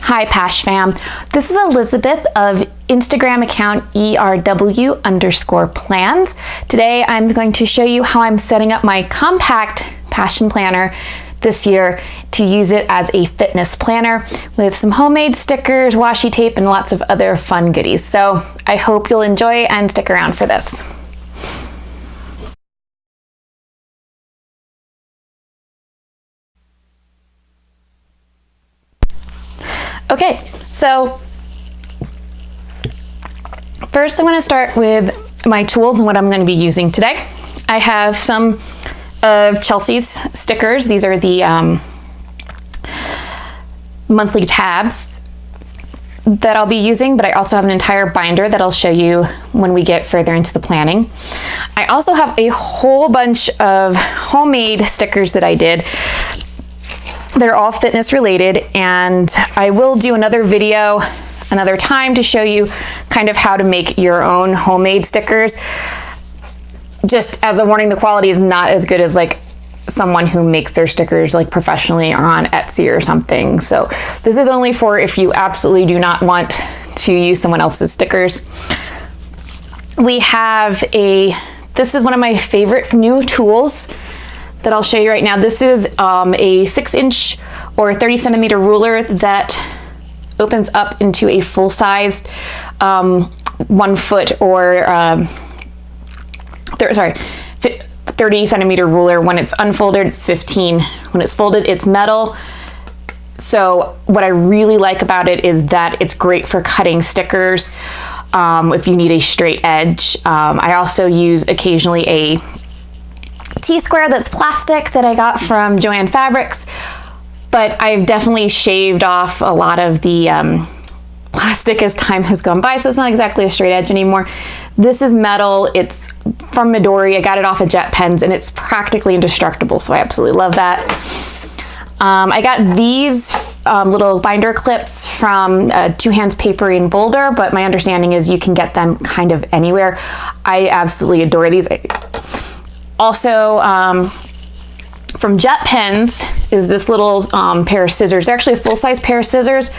Hi Pash fam, this is Elizabeth of Instagram account ERW_plans. Today I'm going to show you how I'm setting up my compact Passion Planner this year to use it as a fitness planner with some homemade stickers, washi tape, and lots of other fun goodies. So I hope you'll enjoy and stick around for this. Okay, so first I'm going to start with my tools and what I'm going to be using today. I have some of Chelsea's stickers. These are the monthly tabs that I'll be using, but I also have an entire binder that I'll show you when we get further into the planning. I also have a whole bunch of homemade stickers that I did. They're all fitness related, and I will do another video another time to show you kind of how to make your own homemade stickers. Just as a warning, the quality is not as good as like someone who makes their stickers like professionally or on Etsy or something. So this is only for if you absolutely do not want to use someone else's stickers. We have this is one of my favorite new tools that I'll show you right now. This is a 6-inch or 30-centimeter ruler that opens up into a full-sized 1 foot or 30-centimeter ruler. When it's unfolded, it's 15. When it's folded, it's metal. So what I really like about it is that it's great for cutting stickers if you need a straight edge. I also use occasionally a T-square that's plastic that I got from Joann Fabrics, but I've definitely shaved off a lot of the plastic as time has gone by, so it's not exactly a straight edge anymore. This is metal. It's from Midori. I got it off of Jet Pens, and it's practically indestructible, so I absolutely love that. I got these little binder clips from Two Hands Papery in Boulder, but my understanding is you can get them kind of anywhere. I absolutely adore these. Also, from Jet Pens is this little pair of scissors. They're actually a full-size pair of scissors.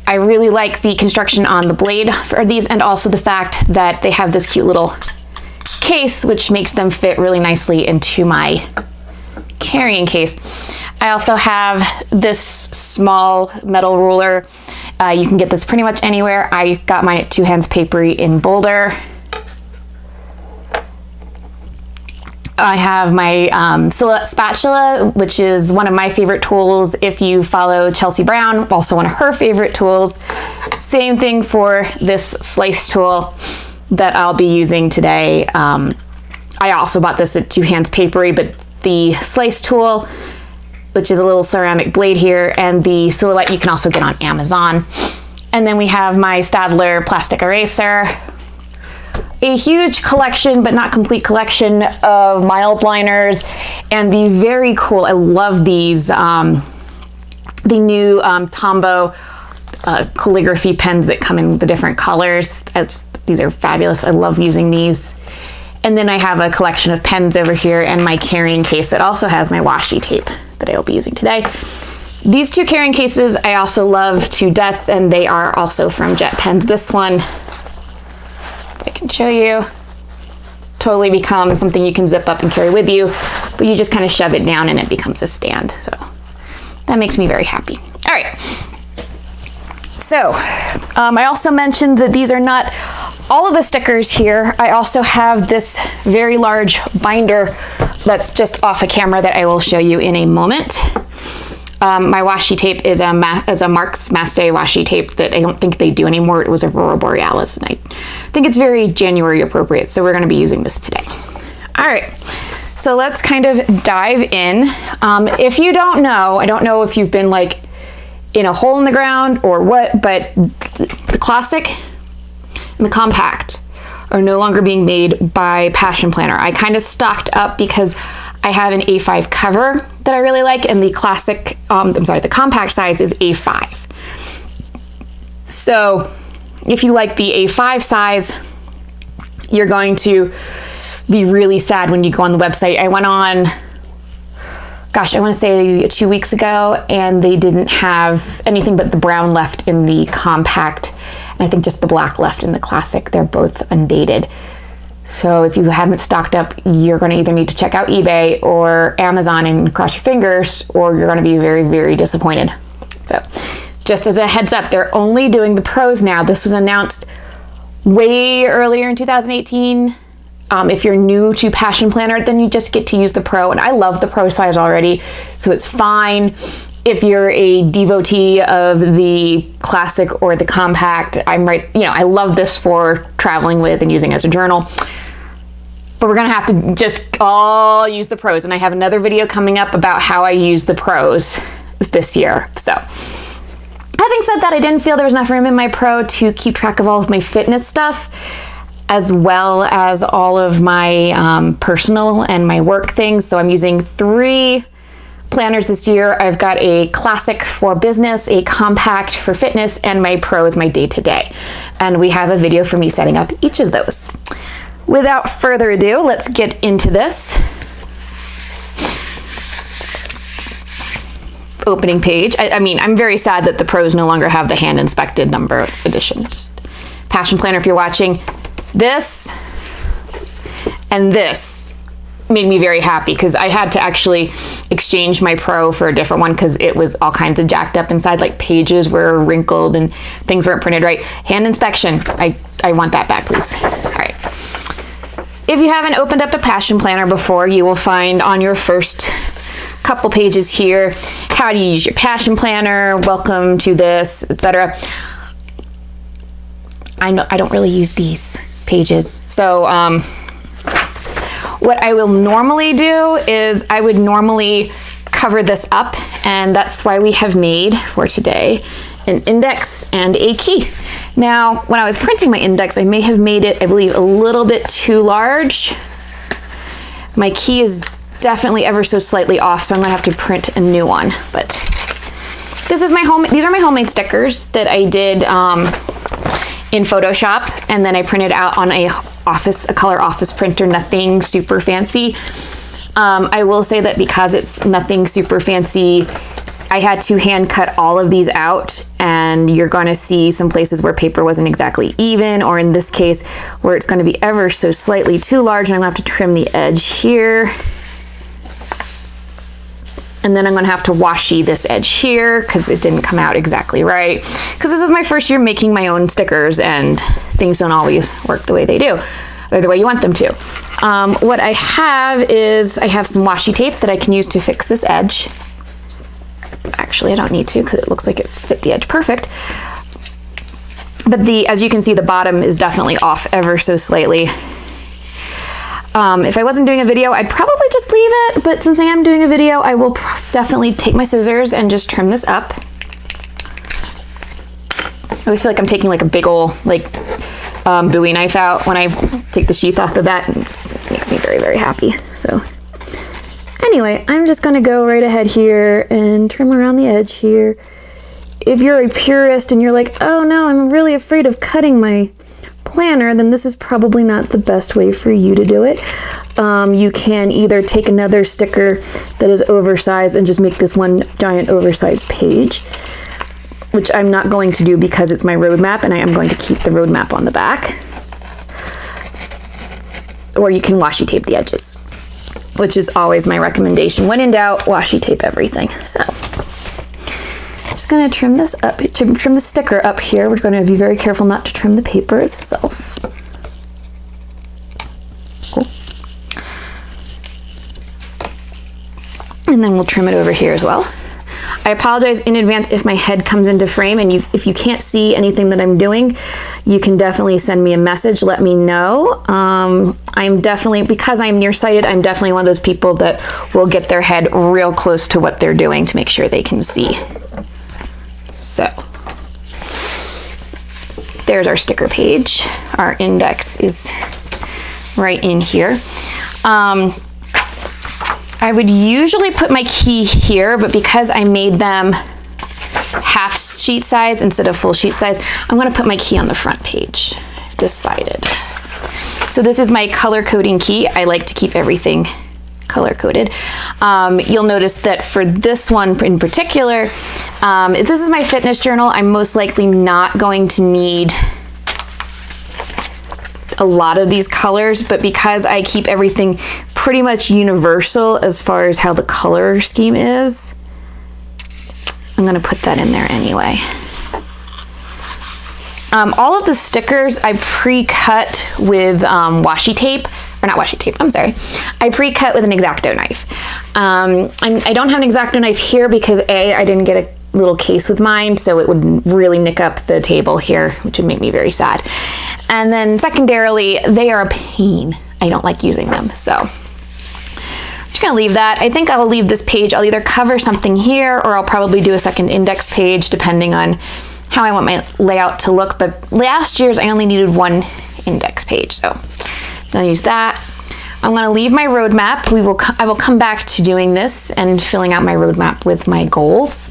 I really like the construction on the blade for these, and also the fact that they have this cute little case, which makes them fit really nicely into my carrying case. I also have this small metal ruler. You can get this pretty much anywhere. I got mine at Two Hands Papery in Boulder. I have my Silhouette spatula, which is one of my favorite tools. If you follow Chelsea Brown, also one of her favorite tools. Same thing for this slice tool that I'll be using today. I also bought this at Two Hands Papery, but the slice tool, which is a little ceramic blade here, and the Silhouette you can also get on Amazon. And then we have my Staedtler plastic eraser. A huge collection, but not complete collection, of mild liners, and the very cool, I love these, the new Tombow calligraphy pens that come in the different colors. These are fabulous. I love using these. And then I have a collection of pens over here, and my carrying case that also has my washi tape that I will be using today. These two carrying cases I also love to death, and they are also from Jet Pens. This one, I can show you, totally becomes something you can zip up and carry with you, but you just kind of shove it down and it becomes a stand. So that makes me very happy. All right. So I also mentioned that these are not all of the stickers here. I also have this very large binder that's just off a camera that I will show you in a moment. My washi tape is a Marks Mastay washi tape that I don't think they do anymore. It was Aurora Borealis, and I think it's very January appropriate, so we're going to be using this today. All right, so let's kind of dive in. If you don't know, I don't know if you've been like in a hole in the ground or what, but the classic and the compact are no longer being made by Passion Planner. I kind of stocked up because I have an A5 cover that I really like, and the classic, the compact size is A5. So if you like the A5 size, you're going to be really sad when you go on the website. I went on gosh, I want to say 2 weeks ago, and they didn't have anything but the brown left in the compact, and I think just the black left in the classic. They're both undated. So if you haven't stocked up, you're going to either need to check out eBay or Amazon and cross your fingers, or you're going to be very, very disappointed. So just as a heads up, they're only doing the pros now. This was announced way earlier in 2018. If you're new to Passion Planner, then you just get to use the Pro, and I love the Pro size already, so it's fine. If you're a devotee of the classic or the compact, I love this for traveling with and using as a journal. But we're gonna have to just all use the Pros, and I have another video coming up about how I use the Pros this year. So, having said that, I didn't feel there was enough room in my Pro to keep track of all of my fitness stuff, as well as all of my personal and my work things. So I'm using 3 planners this year. I've got a classic for business, a compact for fitness, and my Pro is my day-to-day. And we have a video for me setting up each of those. Without further ado, let's get into this. Opening page. I mean, I'm very sad that the Pros no longer have the hand-inspected number edition. Just Passion Planner, if you're watching, this and this made me very happy, because I had to actually exchange my Pro for a different one because it was all kinds of jacked up inside, like pages were wrinkled and things weren't printed right. Hand inspection, I want that back, please. All right. If you haven't opened up a Passion Planner before, you will find on your first couple pages here, how to use your Passion Planner, welcome to this, etc. I don't really use these pages. So what I will normally do is I would normally cover this up, and that's why we have made for today an index and a key. Now, when I was printing my index, I may have made it, I believe, a little bit too large. My key is definitely ever so slightly off, so I'm gonna have to print a new one. But these are my homemade stickers that I did in Photoshop, and then I printed out on a color office printer, nothing super fancy. I will say that because it's nothing super fancy, I had to hand cut all of these out, and you're gonna see some places where paper wasn't exactly even, or in this case, where it's gonna be ever so slightly too large, and I'm gonna have to trim the edge here. And then I'm gonna have to washi this edge here because it didn't come out exactly right. Because this is my first year making my own stickers, and things don't always work the way they do, or the way you want them to. What I have is, I have some washi tape that I can use to fix this edge. Actually, I don't need to because it looks like it fit the edge perfect. But as you can see, the bottom is definitely off ever so slightly. If I wasn't doing a video, I'd probably just leave it, but since I am doing a video, I will definitely take my scissors and just trim this up. I always feel like I'm taking like a big ol' Bowie knife out when I take the sheath off of that, and it just makes me very, very happy. So anyway, I'm just gonna go right ahead here and trim around the edge here. If you're a purist and you're like, oh no, I'm really afraid of cutting my planner, then this is probably not the best way for you to do it. You can either take another sticker that is oversized and just make this one giant oversized page, which I'm not going to do because it's my roadmap and I am going to keep the roadmap on the back. Or you can washi tape the edges, which is always my recommendation. When in doubt, washi tape everything. So I'm just going to trim this up, trim the sticker up here. We're going to be very careful not to trim the paper itself. Cool. And then we'll trim it over here as well. I apologize in advance if my head comes into frame, and if you can't see anything that I'm doing, you can definitely send me a message, let me know. I'm definitely, because I'm nearsighted, I'm definitely one of those people that will get their head real close to what they're doing to make sure they can see. So there's our sticker page. Our index is right in here. I would usually put my key here, but because I made them half sheet size instead of full sheet size, I'm going to put my key on the front page. I've decided. So this is my color coding key. I like to keep everything color coded. You'll notice that for this one in particular, if this is my fitness journal, I'm most likely not going to need a lot of these colors, but because I keep everything pretty much universal as far as how the color scheme is, I'm going to put that in there anyway. All of the stickers I pre-cut with washi tape, or not washi tape, I'm sorry. I pre-cut with an X-Acto knife. I don't have an X-Acto knife here because I didn't get a little case with mine, so it would really nick up the table here, which would make me very sad. And then secondarily, they are a pain. I don't like using them, so I'm just gonna leave that. I think I'll leave this page. I'll either cover something here or I'll probably do a second index page depending on how I want my layout to look, but last year's I only needed one index page, so I'm gonna use that. I'm gonna leave my roadmap. I will come back to doing this and filling out my roadmap with my goals.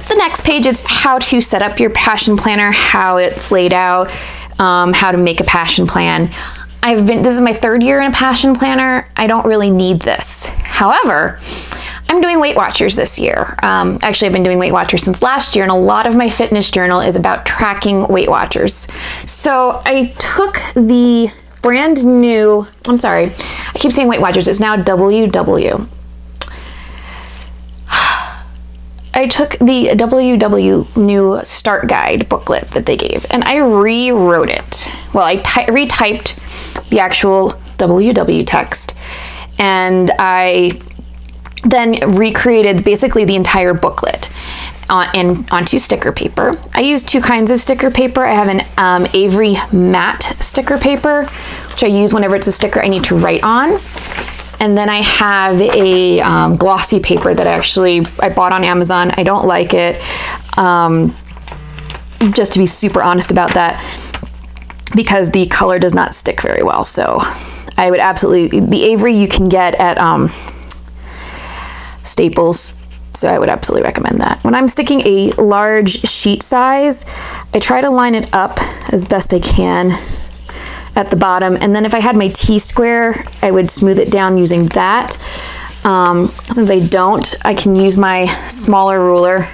The next page is how to set up your passion planner, how it's laid out, how to make a passion plan. This is my third year in a passion planner. I don't really need this. However, I'm doing Weight Watchers this year. Actually, I've been doing Weight Watchers since last year, and a lot of my fitness journal is about tracking Weight Watchers. So I took the brand new, I'm sorry, I keep saying Weight Watchers, it's now WW. I took the WW new start guide booklet that they gave, and I rewrote it. Well, I retyped the actual WW text, and I then recreated basically the entire booklet onto sticker paper. I use two kinds of sticker paper. I have an Avery matte sticker paper, which I use whenever it's a sticker I need to write on. And then I have a glossy paper that I bought on Amazon. I don't like it, just to be super honest about that, because the color does not stick very well. So I would absolutely, the Avery you can get at Staples, so I would absolutely recommend that. When I'm sticking a large sheet size, I try to line it up as best I can at the bottom, and then if I had my T-square, I would smooth it down using that. Since I don't, I can use my smaller ruler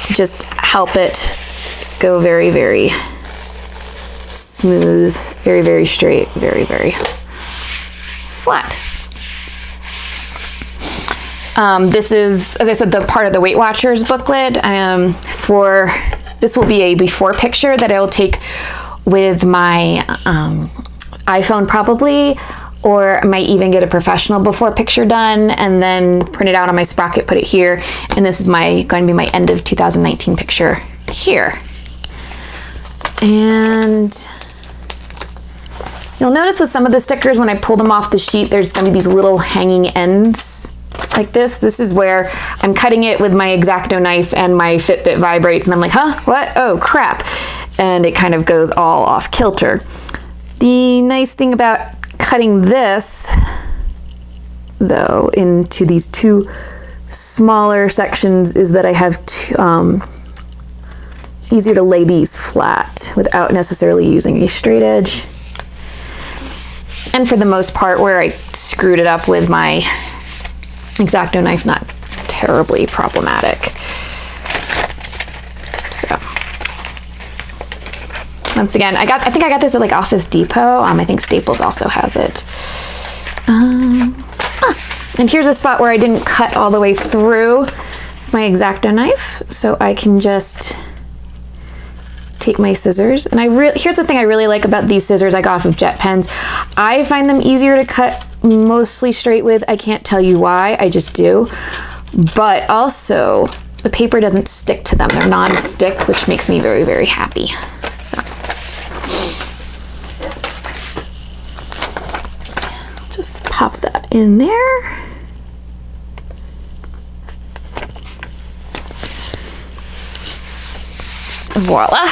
to just help it go very, very smooth, very, very straight, very, very flat. This is, as I said, the part of the Weight Watchers booklet. This will be a before picture that I will take with my iPhone probably, or I might even get a professional before picture done and then print it out on my Sprocket, put it here, and this is going to be my end of 2019 picture here. And you'll notice with some of the stickers, when I pull them off the sheet, there's going to be these little hanging ends like this. This is where I'm cutting it with my X-Acto knife and my Fitbit vibrates, and I'm like, huh, what? Oh, crap. And it kind of goes all off kilter. The nice thing about cutting this, though, into these two smaller sections is that I have it's easier to lay these flat without necessarily using a straight edge. And for the most part, where I screwed it up with my X-Acto knife, not terribly problematic. So once again, I think I got this at like Office Depot. I think Staples also has it. And here's a spot where I didn't cut all the way through my X-Acto knife, so I can just take my scissors. And here's the thing I really like about these scissors I got off of JetPens. I find them easier to cut mostly straight with. I can't tell you why, I just do. But also, the paper doesn't stick to them. They're non-stick, which makes me very, very happy. So, just pop that in there. Voila.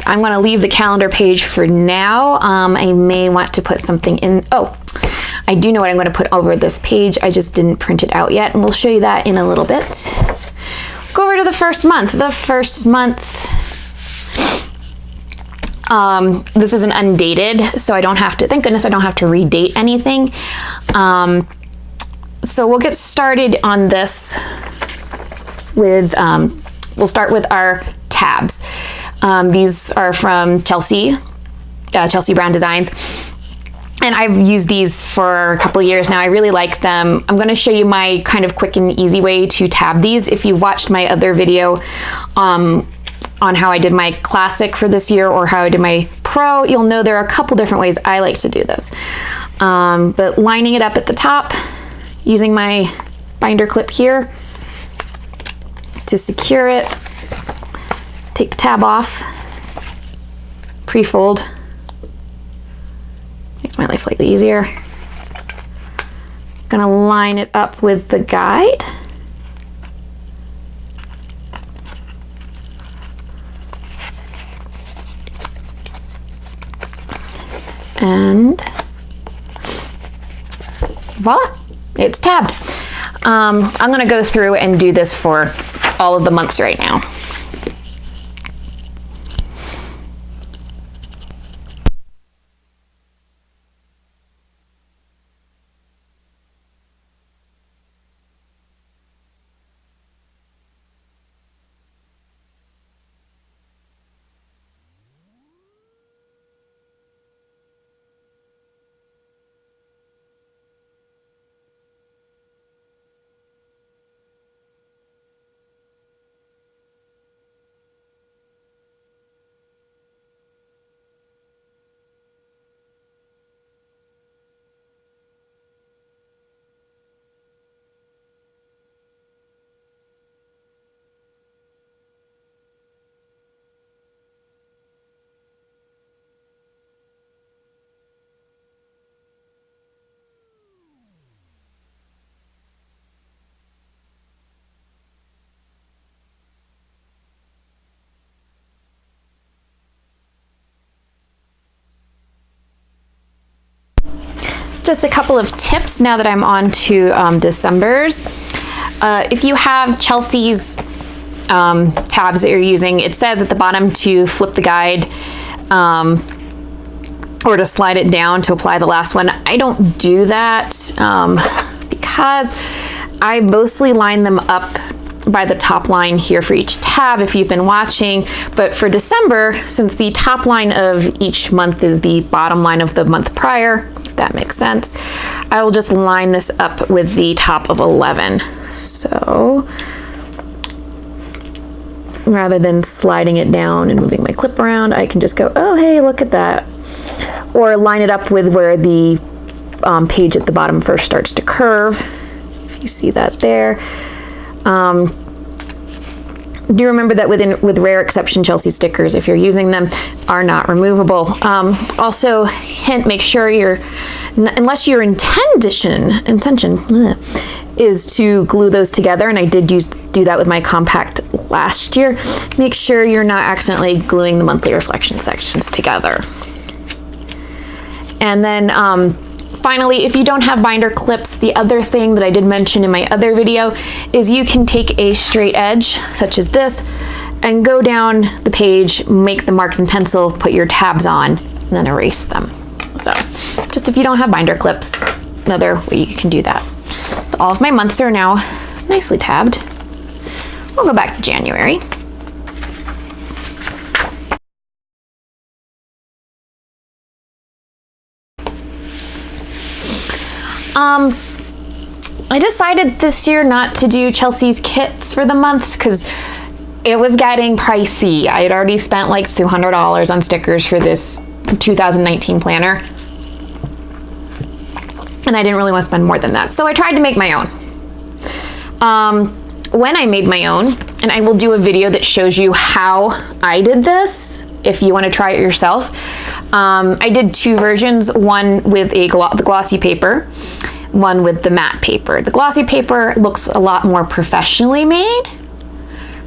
I'm going to leave the calendar page for now. I may want to put something in. Oh, I do know what I'm going to put over this page. I just didn't print it out yet, and we'll show you that in a little bit. Go over to the first month. The first month, This is an undated, so I don't have to, thank goodness I don't have to redate anything. So we'll get started on this with, we'll start with our tabs. These are from Chelsea Brown Designs. And I've used these for a couple of years now. I really like them. I'm going to show you my kind of quick and easy way to tab these. If you watched my other video on how I did my classic for this year or how I did my pro, you'll know there are a couple different ways I like to do this. But lining it up at the top, using my binder clip here to secure it, take the tab off, pre-fold. Makes my life slightly easier. Gonna line it up with the guide. And voila, it's tabbed. I'm gonna go through and do this for all of the months right now. Just a couple of tips now that I'm on to December's. If you have Chelsea's tabs that you're using, it says at the bottom to flip the guide or to slide it down to apply the last one. I don't do that because I mostly line them up by the top line here for each tab if you've been watching. But for December, since the top line of each month is the bottom line of the month prior, if that makes sense, I will just line this up with the top of 11. So rather than sliding it down and moving my clip around, I can just go, oh, hey, look at that. Or line it up with where the page at the bottom first starts to curve, if you see that there. Do remember that with rare exception Chelsea stickers, if you're using them, are not removable. Also, hint, make sure unless your intention is to glue those together, and I did do that with my compact last year, make sure you're not accidentally gluing the monthly reflection sections together. And then finally, if you don't have binder clips, the other thing that I did mention in my other video is you can take a straight edge, such as this, and go down the page, make the marks in pencil, put your tabs on, and then erase them. So, just if you don't have binder clips, another way you can do that. So all of my months are now nicely tabbed. We'll go back to January. I decided this year not to do Chelsea's kits for the months because it was getting pricey. I had already spent like $200 on stickers for this 2019 planner, and I didn't really want to spend more than that. So I tried to make my own. When I made my own, and I will do a video that shows you how I did this if you want to try it yourself. I did two versions, one with the glossy paper, one with the matte paper. The glossy paper looks a lot more professionally made.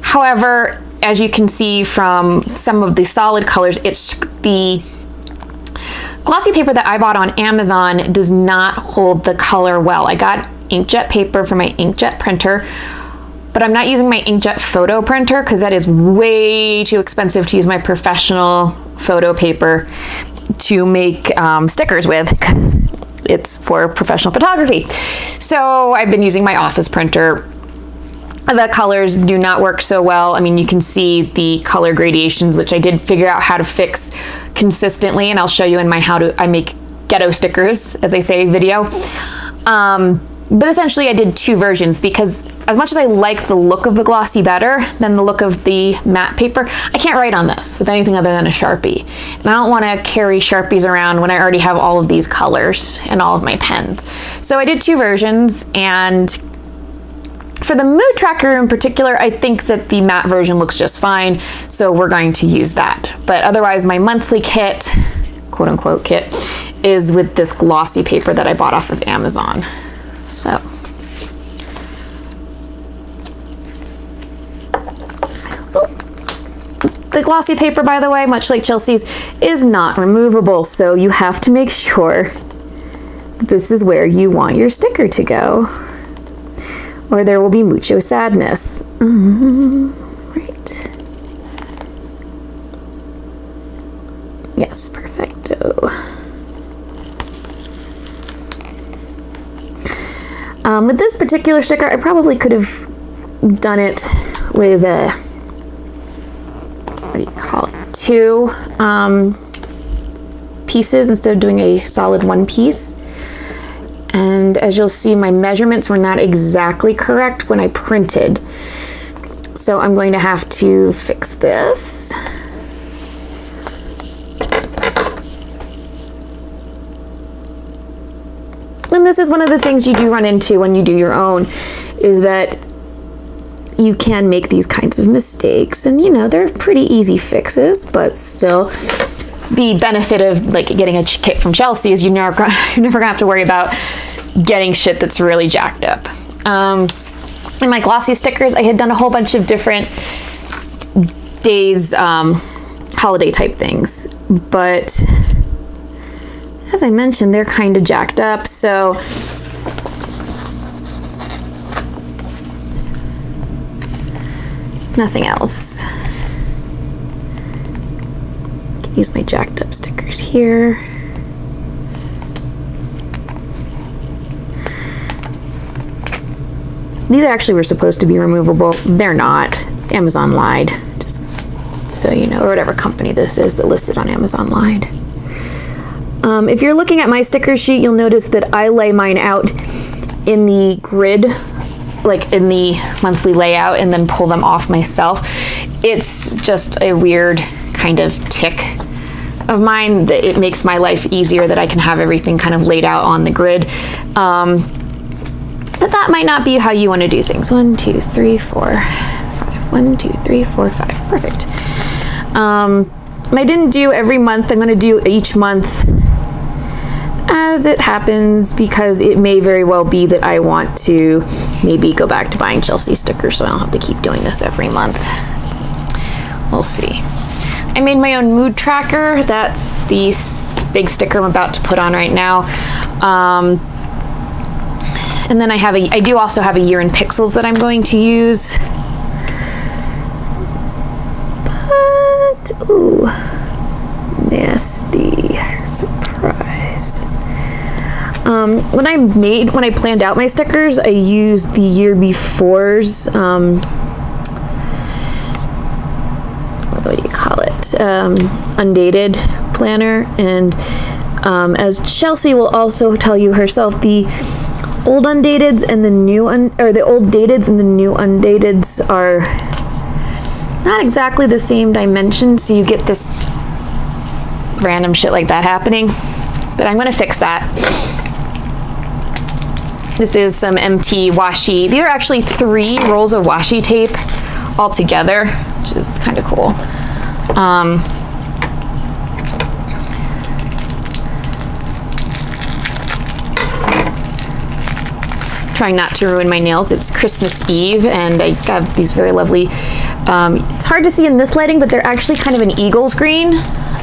However, as you can see from some of the solid colors, it's the glossy paper that I bought on Amazon does not hold the color well. I got inkjet paper for my inkjet printer, but I'm not using my inkjet photo printer because that is way too expensive to use my professional photo paper to make stickers with. It's for professional photography. So I've been using my office printer. The colors do not work so well. I mean, you can see the color gradations, which I did figure out how to fix consistently, and I'll show you in my how to I make ghetto stickers, as I say, video. But essentially I did two versions because as much as I like the look of the glossy better than the look of the matte paper, I can't write on this with anything other than a Sharpie. And I don't want to carry Sharpies around when I already have all of these colors and all of my pens. So I did two versions, and for the mood tracker in particular, I think that the matte version looks just fine, so we're going to use that. But otherwise, my monthly kit, quote unquote kit, is with this glossy paper that I bought off of Amazon. So, the glossy paper, by the way, much like Chelsea's, is not removable, so you have to make sure this is where you want your sticker to go, or there will be mucho sadness. Right. Yes, perfecto. With this particular sticker, I probably could have done it with what do you call it? Two pieces instead of doing a solid one piece. And as you'll see, my measurements were not exactly correct when I printed. So I'm going to have to fix this. And this is one of the things you do run into when you do your own, is that you can make these kinds of mistakes. And you know, they're pretty easy fixes, but still, the benefit of like getting a kit from Chelsea is you're never gonna have to worry about getting shit that's really jacked up. In my glossy stickers, I had done a whole bunch of different days, holiday type things, but as I mentioned, they're kind of jacked up, so nothing else. Can use my jacked up stickers here. These actually were supposed to be removable. They're not. Amazon lied, just so you know, or whatever company this is that listed on Amazon lied. If you're looking at my sticker sheet, you'll notice that I lay mine out in the grid, like in the monthly layout, and then pull them off myself. It's just a weird kind of tick of mine that it makes my life easier that I can have everything kind of laid out on the grid. But that might not be how you want to do things. 1, 2, 3, 4, 5. 1, 2, 3, 4, 5. Perfect. I didn't do every month. I'm going to do each month as it happens, because it may very well be that I want to maybe go back to buying Chelsea stickers, so I don't have to keep doing this every month. We'll see. I made my own mood tracker. That's the big sticker I'm about to put on right now. And then I do also have a year in pixels that I'm going to use. But, ooh, nasty surprise. When I planned out my stickers, I used the year before's, what do you call it? Undated planner. And as Chelsea will also tell you herself, the old undateds and the new the old dateds and the new undateds are not exactly the same dimension, so you get this random shit like that happening. But I'm gonna fix that. This is some MT washi. These are actually 3 rolls of washi tape all together, which is kind of cool. Trying not to ruin my nails. It's Christmas Eve, and I have these very lovely, it's hard to see in this lighting, but they're actually kind of an Eagles green,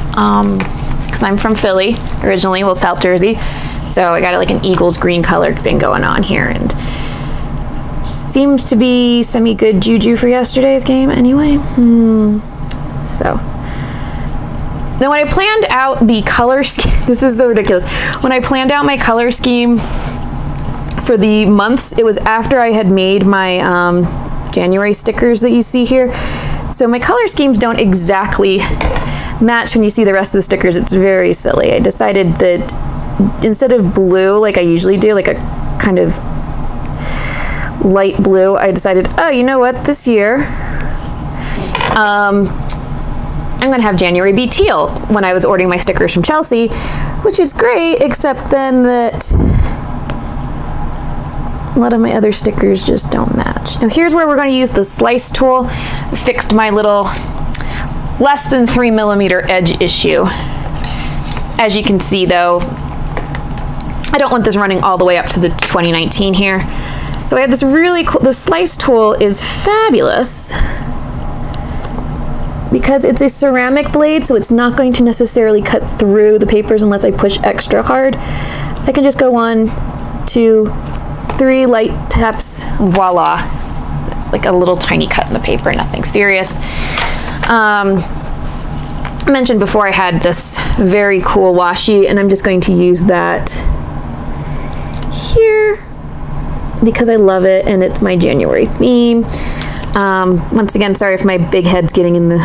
because I'm from Philly originally, well, South Jersey, so I got like an Eagles green color thing going on here, and seems to be semi-good juju for yesterday's game anyway. So Now when I planned out the color scheme, this is so ridiculous. When I planned out my color scheme for the months, it was after I had made my January stickers that you see here. So my color schemes don't exactly match when you see the rest of the stickers. It's very silly. I decided that instead of blue like I usually do, like a kind of light blue, I decided, oh, you know what, this year I'm gonna have January be teal when I was ordering my stickers from Chelsea, which is great, except then that a lot of my other stickers just don't match. Now here's where we're gonna use the slice tool. I fixed my little less than 3mm edge issue. As you can see though, I don't want this running all the way up to the 2019 here. So I had this really cool, the slice tool is fabulous because it's a ceramic blade, so it's not going to necessarily cut through the papers unless I push extra hard. I can just go 1, 2, 3 light taps, voila. It's like a little tiny cut in the paper, nothing serious. I mentioned before I had this very cool washi, and I'm just going to use that here because I love it and it's my January theme. Once again, sorry if my big head's getting in the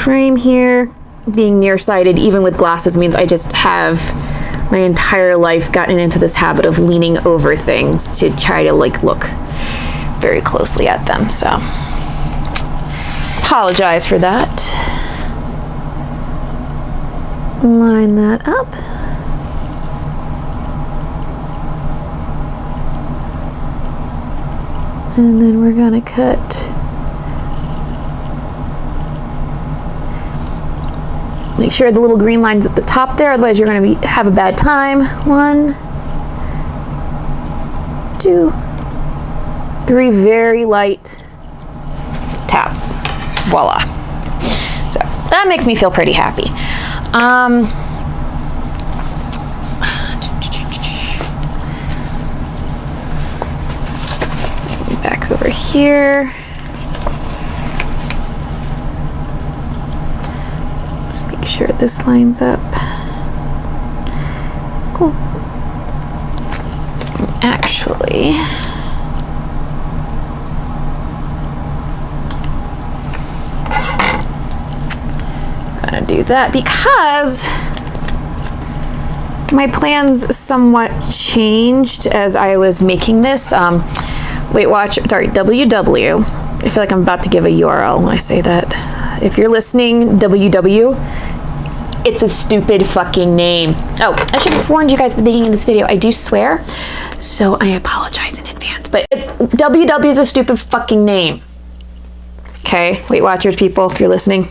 frame here. Being nearsighted, even with glasses, means I just have my entire life gotten into this habit of leaning over things to try to like look very closely at them. So apologize for that. Line that up. And then we're gonna cut. Make sure the little green line's at the top there, otherwise you're gonna have a bad time. 1, 2, 3 very light taps. Voila. So that makes me feel pretty happy. Back over here. Let's make sure this lines up. Cool. Actually, I'm gonna do that because my plans somewhat changed as I was making this. WW. I feel like I'm about to give a URL when I say that. If you're listening, WW, it's a stupid fucking name. Oh, I should have warned you guys at the beginning of this video. I do swear, so I apologize in advance. But WW is a stupid fucking name. Okay, Weight Watchers people, if you're listening,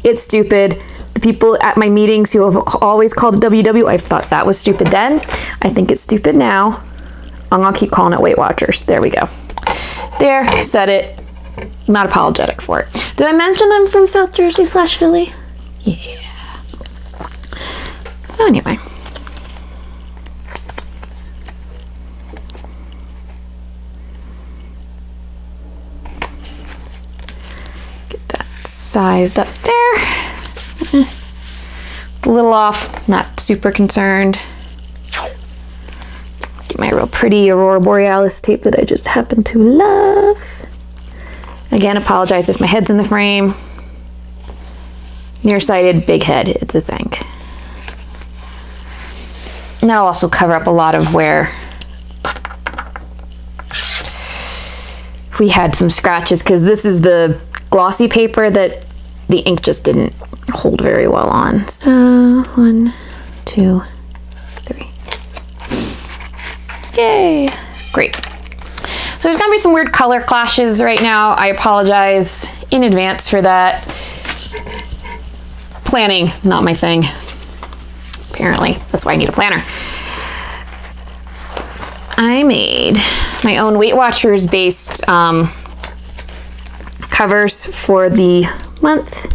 it's stupid. The people at my meetings who have always called it WW, I thought that was stupid then. I think it's stupid now. I'm gonna keep calling it Weight Watchers. There we go. There, said it. Not apologetic for it. Did I mention I'm from South Jersey / Philly? Yeah. So anyway. Get that sized up there. A little off, not super concerned. Get my real pretty Aurora Borealis tape that I just happen to love. Again, apologize if my head's in the frame. Nearsighted, big head, it's a thing. And that'll also cover up a lot of where we had some scratches, because this is the glossy paper that the ink just didn't hold very well on. So 1, 2, 3. Yay! Great. So there's gonna be some weird color clashes right now. I apologize in advance for that. Planning, not my thing. Apparently, that's why I need a planner. I made my own Weight Watchers based covers for the month.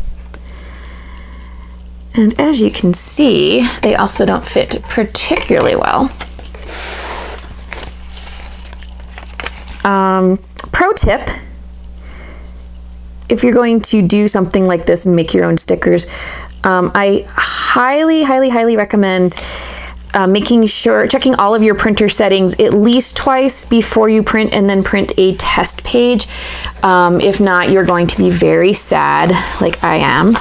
And as you can see, they also don't fit particularly well. Pro tip, if you're going to do something like this and make your own stickers, I highly recommend checking all of your printer settings at least twice before you print, and then print a test page. If not, you're going to be very sad, like I am,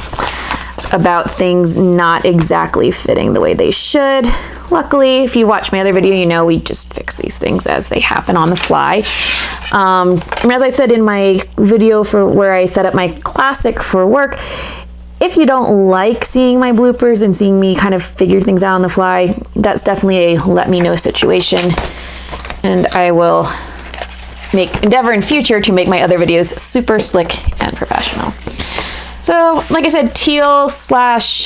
about things not exactly fitting the way they should. Luckily, if you watch my other video, you know we just fix these things as they happen on the fly. And as I said in my video for where I set up my classic for work, if you don't like seeing my bloopers and seeing me kind of figure things out on the fly, that's definitely a let me know situation. And I will endeavor in future to make my other videos super slick and professional. So, like I said, teal slash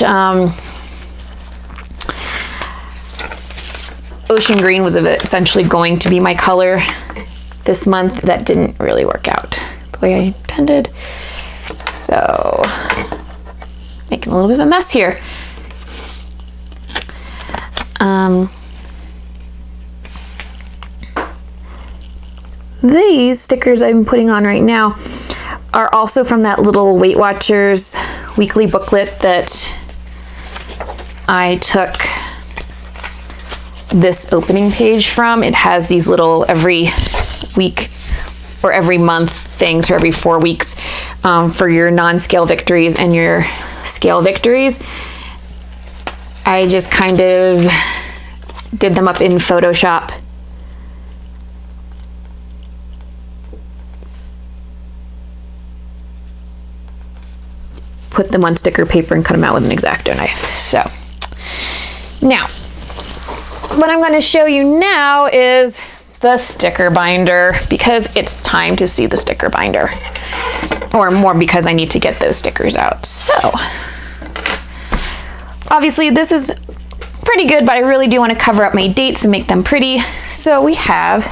ocean green was essentially going to be my color this month. That didn't really work out the way I intended. So, making a little bit of a mess here. These stickers I'm putting on right now are also from that little Weight Watchers weekly booklet that I took this opening page from. It has these little every week or every month things for every 4 weeks for your non-scale victories and your scale victories. I just kind of did them up in Photoshop. Put them on sticker paper and cut them out with an X-Acto knife. So now, what I'm going to show you now is the sticker binder, because it's time to see the sticker binder, or more because I need to get those stickers out. So obviously this is pretty good, but I really do want to cover up my dates and make them pretty. So we have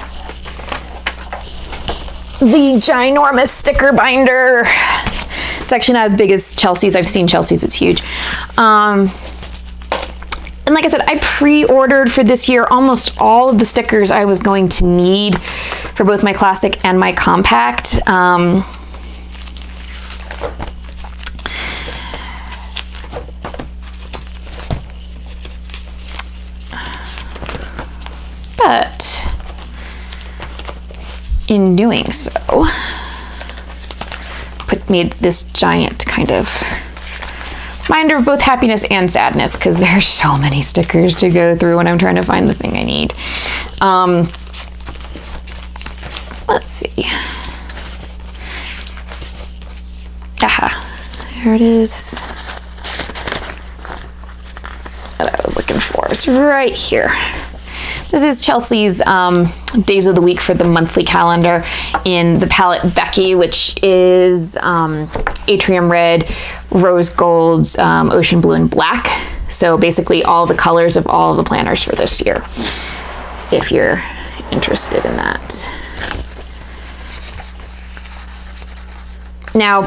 the ginormous sticker binder. It's actually not as big as Chelsea's. I've seen Chelsea's, it's huge. And like I said, I pre-ordered for this year almost all of the stickers I was going to need for both my classic and my compact. But in doing so, made this giant kind of binder of both happiness and sadness, because there's so many stickers to go through when I'm trying to find the thing I need. Let's see. Aha, there it is. What I was looking for is right here. This is Chelsea's days of the week for the monthly calendar in the palette Becky, which is Atrium Red, Rose Golds, Ocean Blue, and Black. So basically all the colors of all the planners for this year, if you're interested in that. Now,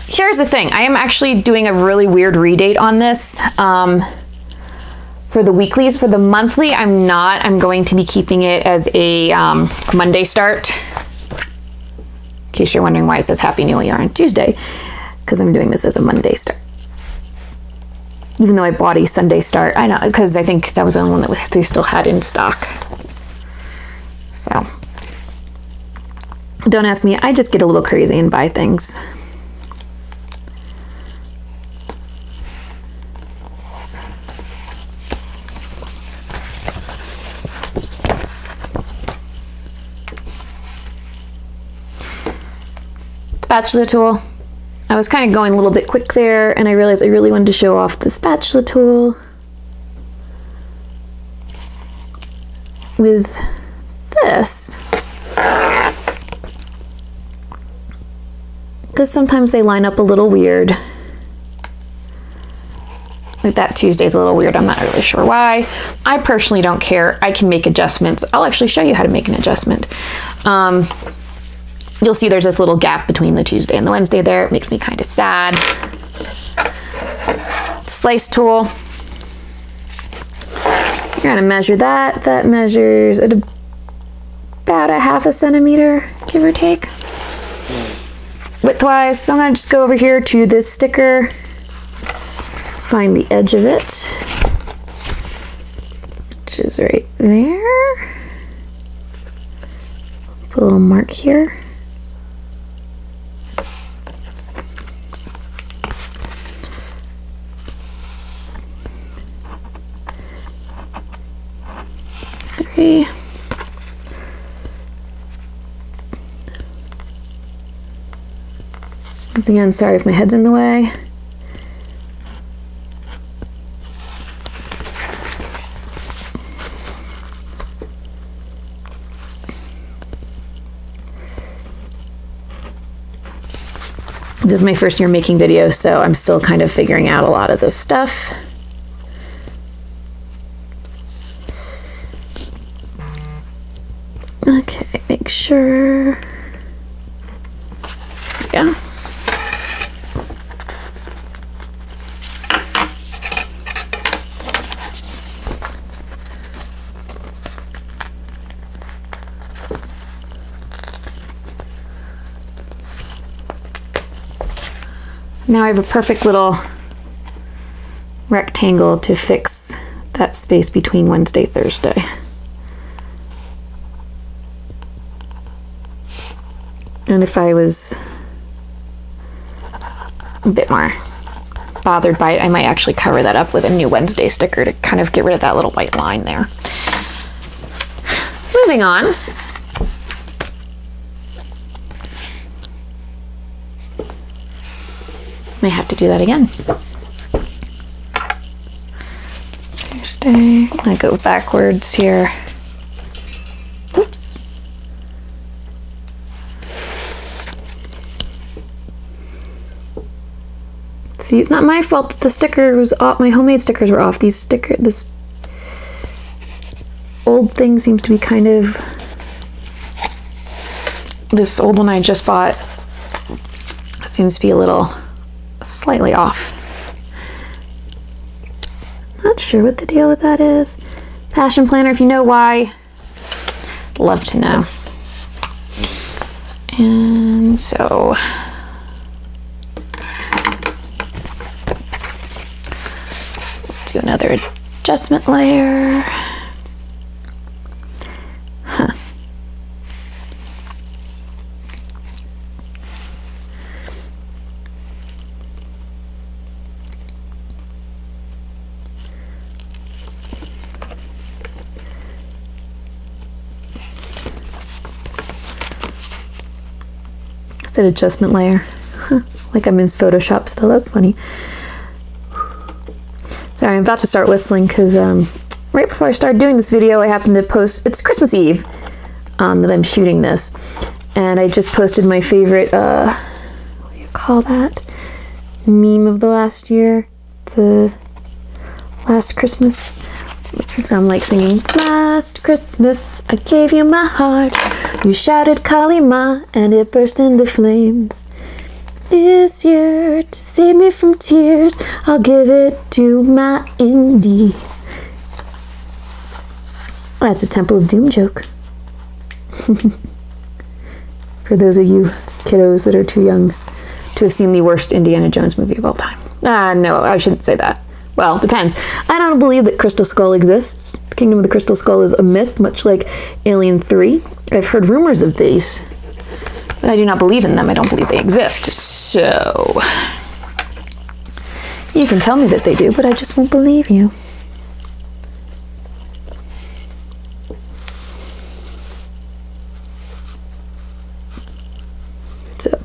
here's the thing. I am actually doing a really weird redate on this. For the weeklies. For the monthly, I'm not. I'm going to be keeping it as a Monday start. In case you're wondering why it says Happy New Year on Tuesday, because I'm doing this as a Monday start. Even though I bought a Sunday start. I know, because I think that was the only one that they still had in stock. So, don't ask me. I just get a little crazy and buy things. Spatula tool. I was kind of going a little bit quick there, and I realized I really wanted to show off the spatula tool with this. Because sometimes they line up a little weird. Like that Tuesday's a little weird. I'm not really sure why. I personally don't care. I can make adjustments. I'll actually show you how to make an adjustment. You'll see there's this little gap between the Tuesday and the Wednesday there. It makes me kind of sad. Slice tool. You're gonna measure that. That measures at about a 1/2 centimeter, give or take. widthwise. So I'm gonna just go over here to this sticker, find the edge of it, which is right there. Put a little mark here. Three. Once again, sorry if my head's in the way. This is my first year making videos, so I'm still kind of figuring out a lot of this stuff. Okay, make sure. Yeah. Now I have a perfect little rectangle to fix that space between Wednesday, Thursday. And if I was a bit more bothered by it, I might actually cover that up with a new Wednesday sticker to kind of get rid of that little white line there. Moving on. May have to do that again. Thursday. I'm gonna go backwards here. Oops. See, it's not my fault that the sticker was off. My homemade stickers were off. This old thing seems to be kind of. This old one I just bought seems to be a little. Slightly off. Not sure what the deal with that is. Passion planner, if you know why, I'd love to know. And so do another adjustment layer. Huh. That adjustment layer. Huh. Like I'm in Photoshop still. That's funny. Sorry, I'm about to start whistling because right before I started doing this video, I happened to post. It's Christmas Eve that I'm shooting this, and I just posted my favorite. What do you call that? Meme of the last year, the last Christmas. So I'm like singing, last Christmas I gave you my heart, you shouted Kali Ma and it burst into flames. This year, to save me from tears, I'll give it to my Indy. That's a Temple of Doom joke. For those of you kiddos that are too young to have seen the worst Indiana Jones movie of all time. No, I shouldn't say that. Well, depends. I don't believe that Crystal Skull exists. The Kingdom of the Crystal Skull is a myth, much like Alien 3. I've heard rumors of these, but I do not believe in them. I don't believe they exist. So, you can tell me that they do, but I just won't believe you. So,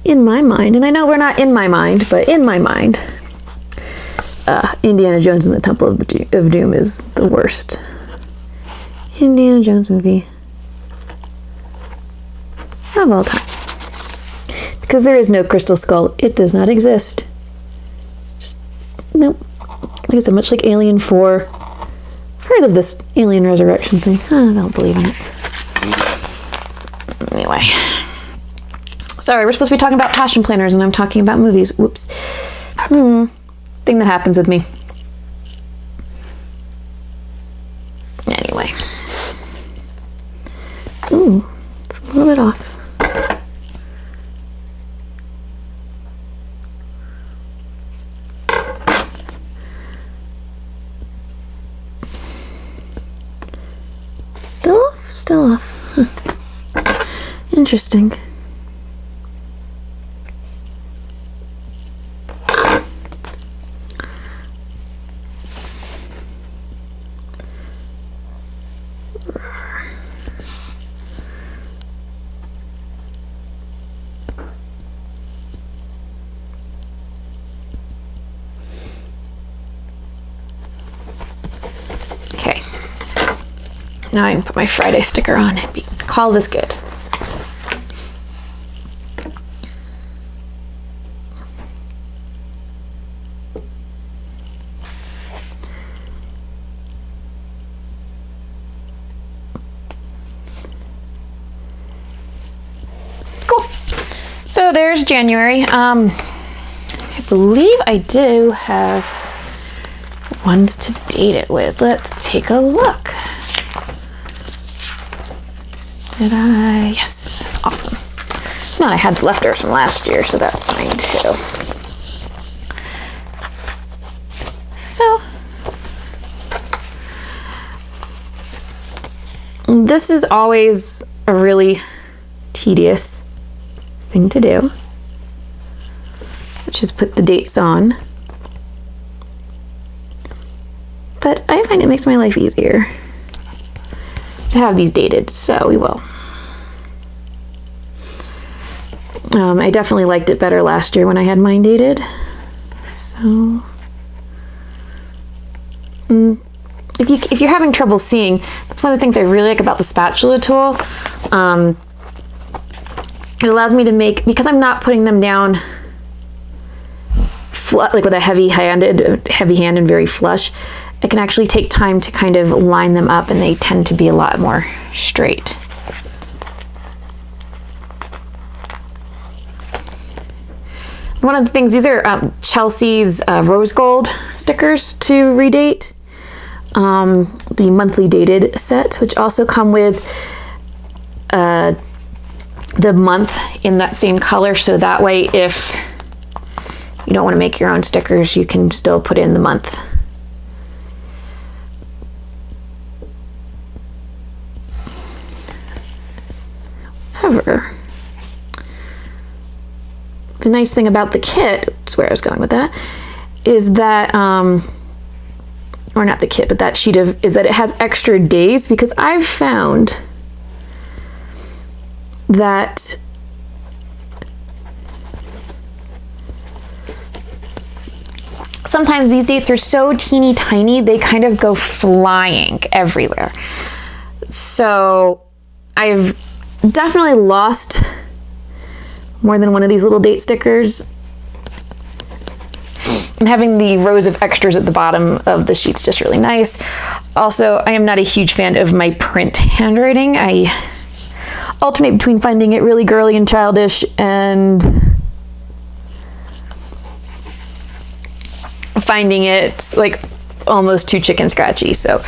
in my mind, and I know we're not in my mind, but in my mind, Indiana Jones and the Temple of Doom is the worst Indiana Jones movie of all time. Because there is no Crystal Skull. It does not exist. Just, nope. Like I said, much like Alien 4. I've heard of this Alien Resurrection thing. I don't believe in it. Anyway. Sorry, we're supposed to be talking about passion planners and I'm talking about movies. Whoops. Thing that happens with me. Anyway. Ooh, it's a little bit off. still off. Interesting. Okay. Now I can put my Friday sticker on and call this good. Cool. So there's January. I believe I do have ones to date it with. Let's take a look. Did I? Yes. Awesome. No, I had the leftovers from last year, so that's fine too. So, this is always a really tedious thing to do, which is put the dates on. But I find it makes my life easier to have these dated, so we will. I definitely liked it better last year when I had mine dated. So, if you're having trouble seeing, that's one of the things I really like about the spatula tool. It allows me to make, because I'm not putting them down like with a heavy hand and very flush, I can actually take time to kind of line them up, and they tend to be a lot more straight. One of the things, these are Chelsea's rose gold stickers to redate, the monthly dated set, which also come with the month in that same color, so that way if you don't want to make your own stickers, you can still put in the month. However, the nice thing about the kit, that's where I was going with that, is that, or not the kit, but that sheet of, is that it has extra days, because I've found that sometimes these dates are so teeny tiny, they kind of go flying everywhere. So I've definitely lost more than one of these little date stickers. And having the rows of extras at the bottom of the sheet's just really nice. Also, I am not a huge fan of my print handwriting. I alternate between finding it really girly and childish and finding it like almost too chicken scratchy. So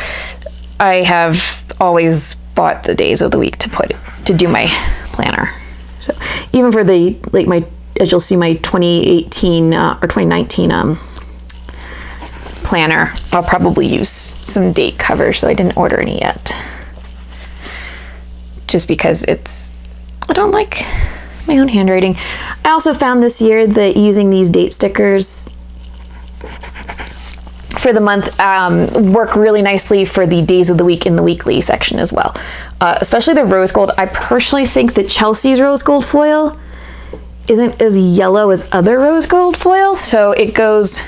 I have always bought the days of the week to do my planner. So even for the, like my, as you'll see, my 2018 or 2019 planner, I'll probably use some date covers, so I didn't order any yet. Just because I don't like my own handwriting. I also found this year that using these date stickers for the month work really nicely for the days of the week in the weekly section as well. Especially the rose gold. I personally think that Chelsea's rose gold foil isn't as yellow as other rose gold foil, so it goes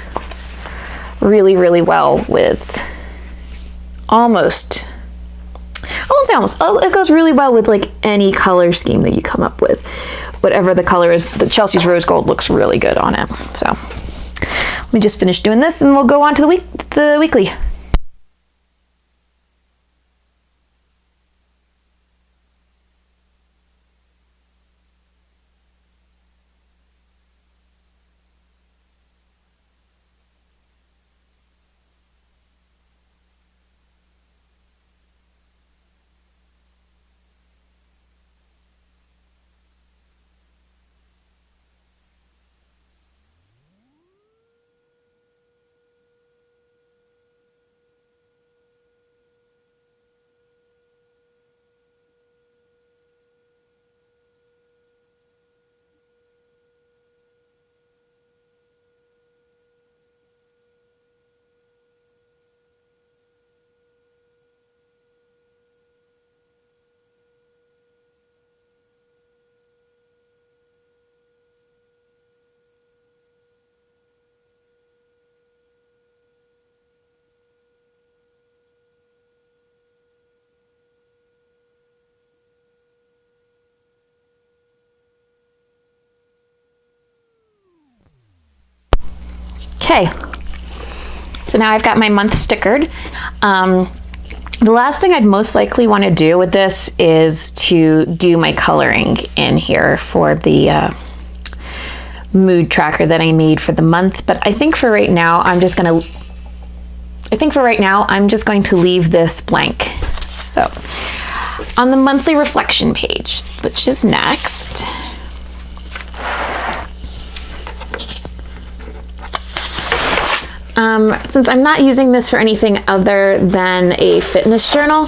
really, really well with almost, I won't say almost, it goes really well with like any color scheme that you come up with. Whatever the color is, the Chelsea's rose gold looks really good on it. So let me just finish doing this and we'll go on to the weekly. Okay, so now I've got my month stickered. The last thing I'd most likely want to do with this is to do my coloring in here for the mood tracker that I made for the month. But I think for right now, I'm just going to leave this blank. So on the monthly reflection page, which is next, since I'm not using this for anything other than a fitness journal,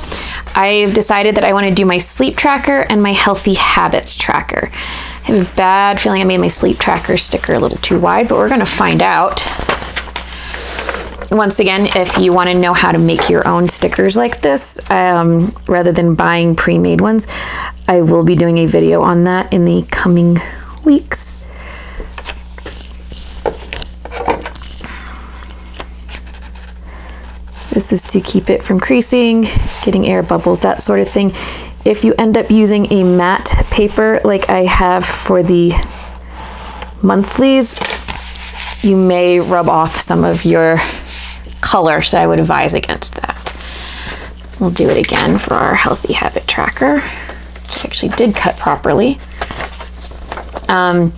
I've decided that I want to do my sleep tracker and my healthy habits tracker. I have a bad feeling I made my sleep tracker sticker a little too wide, but we're going to find out. Once again, if you want to know how to make your own stickers like this, rather than buying pre-made ones, I will be doing a video on that in the coming weeks. This is to keep it from creasing, getting air bubbles, that sort of thing. If you end up using a matte paper like I have for the monthlies, you may rub off some of your color, so I would advise against that. We'll do it again for our healthy habit tracker. I actually did cut properly. I'm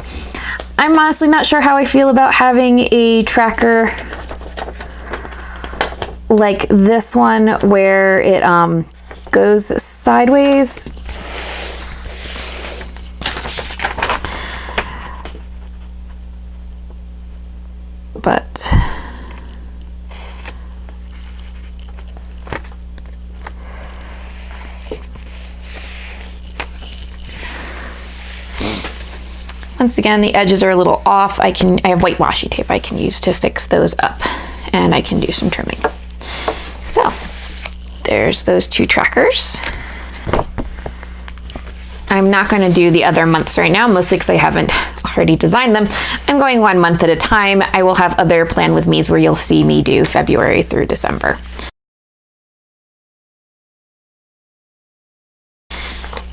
honestly not sure how I feel about having a tracker like this one where it goes sideways. But once again, the edges are a little off. I have white washi tape I can use to fix those up, and I can do some trimming. So there's those two trackers. I'm not going to do the other months right now, mostly because I haven't already designed them. I'm going 1 month at a time. I will have other plan with me's where you'll see me do February through December.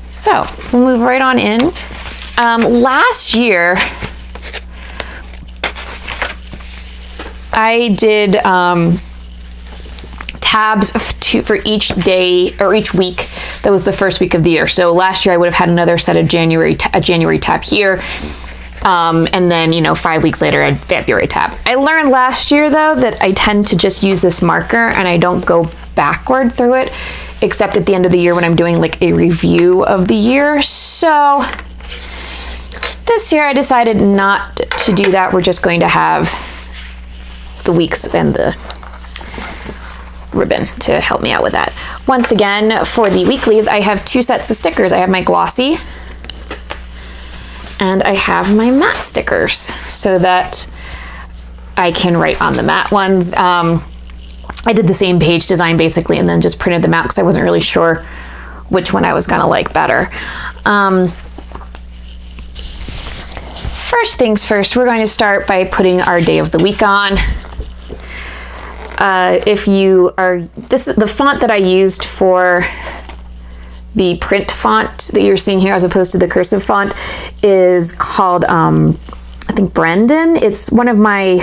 So we'll move right on in. Last year, I did tabs for each day or each week. That was the first week of the year. So last year I would have had another set of January tab here. And then, 5 weeks later, a February tab. I learned last year though, that I tend to just use this marker and I don't go backward through it, except at the end of the year when I'm doing like a review of the year. So this year I decided not to do that. We're just going to have the weeks and the ribbon to help me out with that. Once again, for the weeklies, I have 2 sets of stickers. I have my glossy and I have my matte stickers so that I can write on the matte ones. I did the same page design basically and then just printed them out because I wasn't really sure which one I was gonna like better. First things first, we're going to start by putting our day of the week on. This is the font that I used for the print font that you're seeing here as opposed to the cursive font is called, I think Brendan. It's one of my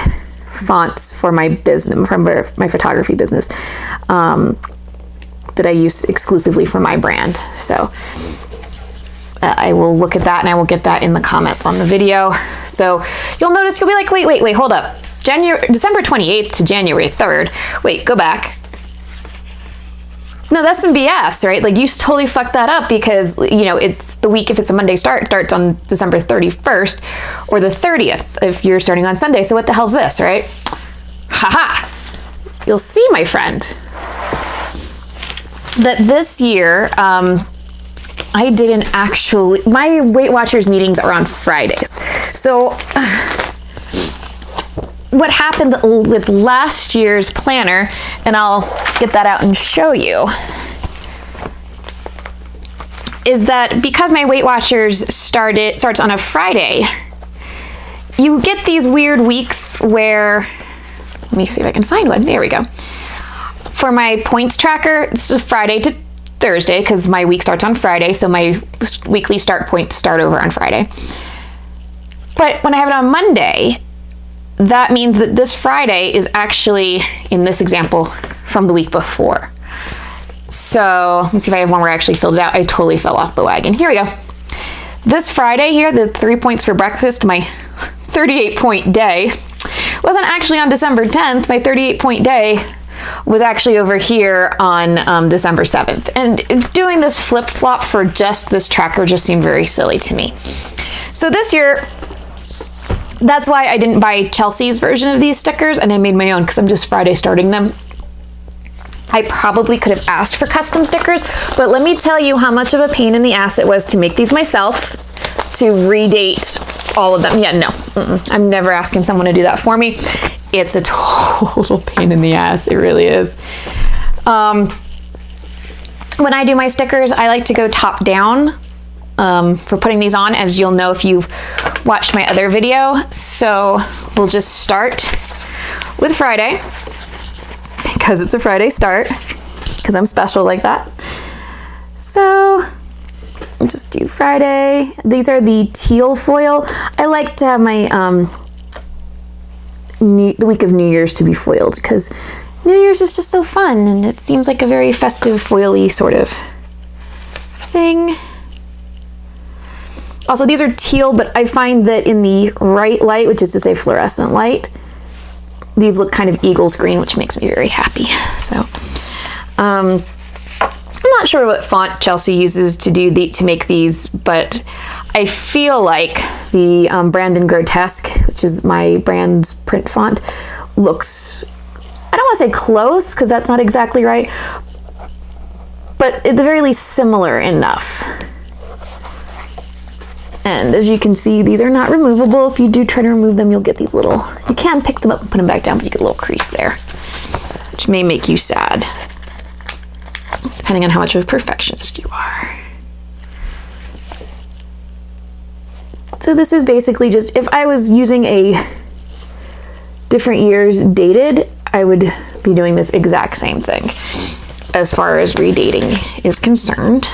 fonts for my business, from my photography business, that I use exclusively for my brand. So I will look at that and I will get that in the comments on the video. So you'll notice, you'll be like, wait, hold up. December 28th to January 3rd. Wait, go back. No, that's some BS, right? Like you totally fucked that up because, it's the week, if it's a Monday starts on December 31st or the 30th if you're starting on Sunday. So what the hell's this, right? Haha. You'll see, my friend, that this year, I didn't actually, my Weight Watchers meetings are on Fridays. So what happened with last year's planner, and I'll get that out and show you, is that because my Weight Watchers starts on a Friday, you get these weird weeks where, let me see if I can find one. There we go. For my points tracker, it's a Friday to Thursday because my week starts on Friday, so my weekly start points start over on Friday. But when I have it on Monday, that means that this Friday is actually, in this example, from the week before. So let me see if I have one where I actually filled it out. I totally fell off the wagon. Here we go. This Friday here, the 3 points for breakfast, my 38-point day, wasn't actually on December 10th. My 38-point day was actually over here on December 7th. And doing this flip-flop for just this tracker just seemed very silly to me. So this year, that's why I didn't buy Chelsea's version of these stickers and I made my own because I'm just Friday starting them. I probably could have asked for custom stickers, but let me tell you how much of a pain in the ass it was to make these myself, to redate all of them. Yeah, no, I'm never asking someone to do that for me. It's a total pain in the ass. It really is. When I do my stickers, I like to go top down for putting these on, as you'll know if you've watched my other video. So we'll just start with Friday, because it's a Friday start, because I'm special like that. So I'll just do Friday. These are the teal foil. I like to have my the week of New Year's to be foiled, because New Year's is just so fun and it seems like a very festive foily sort of thing. Also, these are teal, but I find that in the right light, which is to say fluorescent light, these look kind of Eagles green, which makes me very happy. So, I'm not sure what font Chelsea uses to make these, but I feel like the Brandon Grotesque, which is my brand's print font, looks, I don't want to say close, because that's not exactly right, but at the very least similar enough. And as you can see, these are not removable. If you do try to remove them, you'll get these little, you can pick them up and put them back down, but you get a little crease there, which may make you sad, depending on how much of a perfectionist you are. So this is basically just, if I was using a different year's dated, I would be doing this exact same thing as far as redating is concerned.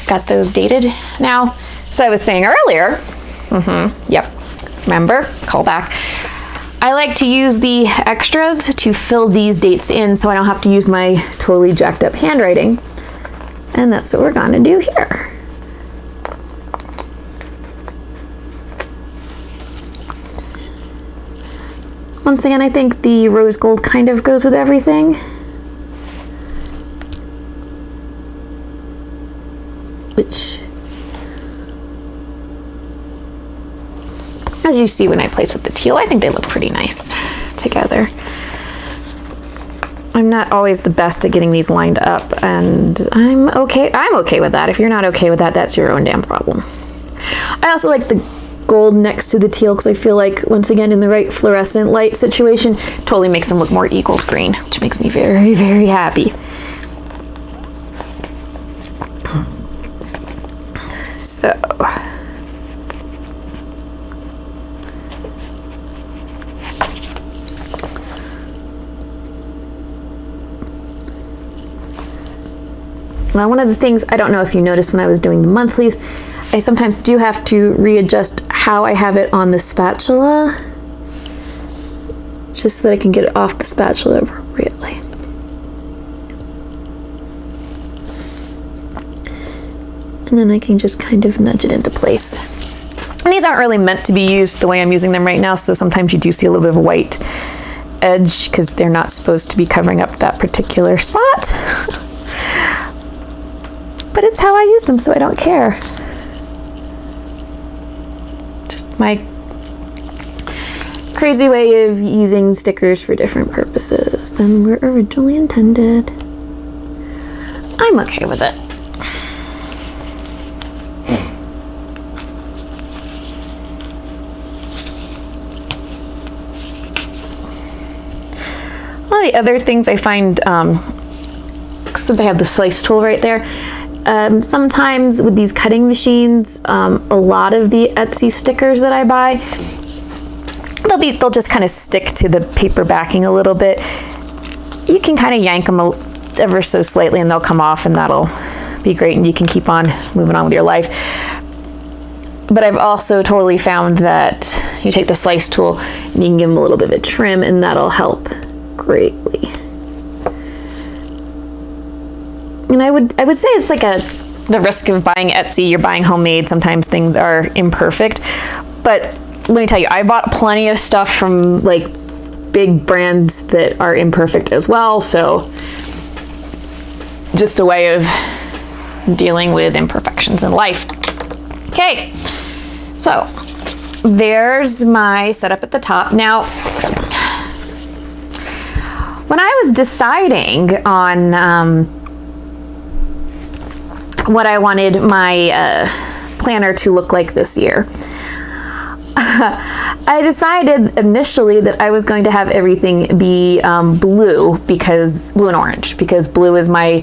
Got those dated now. So I was saying earlier, yep, remember, call back. I like to use the extras to fill these dates in so I don't have to use my totally jacked up handwriting. And that's what we're gonna do here. Once again, I think the rose gold kind of goes with everything. Which, as you see when I place with the teal, I think they look pretty nice together. I'm not always the best at getting these lined up, and I'm okay with that. If you're not okay with that, that's your own damn problem. I also like the gold next to the teal because I feel like, once again, in the right fluorescent light situation, totally makes them look more Eagles green, which makes me very, very happy. So, now one of the things, I don't know if you noticed when I was doing the monthlies, I sometimes do have to readjust how I have it on the spatula, just so that I can get it off the spatula appropriately. And then I can just kind of nudge it into place. And these aren't really meant to be used the way I'm using them right now, so sometimes you do see a little bit of a white edge because they're not supposed to be covering up that particular spot. But it's how I use them, so I don't care. Just my crazy way of using stickers for different purposes than were originally intended. I'm okay with it. One of the other things I find, since I have the slice tool right there, sometimes with these cutting machines, a lot of the Etsy stickers that I buy, they'll just kind of stick to the paper backing a little bit. You can kind of yank them ever so slightly and they'll come off, and that'll be great, and you can keep on moving on with your life. But I've also totally found that you take the slice tool and you can give them a little bit of a trim, and that'll help greatly. And I would say it's like the risk of buying Etsy, you're buying homemade, sometimes things are imperfect. But let me tell you, I bought plenty of stuff from like big brands that are imperfect as well, so just a way of dealing with imperfections in life. Okay, so there's my setup at the top. Now, when I was deciding on what I wanted my planner to look like this year, I decided initially that I was going to have everything be blue and orange, because blue is my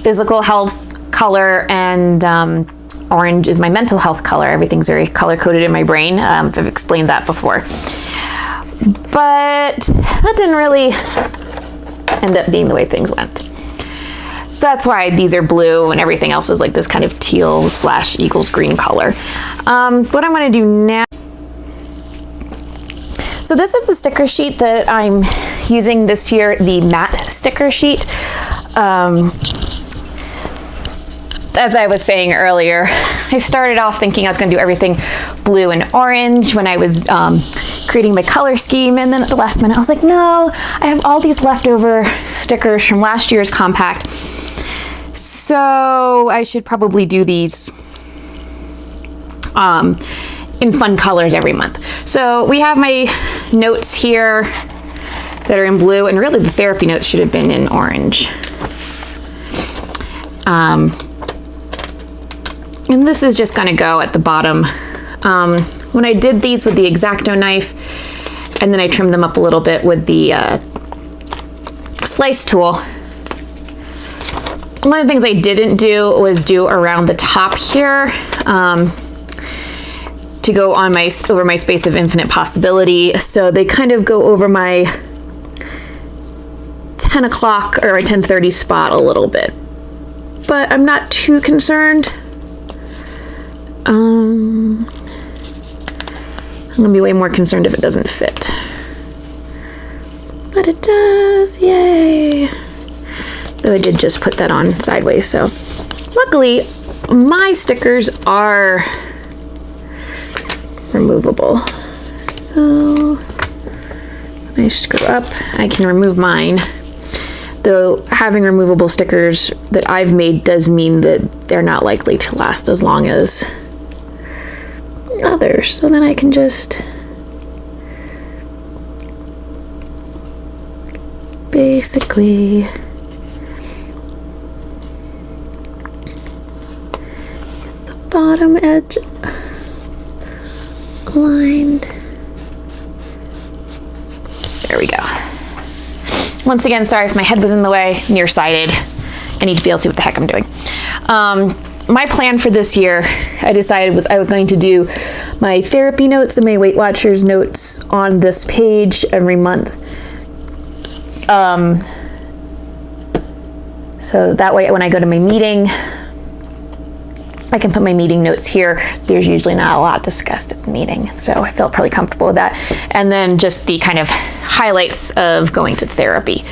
physical health color and orange is my mental health color. Everything's very color coded in my brain. I've explained that before. But that didn't really end up being the way things went. That's why these are blue and everything else is like this kind of teal / Eagles green color. What I'm going to do now, so this is the sticker sheet that I'm using this year, the matte sticker sheet. As I was saying earlier, I started off thinking I was going to do everything blue and orange when I was creating my color scheme, and then at the last minute I was like, no, I have all these leftover stickers from last year's compact, so I should probably do these in fun colors every month. So we have my notes here that are in blue, and really the therapy notes should have been in orange. And this is just gonna go at the bottom. When I did these with the X-Acto knife, and then I trimmed them up a little bit with the slice tool, one of the things I didn't do was do around the top here, to go on over my space of infinite possibility. So they kind of go over my 10 o'clock or 10:30 spot a little bit, but I'm not too concerned. I'm gonna be way more concerned if it doesn't fit, but it does, yay. Though I did just put that on sideways, so luckily my stickers are removable. So when I screw up, I can remove mine. Though having removable stickers that I've made does mean that they're not likely to last as long as others. So then I can just basically the bottom edge aligned. There we go. Once again, sorry if my head was in the way, nearsighted. I need to be able to see what the heck I'm doing. My plan for this year, I decided I was going to do my therapy notes and my Weight Watchers notes on this page every month. So that way when I go to my meeting, I can put my meeting notes here. There's usually not a lot discussed at the meeting, so I felt pretty comfortable with that. And then just the kind of highlights of going to therapy.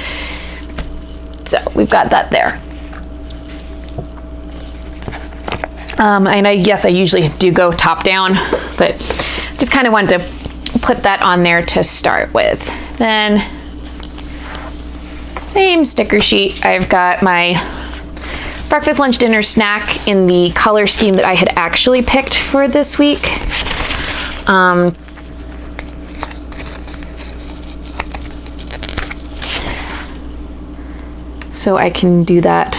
So we've got that there. And yes, I usually do go top down, but just kind of wanted to put that on there to start with. Then same sticker sheet. I've got my breakfast, lunch, dinner, snack in the color scheme that I had actually picked for this week. So I can do that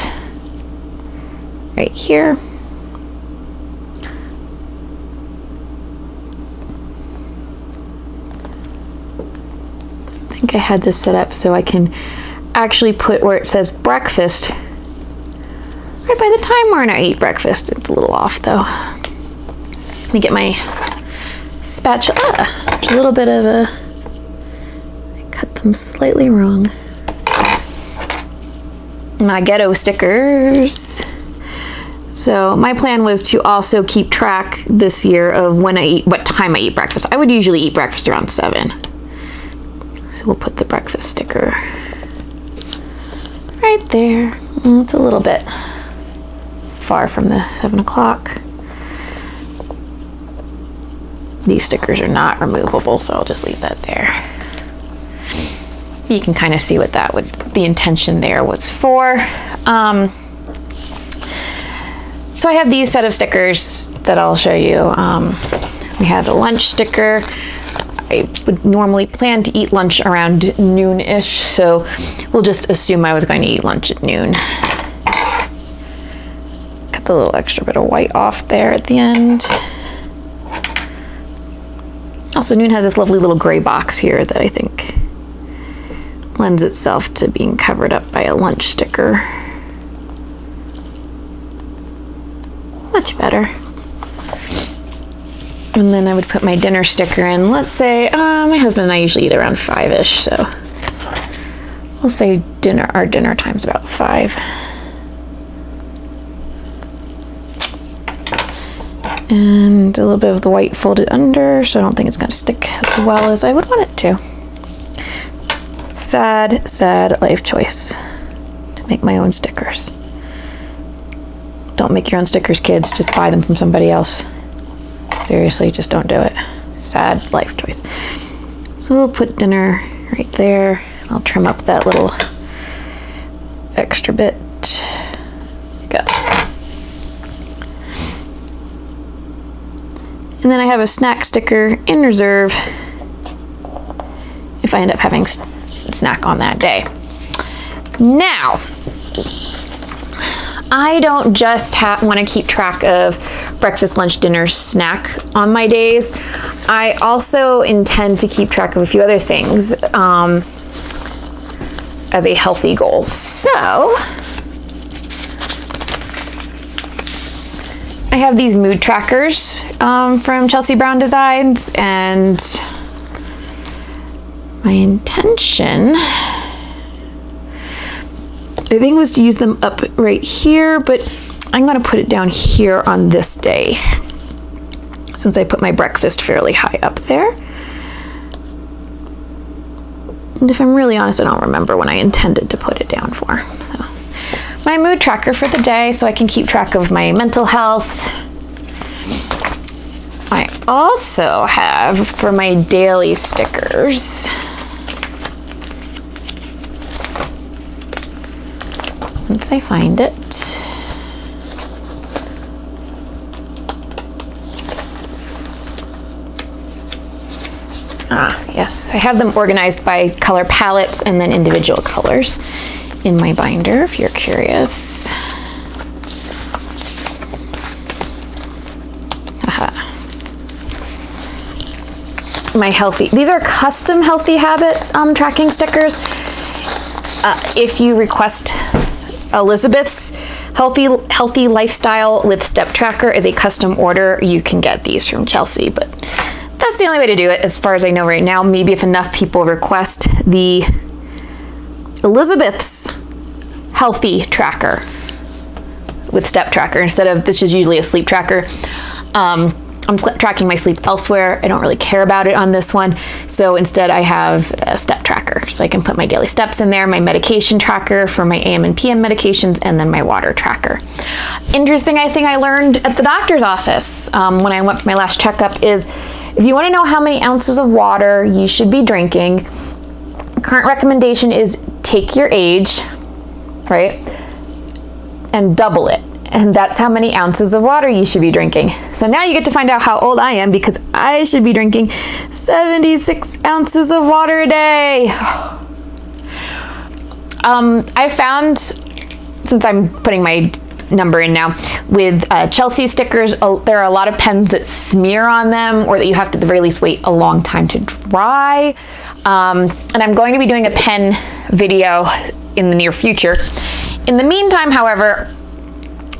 right here. I think I had this set up so I can actually put where it says breakfast right by the time Marna ate breakfast. It's a little off though. Let me get my spatula. There's a little bit of a, I cut them slightly wrong. My ghetto stickers. So my plan was to also keep track this year of when I eat, what time I eat breakfast. I would usually eat breakfast around 7. So we'll put the breakfast sticker right there. It's a little bit far from the 7 o'clock. These stickers are not removable, so I'll just leave that there. You can kind of see what that would, the intention there was for. So I have these set of stickers that I'll show you. We had a lunch sticker. I would normally plan to eat lunch around noon-ish, so we'll just assume I was going to eat lunch at noon. Got the little extra bit of white off there at the end. Also, Noon has this lovely little gray box here that I think lends itself to being covered up by a lunch sticker. Much better. And then I would put my dinner sticker in. Let's say, my husband and I usually eat around 5-ish, so we'll say our dinner time's about 5. And a little bit of the white folded under, so I don't think it's going to stick as well as I would want it to. Sad, sad life choice to make my own stickers. Don't make your own stickers, kids. Just buy them from somebody else. Seriously, just don't do it. Sad life choice. So we'll put dinner right there. I'll trim up that little extra bit. Go. And then I have a snack sticker in reserve if I end up having snack on that day. Now, I don't just want to keep track of breakfast, lunch, dinner, snack on my days. I also intend to keep track of a few other things as a healthy goal. So I have these mood trackers from Chelsea Brown Designs, and my intention, I think, was to use them up right here, but I'm going to put it down here on this day since I put my breakfast fairly high up there. And if I'm really honest, I don't remember when I intended to put it down for. So, my mood tracker for the day, so I can keep track of my mental health. I also have for my daily stickers, once I find it, yes, I have them organized by color palettes and then individual colors in my binder, if you're curious. My healthy, these are custom healthy habit tracking stickers. If you request Elizabeth's healthy lifestyle with step tracker as a custom order, you can get these from Chelsea, but that's the only way to do it as far as I know right now. Maybe if enough people request the Elizabeth's healthy tracker with step tracker instead of, this is usually a sleep tracker. I'm tracking my sleep elsewhere. I don't really care about it on this one. So instead I have a step tracker. So I can put my daily steps in there, my medication tracker for my AM and PM medications, and then my water tracker. Interesting, I think I learned at the doctor's office when I went for my last checkup is, if you want to know how many ounces of water you should be drinking, current recommendation is take your age, right, and double it. And that's how many ounces of water you should be drinking. So now you get to find out how old I am, because I should be drinking 76 ounces of water a day. I found, since I'm putting my number in now. With Chelsea stickers, there are a lot of pens that smear on them, or that you have to at the very least wait a long time to dry. And I'm going to be doing a pen video in the near future. In the meantime, however,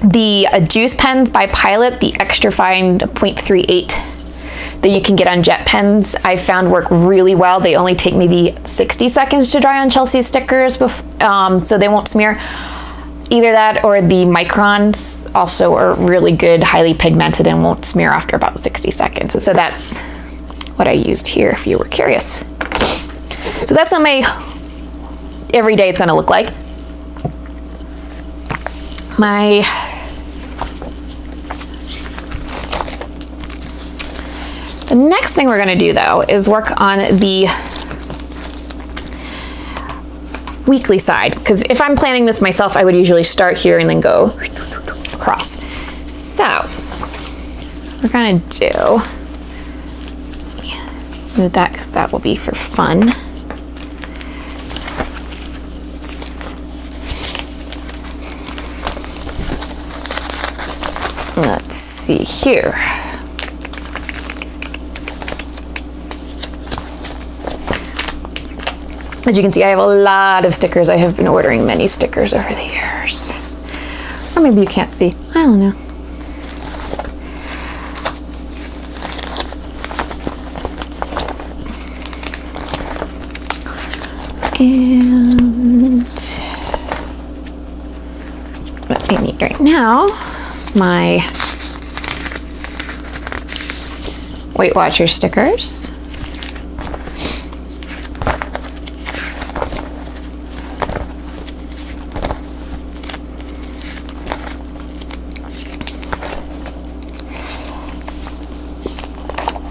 the Juice pens by Pilot, the extra fine 0.38 that you can get on jet pens, I found work really well. They only take maybe 60 seconds to dry on Chelsea stickers, so they won't smear. Either that or the Microns also are really good, highly pigmented, and won't smear after about 60 seconds. So that's what I used here, if you were curious. So that's what my everyday is going to look like. The next thing we're going to do, though, is work on the weekly side, because if I'm planning this myself, I would usually start here and then go across. So we're going to do that, because that will be for fun. Let's see here. As you can see, I have a lot of stickers. I have been ordering many stickers over the years. Or maybe you can't see. I don't know. And what I need right now is my Weight Watchers stickers.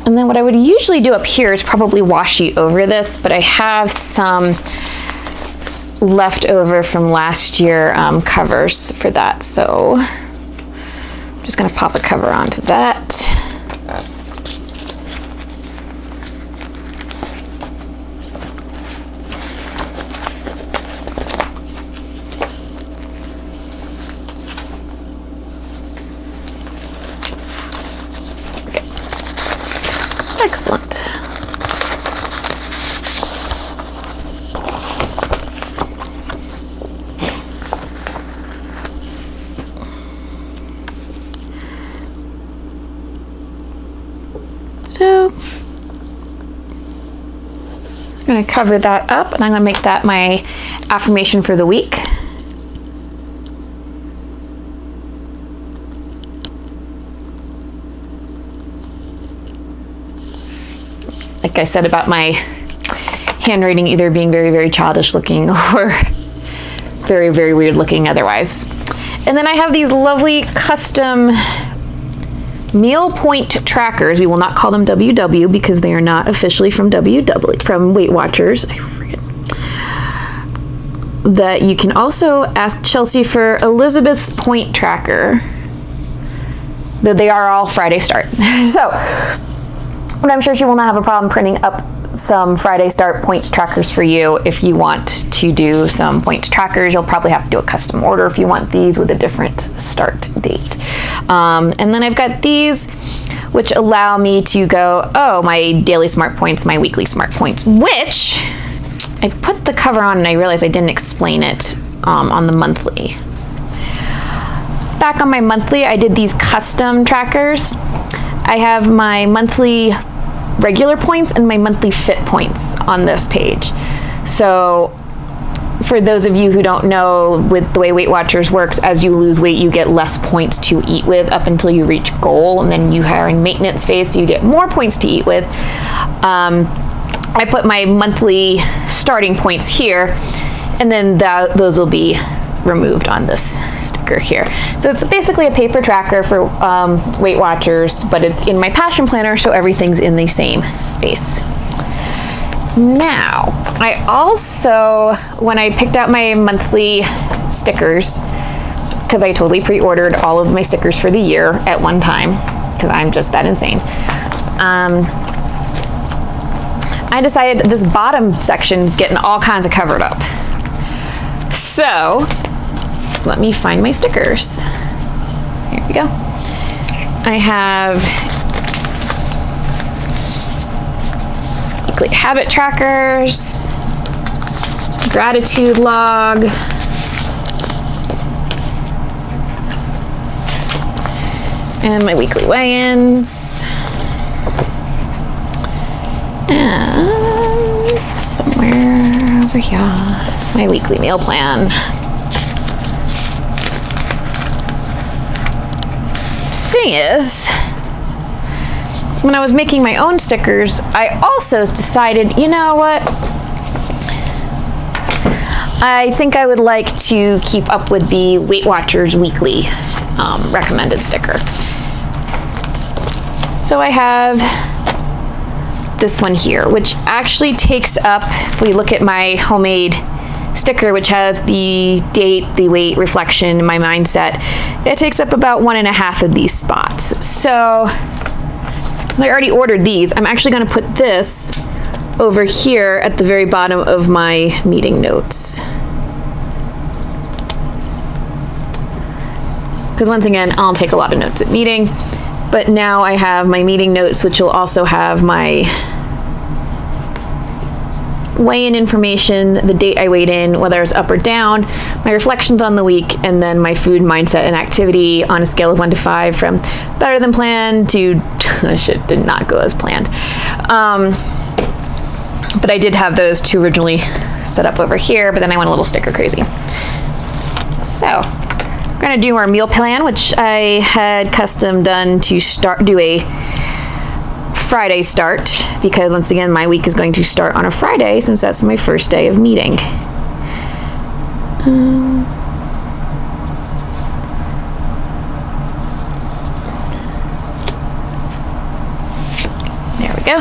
And then what I would usually do up here is probably washi over this, but I have some left over from last year covers for that. So I'm just gonna pop a cover onto that. Excellent. So I'm going to cover that up, and I'm going to make that my affirmation for the week. Like I said about my handwriting either being very, very childish looking or very, very weird looking otherwise. And then I have these lovely custom meal point trackers. We will not call them WW because they are not officially from from Weight Watchers. I forget. That you can also ask Chelsea for Elizabeth's point tracker. That they are all Friday start. So, but I'm sure she will not have a problem printing up some Friday start points trackers for you. If you want to do some points trackers, you'll probably have to do a custom order if you want these with a different start date. And then I've got these, which allow me to go, oh, my daily smart points, my weekly smart points, which I put the cover on and I realized I didn't explain it on the monthly. Back on my monthly, I did these custom trackers. I have my monthly regular points and my monthly fit points on this page. So for those of you who don't know, with the way Weight Watchers works, as you lose weight, you get less points to eat with up until you reach goal, and then you are in maintenance phase, so you get more points to eat with. I put my monthly starting points here, and then those will be removed on this sticker here. So it's basically a paper tracker for Weight Watchers, but it's in my passion planner, so everything's in the same space. Now, I also, when I picked out my monthly stickers, because I totally pre-ordered all of my stickers for the year at one time, because I'm just that insane, I decided this bottom section is getting all kinds of covered up. So let me find my stickers. Here we go. I have weekly habit trackers, gratitude log, and my weekly weigh-ins, and somewhere over here, my weekly meal plan. Thing is, when I was making my own stickers, I also decided, you know what? I think I would like to keep up with the Weight Watchers weekly recommended sticker. So I have this one here, which actually takes up, if we look at my homemade sticker, which has the date, the weight, reflection, my mindset, it takes up about 1.5 of these spots. So I already ordered these. I'm actually going to put this over here at the very bottom of my meeting notes. Because once again, I'll take a lot of notes at meeting, but now I have my meeting notes, which will also have my weigh-in information, the date I weighed in, whether it's up or down, my reflections on the week, and then my food, mindset, and activity on a scale of 1 to 5, from better than planned to shit did not go as planned. But I did have those two originally set up over here, but then I went a little sticker crazy. So we're gonna do our meal plan, which I had custom done to do a Friday start, because once again my week is going to start on a Friday since that's my first day of meeting. There we go.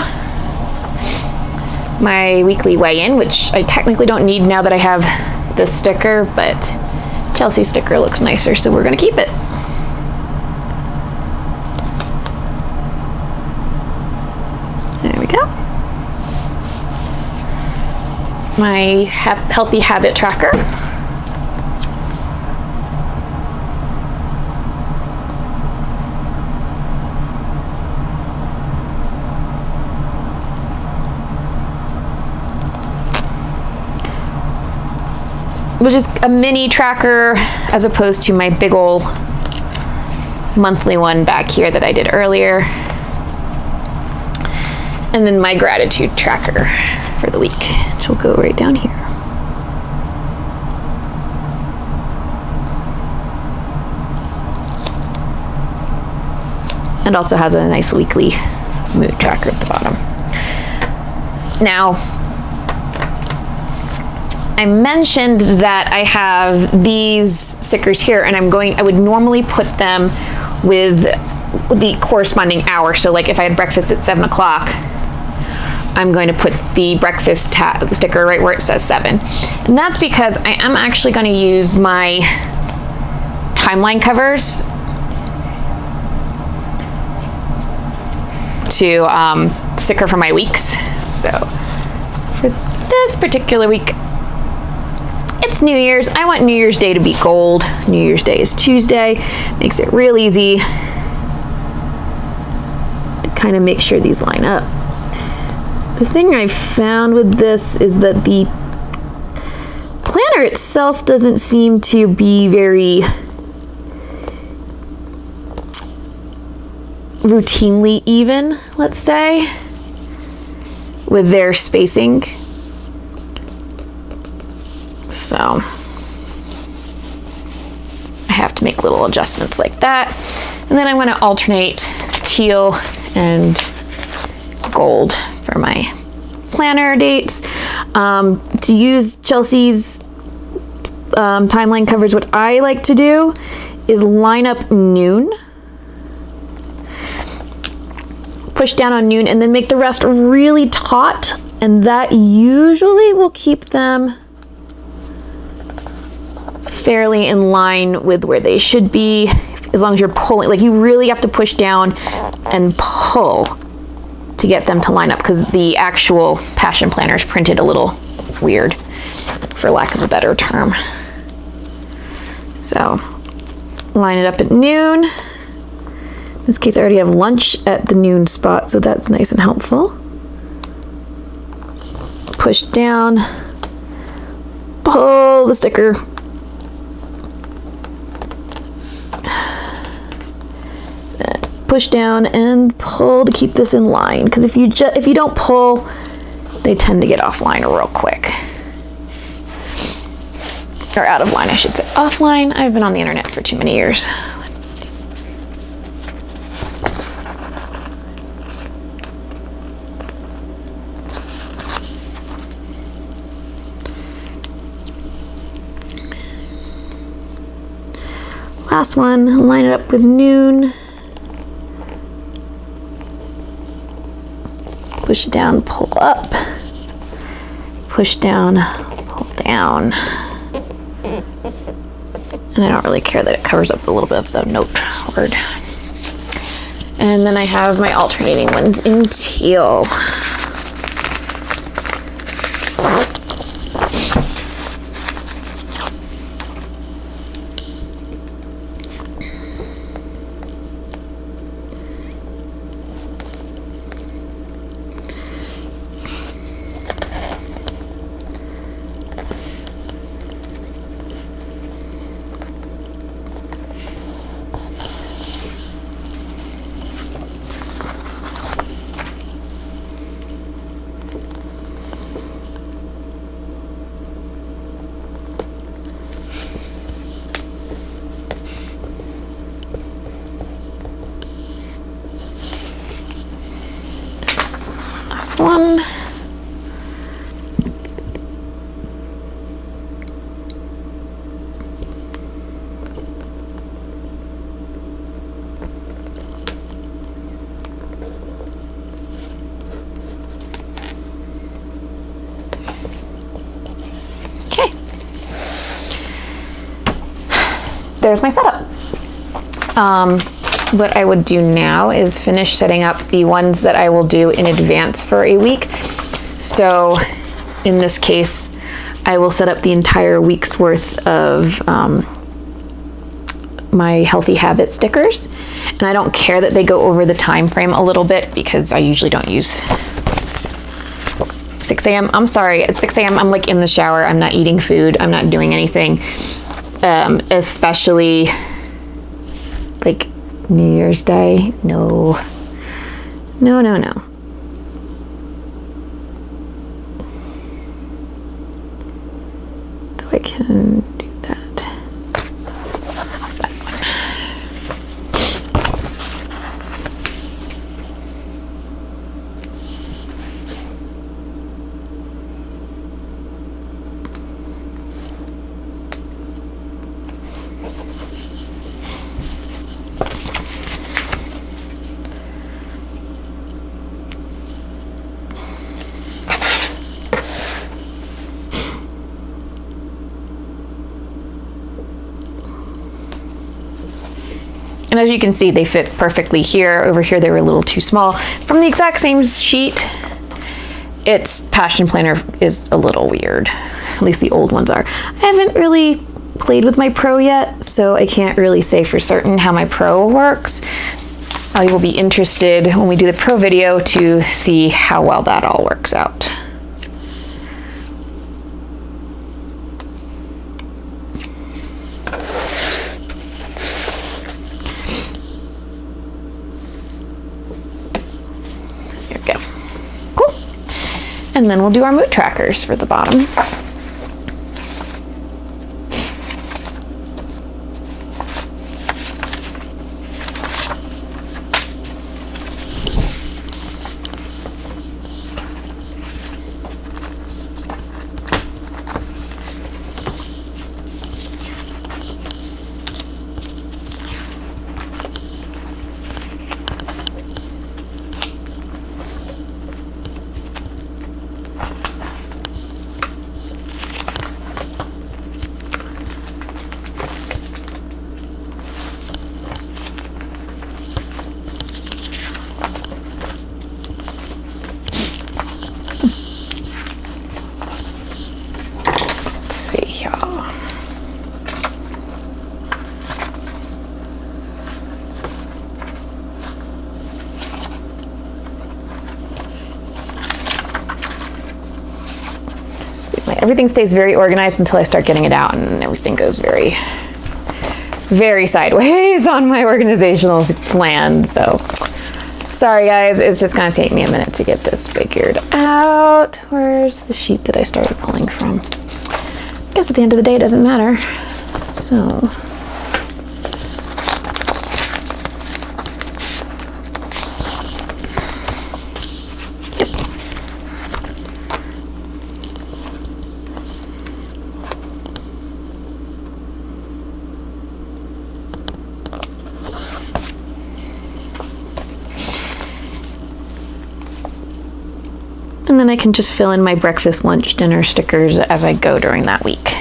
My weekly weigh-in, which I technically don't need now that I have this sticker, but Chelsea's sticker looks nicer, so we're gonna keep it. There we go. My healthy habit tracker. Which is a mini tracker as opposed to my big ol' monthly one back here that I did earlier. And then my gratitude tracker for the week, which will go right down here. And also has a nice weekly mood tracker at the bottom. Now, I mentioned that I have these stickers here, and I would normally put them with the corresponding hour. So like if I had breakfast at 7 o'clock, I'm going to put the breakfast sticker right where it says 7. And that's because I am actually going to use my timeline covers to sticker for my weeks. So for this particular week, it's New Year's. I want New Year's Day to be gold. New Year's Day is Tuesday. Makes it real easy to kind of make sure these line up. The thing I found with this is that the planner itself doesn't seem to be very routinely even, let's say, with their spacing. So I have to make little adjustments like that. And then I'm going to alternate teal and gold for my planner dates. To use Chelsea's timeline covers, what I like to do is line up noon, push down on noon, and then make the rest really taut, and that usually will keep them fairly in line with where they should be, as long as you're pulling. Like, you really have to push down and pull to get them to line up, because the actual Passion Planner is printed a little weird, for lack of a better term. So line it up at noon. In this case, I already have lunch at the noon spot, so that's nice and helpful. Push down, pull the sticker. Push down and pull to keep this in line, because if you don't pull, they tend to get offline real quick. Or out of line, I should say. Offline, I've been on the internet for too many years. Last one, line it up with noon. Push down, pull up. Push down, pull down. And I don't really care that it covers up a little bit of the note word. And then I have my alternating ones in teal. One. Okay. There's my setup. What I would do now is finish setting up the ones that I will do in advance for a week. So in this case, I will set up the entire week's worth of my Healthy Habit stickers. And I don't care that they go over the time frame a little bit, because I usually don't use 6 a.m. I'm sorry, at 6 a.m. I'm like in the shower. I'm not eating food. I'm not doing anything. Especially like New Year's Day. No. No, no, no. Though I can do that. That one. And as you can see, they fit perfectly here. Over here, they were a little too small. From the exact same sheet, its Passion Planner is a little weird. At least the old ones are. I haven't really played with my Pro yet, so I can't really say for certain how my Pro works. I will be interested when we do the Pro video to see how well that all works out. And then we'll do our mood trackers for the bottom. everything stays very organized until I start getting it out, and everything goes very, very sideways on my organizational plan. So sorry guys, it's just gonna take me a minute to get this figured out. Where's the sheet that I started pulling from? I guess at the end of the day, it doesn't matter. So. And then I can just fill in my breakfast, lunch, dinner stickers as I go during that week.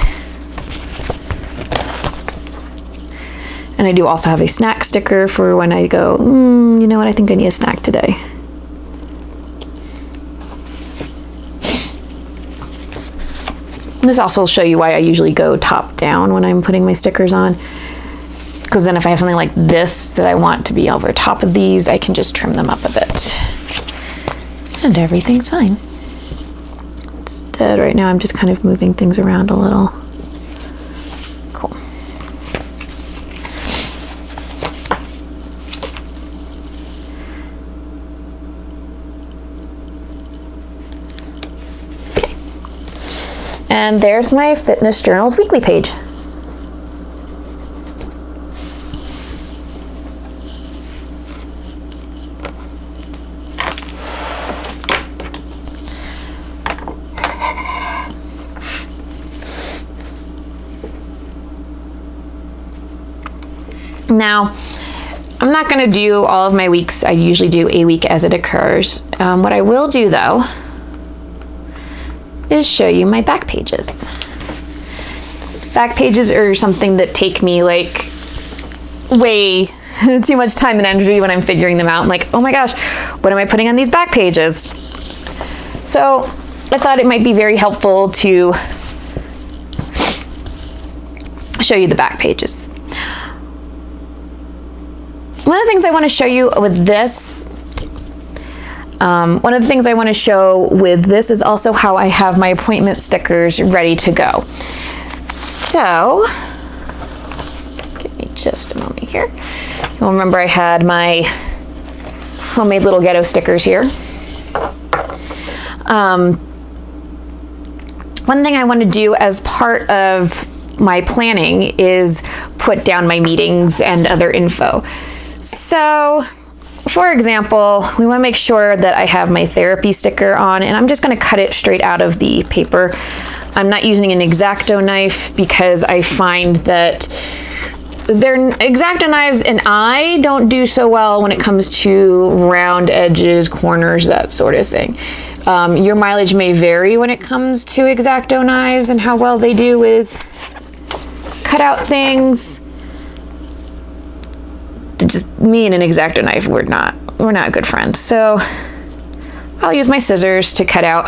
And I do also have a snack sticker for when I go, you know what, I think I need a snack today. And this also will show you why I usually go top down when I'm putting my stickers on. Because then if I have something like this that I want to be over top of these, I can just trim them up a bit. And everything's fine. Instead, right now I'm just kind of moving things around a little. Cool. Okay. And there's my Fitness Journals weekly page. Now, I'm not going to do all of my weeks. I usually do a week as it occurs. What I will do, though, is show you my back pages. Back pages are something that take me like way too much time and energy when I'm figuring them out. I'm like, oh my gosh, what am I putting on these back pages? So I thought it might be very helpful to show you the back pages. One of the things I want to show you with this, is also how I have my appointment stickers ready to go. So, give me just a moment here. You'll remember I had my homemade little ghetto stickers here. One thing I want to do as part of my planning is put down my meetings and other info. So, for example, we want to make sure that I have my therapy sticker on, and I'm just going to cut it straight out of the paper. I'm not using an X-Acto knife because I find that X-Acto knives and I don't do so well when it comes to round edges, corners, that sort of thing. Your mileage may vary when it comes to X-Acto knives and how well they do with cutout things. Just me and an X-Acto knife, we're not good friends. So I'll use my scissors to cut out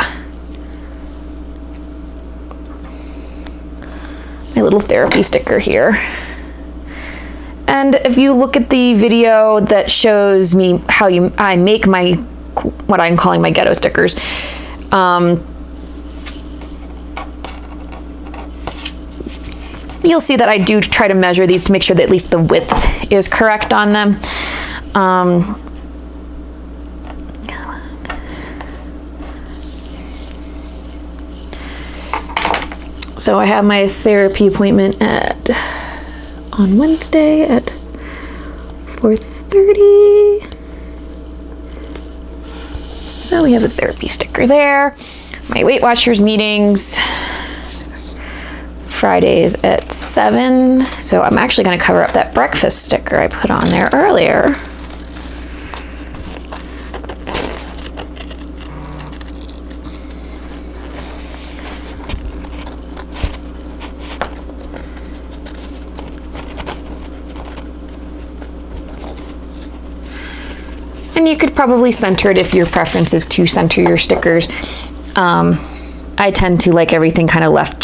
my little therapy sticker here. And if you look at the video that shows me how I make my, what I'm calling my ghetto stickers, you'll see that I do try to measure these to make sure that at least the width is correct on them. So I have my therapy appointment on Wednesday at 4:30. So we have a therapy sticker there. My Weight Watchers meetings, Fridays at 7. So I'm actually going to cover up that breakfast sticker I put on there earlier. And you could probably center it if your preference is to center your stickers. I tend to like everything kind of left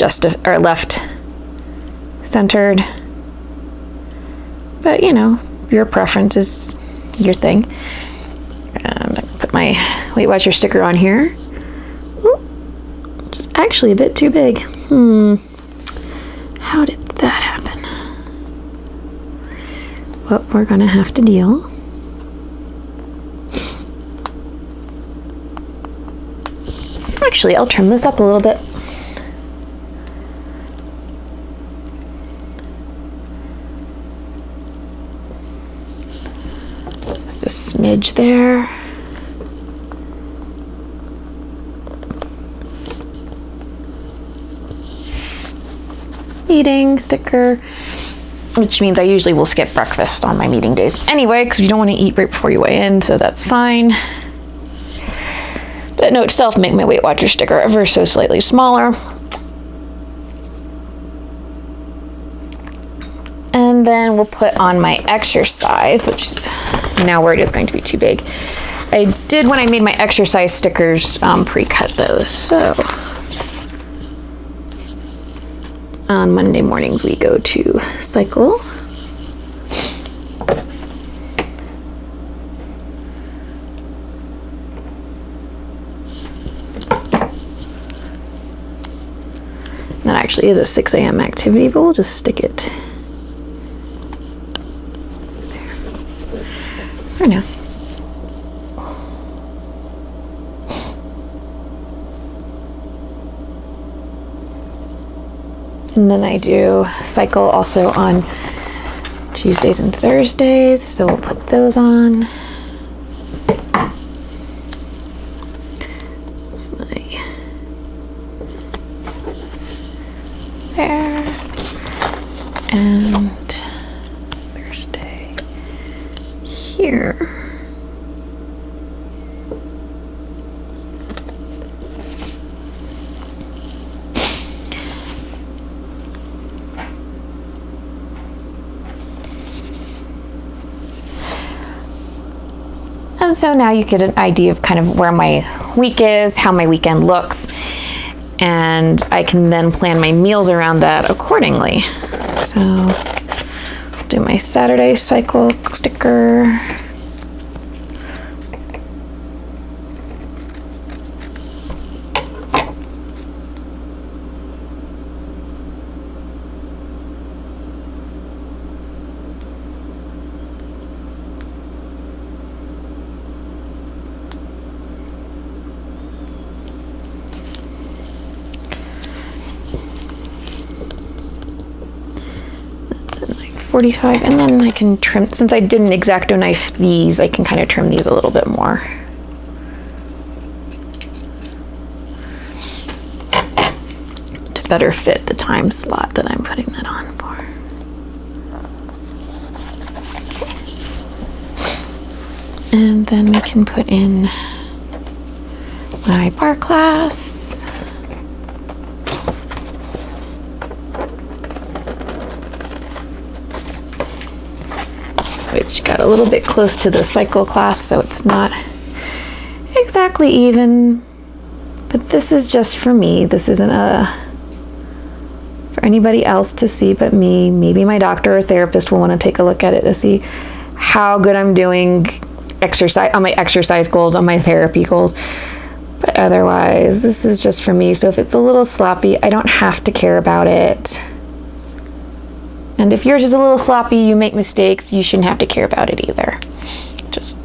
centered, but you know, your preference is your thing. And I'm gonna put my Weight Watcher sticker on here. Just actually a bit too big. How did that happen? Well, we're gonna have to deal. Actually, I'll trim this up a little bit. Just a smidge there. Meeting sticker, which means I usually will skip breakfast on my meeting days anyway, because you don't want to eat right before you weigh in, so that's fine. But note to self, make my Weight Watcher sticker ever so slightly smaller. And then we'll put on my exercise, which is now where it is going to be too big. I did, when I made my exercise stickers, pre-cut those, so. On Monday mornings we go to cycle. That actually is a 6 a.m. activity, but we'll just stick it there for now. And then I do cycle also on Tuesdays and Thursdays, so we'll put those on. That's my there. And Thursday here. And so now you get an idea of kind of where my week is, how my weekend looks, and I can then plan my meals around that accordingly. So do my Saturday cycle sticker. That's at like 45, and then I can trim, since I didn't X-Acto knife these, I can kind of trim these a little bit more. To better fit the time slot that I'm putting that on for. And then we can put in my bar class. Which got a little bit close to the cycle class, so it's not exactly even. But this is just for me. This isn't for anybody else to see but me. Maybe my doctor or therapist will want to take a look at it to see how good I'm doing exercise on my exercise goals, on my therapy goals. But otherwise, this is just for me. So if it's a little sloppy, I don't have to care about it. And if yours is a little sloppy, you make mistakes, you shouldn't have to care about it either. Just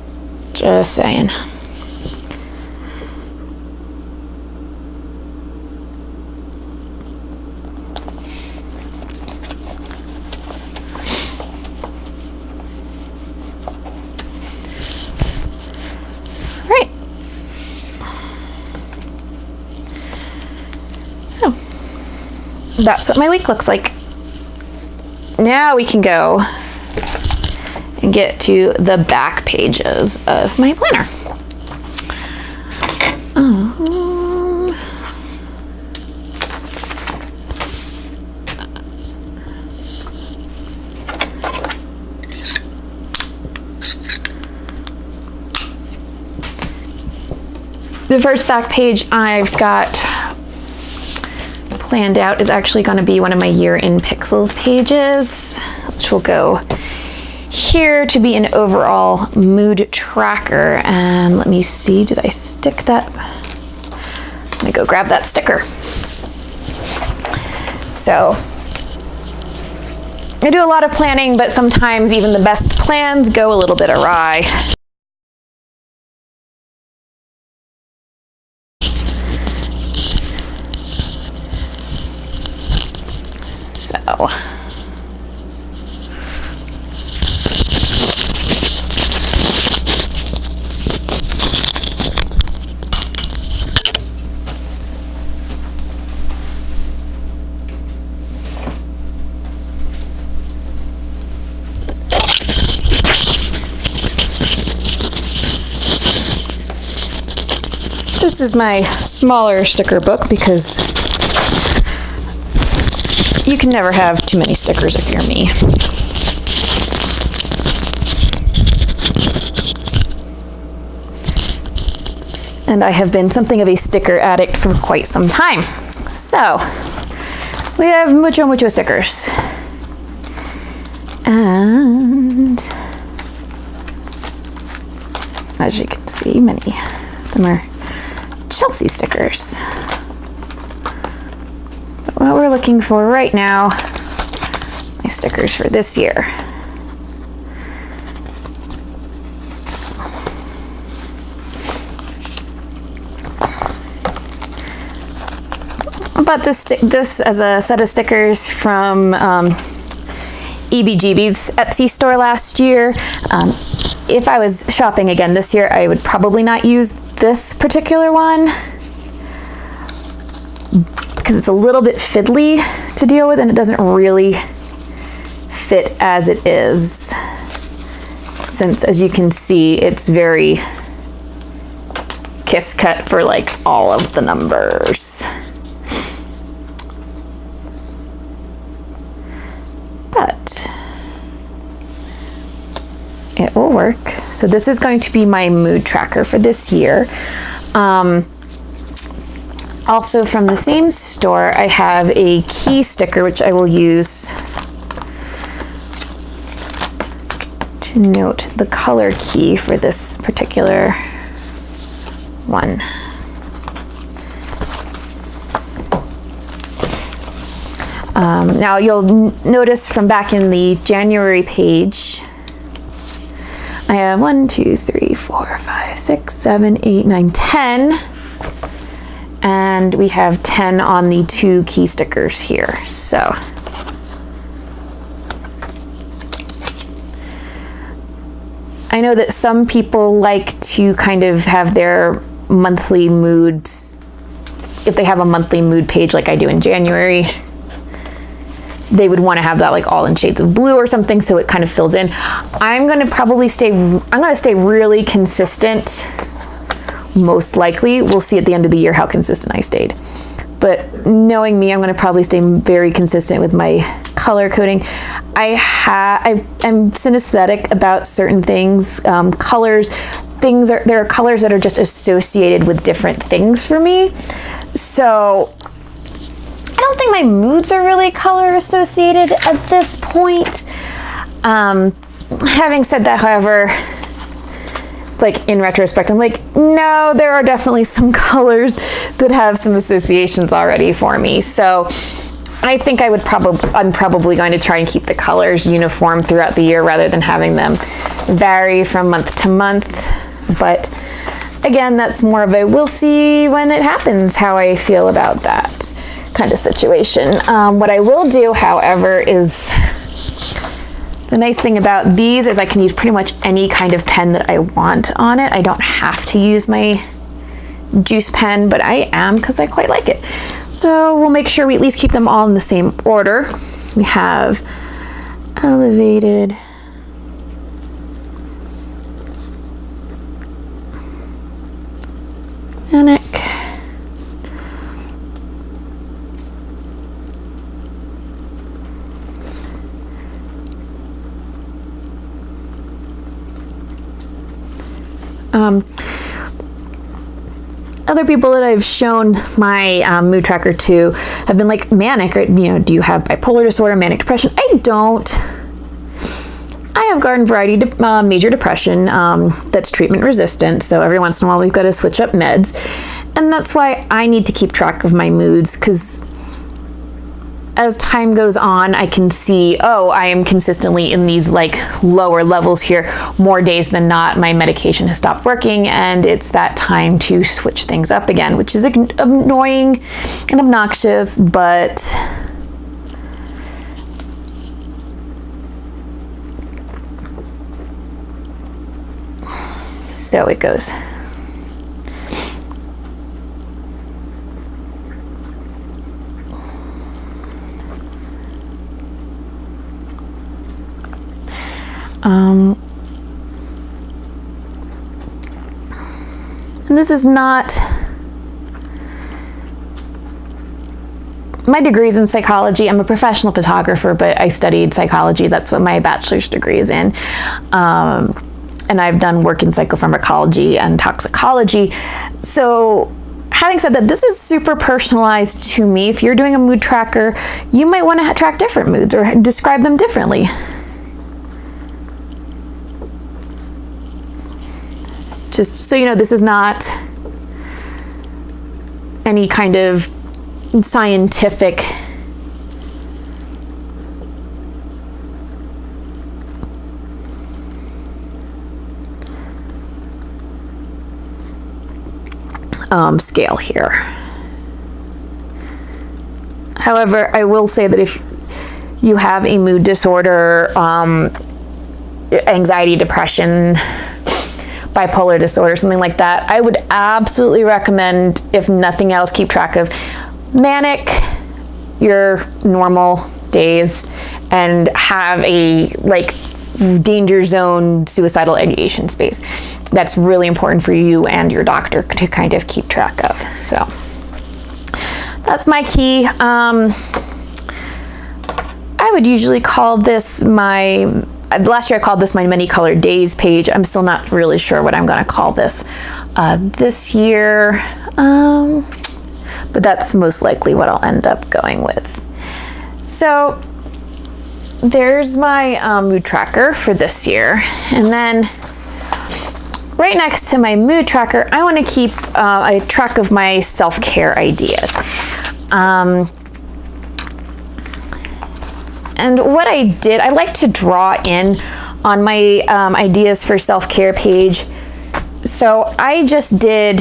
saying. Right. So, that's what my week looks like. Now we can go and get to the back pages of my planner. The first back page I've got planned out is actually going to be one of my year in pixels pages, which will go here to be an overall mood tracker. And let me see, did I stick that? gonna go grab that sticker. So I do a lot of planning, but sometimes even the best plans go a little bit awry. So this is my smaller sticker book because you can never have too many stickers if you're me. And I have been something of a sticker addict for quite some time. So, we have mucho stickers. And as you can see, many of them are Chelsea stickers. But what we're looking for right now, my stickers for this year. I bought this as a set of stickers from EBGB's Etsy store last year. If I was shopping again this year, I would probably not use this particular one because it's a little bit fiddly to deal with and it doesn't really fit as it is, since as you can see it's very kiss cut for like all of the numbers. But it will work. So this is going to be my mood tracker for this year. Also from the same store, I have a key sticker, which I will use to note the color key for this particular one. Now you'll notice from back in the January page, I have 1, 2, 3, 4, 5, 6, 7, 8, 9, 10. And we have 10 on the 2 key stickers here. So I know that some people like to kind of have their monthly moods, if they have a monthly mood page like I do in January, they would want to have that like all in shades of blue or something so it kind of fills in. I'm going to stay really consistent. Most likely. We'll see at the end of the year how consistent I stayed. But knowing me, I'm going to probably stay very consistent with my color coding. I am synesthetic about certain things. There are colors that are just associated with different things for me. So I don't think my moods are really color associated at this point. Having said that, however, like in retrospect, I'm like, no, there are definitely some colors that have some associations already for me. So I think I'm probably going to try and keep the colors uniform throughout the year rather than having them vary from month to month. But again, that's more of a we'll see when it happens how I feel about that kind of situation. What I will do, however, is the nice thing about these is I can use pretty much any kind of pen that I want on it. I don't have to use my juice pen, but I am because I quite like it. So we'll make sure we at least keep them all in the same order. We have Elevated, Manic, other people that I've shown my mood tracker to have been like, manic, or, do you have bipolar disorder, manic depression? I don't. I have garden variety major depression that's treatment resistant, so every once in a while we've got to switch up meds, and that's why I need to keep track of my moods, because as time goes on, I can see, oh, I am consistently in these like lower levels here. More days than not, my medication has stopped working, and it's that time to switch things up again, which is annoying and obnoxious, but so it goes. And this is not, my degree is in psychology. I'm a professional photographer, but I studied psychology. That's what my bachelor's degree is in. And I've done work in psychopharmacology and toxicology. So having said that, this is super personalized to me. If you're doing a mood tracker, you might want to track different moods or describe them differently. Just so you know, this is not any kind of scientific scale here. However, I will say that if you have a mood disorder, anxiety, depression, bipolar disorder, something like that, I would absolutely recommend, if nothing else, keep track of manic, your normal days, and have a like danger zone, suicidal ideation space. That's really important for you and your doctor to kind of keep track of. So that's my key. I would usually call this my, last year I called this my many colored days page. I'm still not really sure what I'm going to call this this year, but that's most likely what I'll end up going with. So there's my mood tracker for this year. And then right next to my mood tracker, I want to keep a track of my self-care ideas. And what I did, I like to draw in on my ideas for self-care page. So I just did,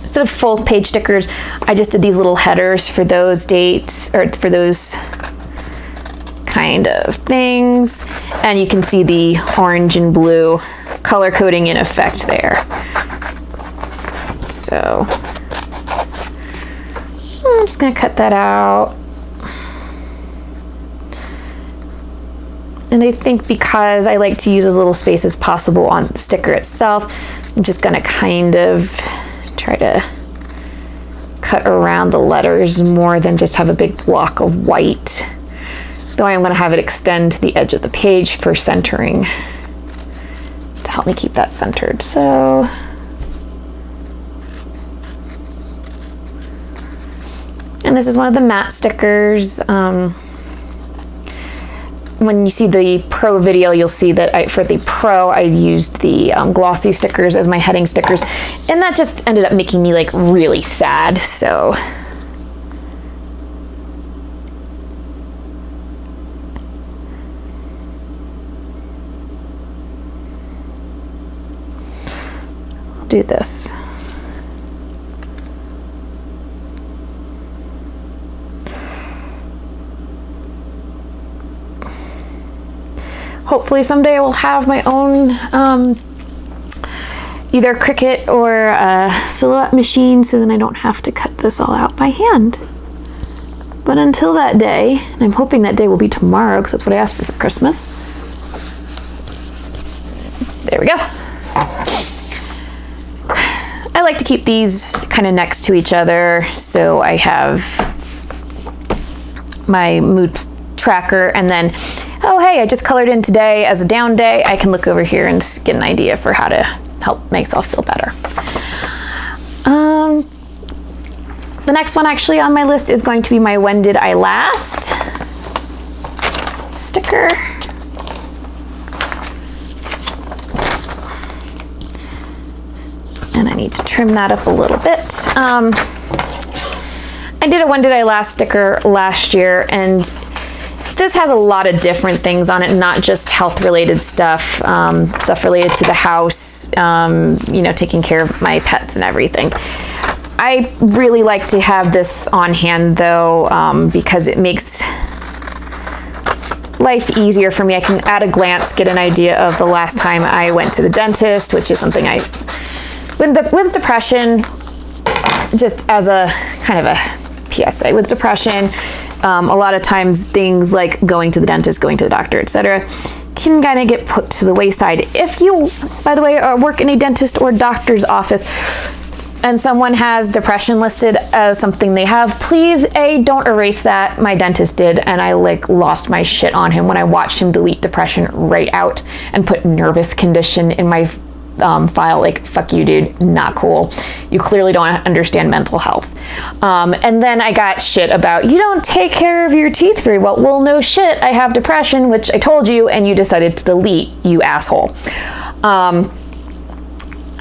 instead of full page stickers, I just did these little headers for those dates, or for those kind of things. And you can see the orange and blue color coding in effect there. So I'm just gonna cut that out. And I think because I like to use as little space as possible on the sticker itself, I'm just gonna kind of try to cut around the letters more than just have a big block of white. Though I am gonna have it extend to the edge of the page for centering to help me keep that centered. So and this is one of the matte stickers. When you see the Pro video, you'll see that for the Pro, I used the glossy stickers as my heading stickers, and that just ended up making me like really sad, so. I'll do this. Hopefully someday I will have my own either Cricut or a Silhouette machine, so then I don't have to cut this all out by hand. But until that day, and I'm hoping that day will be tomorrow because that's what I asked for Christmas. There we go. I like to keep these kind of next to each other, so I have my mood tracker, and then, oh hey, I just colored in today as a down day. I can look over here and get an idea for how to help myself feel better. The next one actually on my list is going to be my When Did I Last sticker. need to trim that up a little bit. I did a When Did I Last sticker last year, and this has a lot of different things on it, not just health related stuff, stuff related to the house, you know, taking care of my pets and everything. I really like to have this on hand though, because it makes life easier for me. I can at a glance get an idea of the last time I went to the dentist, which is something with depression, just as a kind of a PSA, with depression, a lot of times things like going to the dentist, going to the doctor, etc., can kind of get put to the wayside. If you, by the way, work in a dentist or doctor's office and someone has depression listed as something they have, please, don't erase that. My dentist did, and I lost my shit on him when I watched him delete depression right out and put nervous condition in my file. Fuck you, dude, not cool. You clearly don't understand mental health. And then I got shit about, you don't take care of your teeth very well. Well, no shit, I have depression, which I told you, and you decided to delete, you asshole.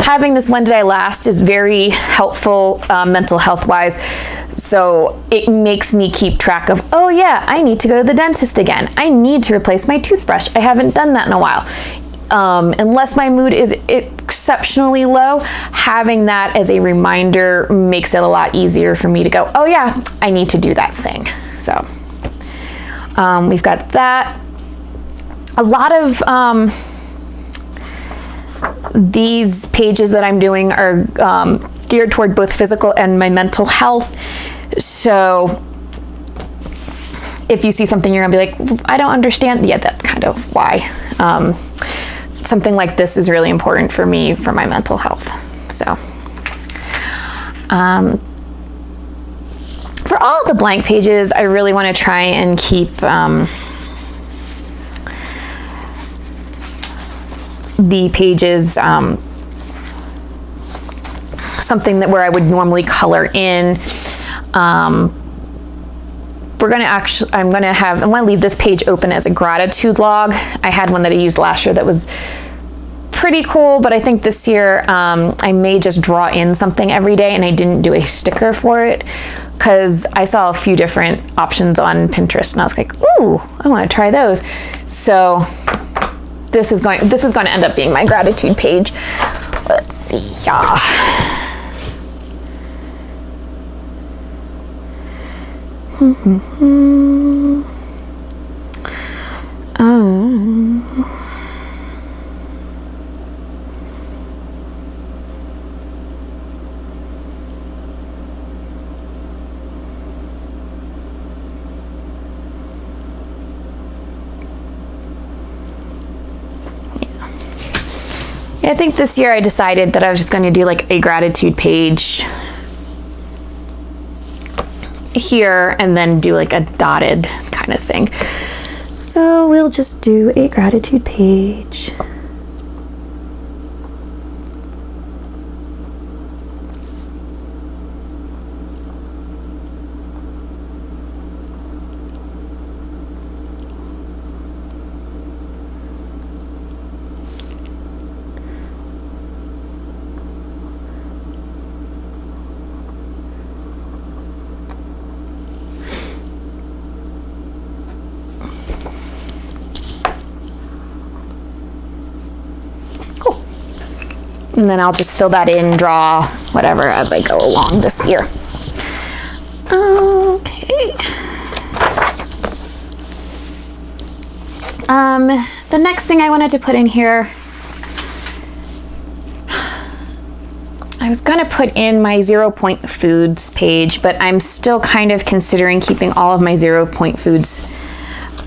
Having this When Did I Last is very helpful mental health wise. So it makes me keep track of, oh yeah, I need to go to the dentist again. I need to replace my toothbrush. I haven't done that in a while. Unless my mood is exceptionally low, having that as a reminder makes it a lot easier for me to go, oh yeah, I need to do that thing. So we've got that. A lot of these pages that I'm doing are geared toward both physical and my mental health. So if you see something, you're gonna be like, I don't understand. Yeah, that's kind of why. Something like this is really important for me for my mental health. So for all of the blank pages, I really want to try and keep the pages something that where I would normally color in. I'm gonna leave this page open as a gratitude log. I had one that I used last year that was pretty cool, but I think this year I may just draw in something every day, and I didn't do a sticker for it because I saw a few different options on Pinterest, and I was like, ooh, I want to try those. So this is going to end up being my gratitude page. Let's see, yeah. I think this year I decided that I was just going to do like a gratitude page here and then do like a dotted kind of thing. So we'll just do a gratitude page. And then I'll just fill that in, draw, whatever, as I go along this year. Okay. The next thing I wanted to put in here, I was going to put in my 0 Point Foods page, but I'm still kind of considering keeping all of my 0 Point Foods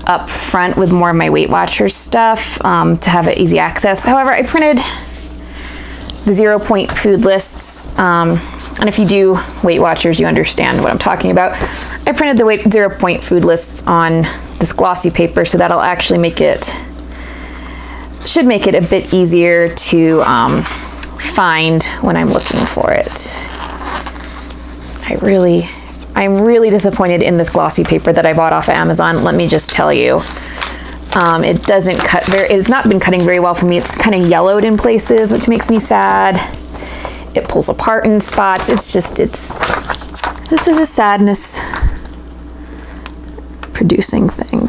up front with more of my Weight Watchers stuff to have it easy access. However, I printed the 0 Point food lists, and if you do Weight Watchers, you understand what I'm talking about. I printed the 0 Point food lists on this glossy paper, so that'll actually should make it a bit easier to find when I'm looking for it. I'm really disappointed in this glossy paper that I bought off of Amazon. Let me just tell you. It doesn't cut it's not been cutting very well for me. It's kind of yellowed in places, which makes me sad. It pulls apart in spots. This is a sadness producing thing.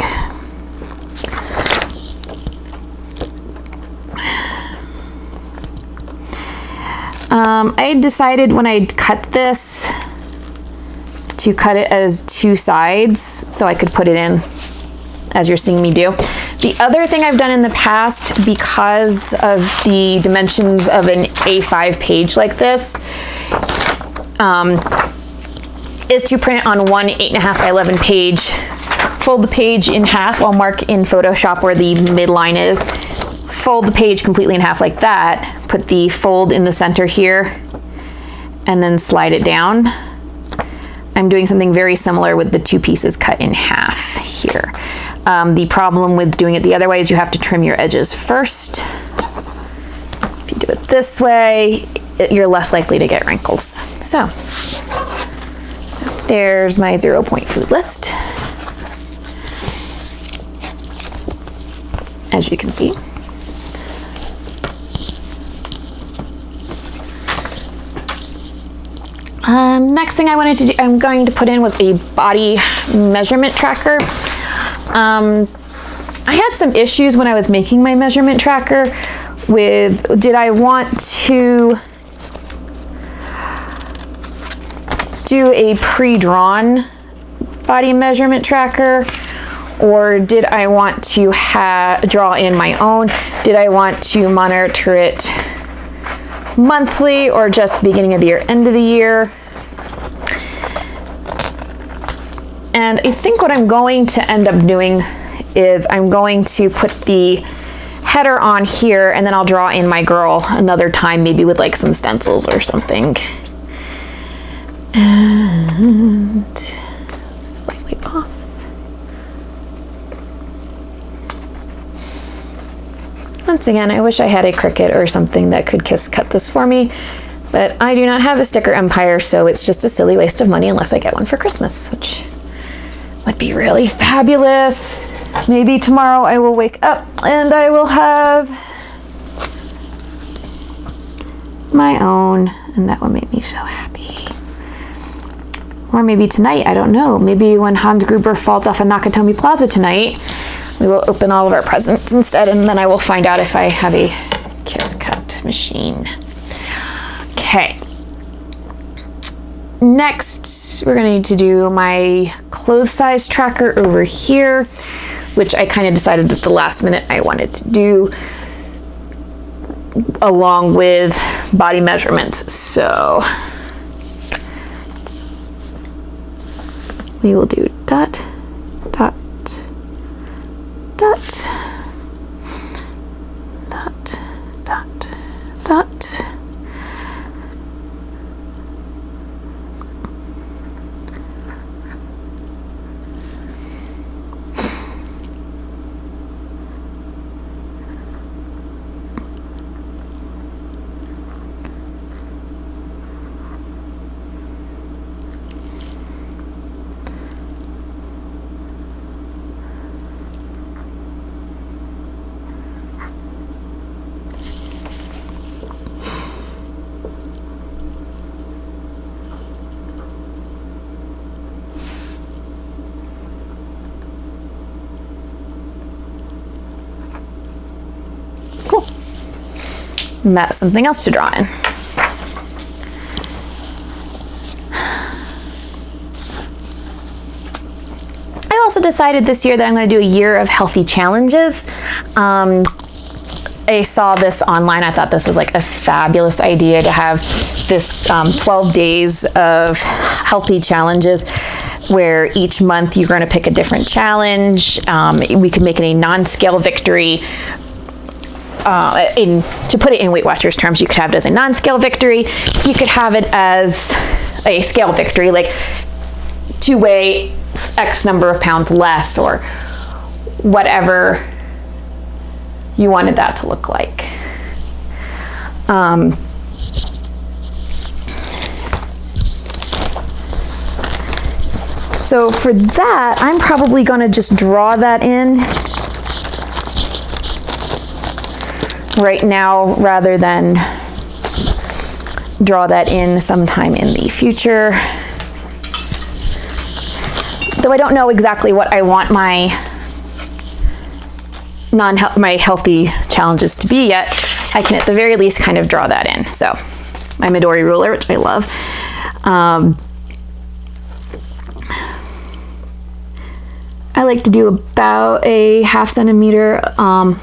I decided when I cut this to cut it as 2 sides so I could put it in as you're seeing me do. The other thing I've done in the past, because of the dimensions of an A5 page like this, is to print it on one 8.5 by 11 page. Fold the page in half. I'll mark in Photoshop where the midline is. Fold the page completely in half like that. Put the fold in the center here, and then slide it down. I'm doing something very similar with the 2 pieces cut in half here. The problem with doing it the other way is you have to trim your edges first. If you do it this way, you're less likely to get wrinkles. So, there's my 0-point food list. As you can see. Next thing I'm going to put in was a body measurement tracker. I had some issues when I was making my measurement tracker with, did I want to do a pre-drawn body measurement tracker, or did I want to draw in my own? Did I want to monitor it monthly or just beginning of the year, end of the year? And I think what I'm going to end up doing is I'm going to put the header on here, and then I'll draw in my girl another time, maybe with like some stencils or something. And slightly off. Once again, I wish I had a Cricut or something that could cut this for me, but I do not have a sticker empire, so it's just a silly waste of money unless I get one for Christmas, which would be really fabulous. Maybe tomorrow I will wake up and I will have my own, and that would make me so happy. Or maybe tonight, I don't know. Maybe when Hans Gruber falls off of Nakatomi Plaza tonight, we will open all of our presents instead, and then I will find out if I have a Kiss Cut machine. Okay. Next, we're going to need to do my clothes size tracker over here, which I kind of decided at the last minute I wanted to do along with body measurements. So we will do dot, dot, dot, dot, dot, dot. Cool. And that's something else to draw in. I also decided this year that I'm going to do a year of healthy challenges. I saw this online. I thought this was like a fabulous idea to have this 12 days of healthy challenges where each month you're going to pick a different challenge. We could make it a non-scale victory. To put it in Weight Watchers terms, you could have it as a non-scale victory. You could have it as a scale victory, like to weigh X number of pounds less, or whatever you wanted that to look like. So for that, I'm probably going to just draw that in right now rather than draw that in sometime in the future. Though I don't know exactly what I want my healthy challenges to be yet, I can at the very least kind of draw that in. So my Midori ruler, which I love. I like to do about a 1/2 centimeter on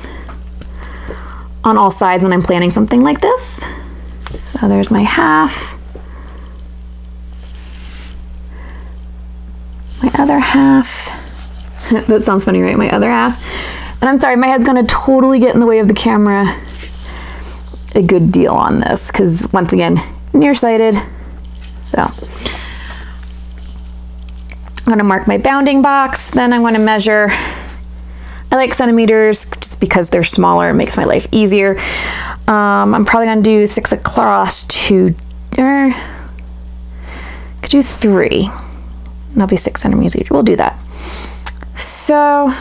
all sides when I'm planning something like this. So there's my 1/2. My other 1/2. That sounds funny, right? My other 1/2. And I'm sorry, my head's gonna totally get in the way of the camera a good deal on this, because once again, nearsighted. So I'm gonna mark my bounding box, then I'm gonna measure. I like centimeters just because they're smaller, it makes my life easier. I'm probably gonna do 6 across to, could do 3. That'll be 6 centimeters each. We'll do that. So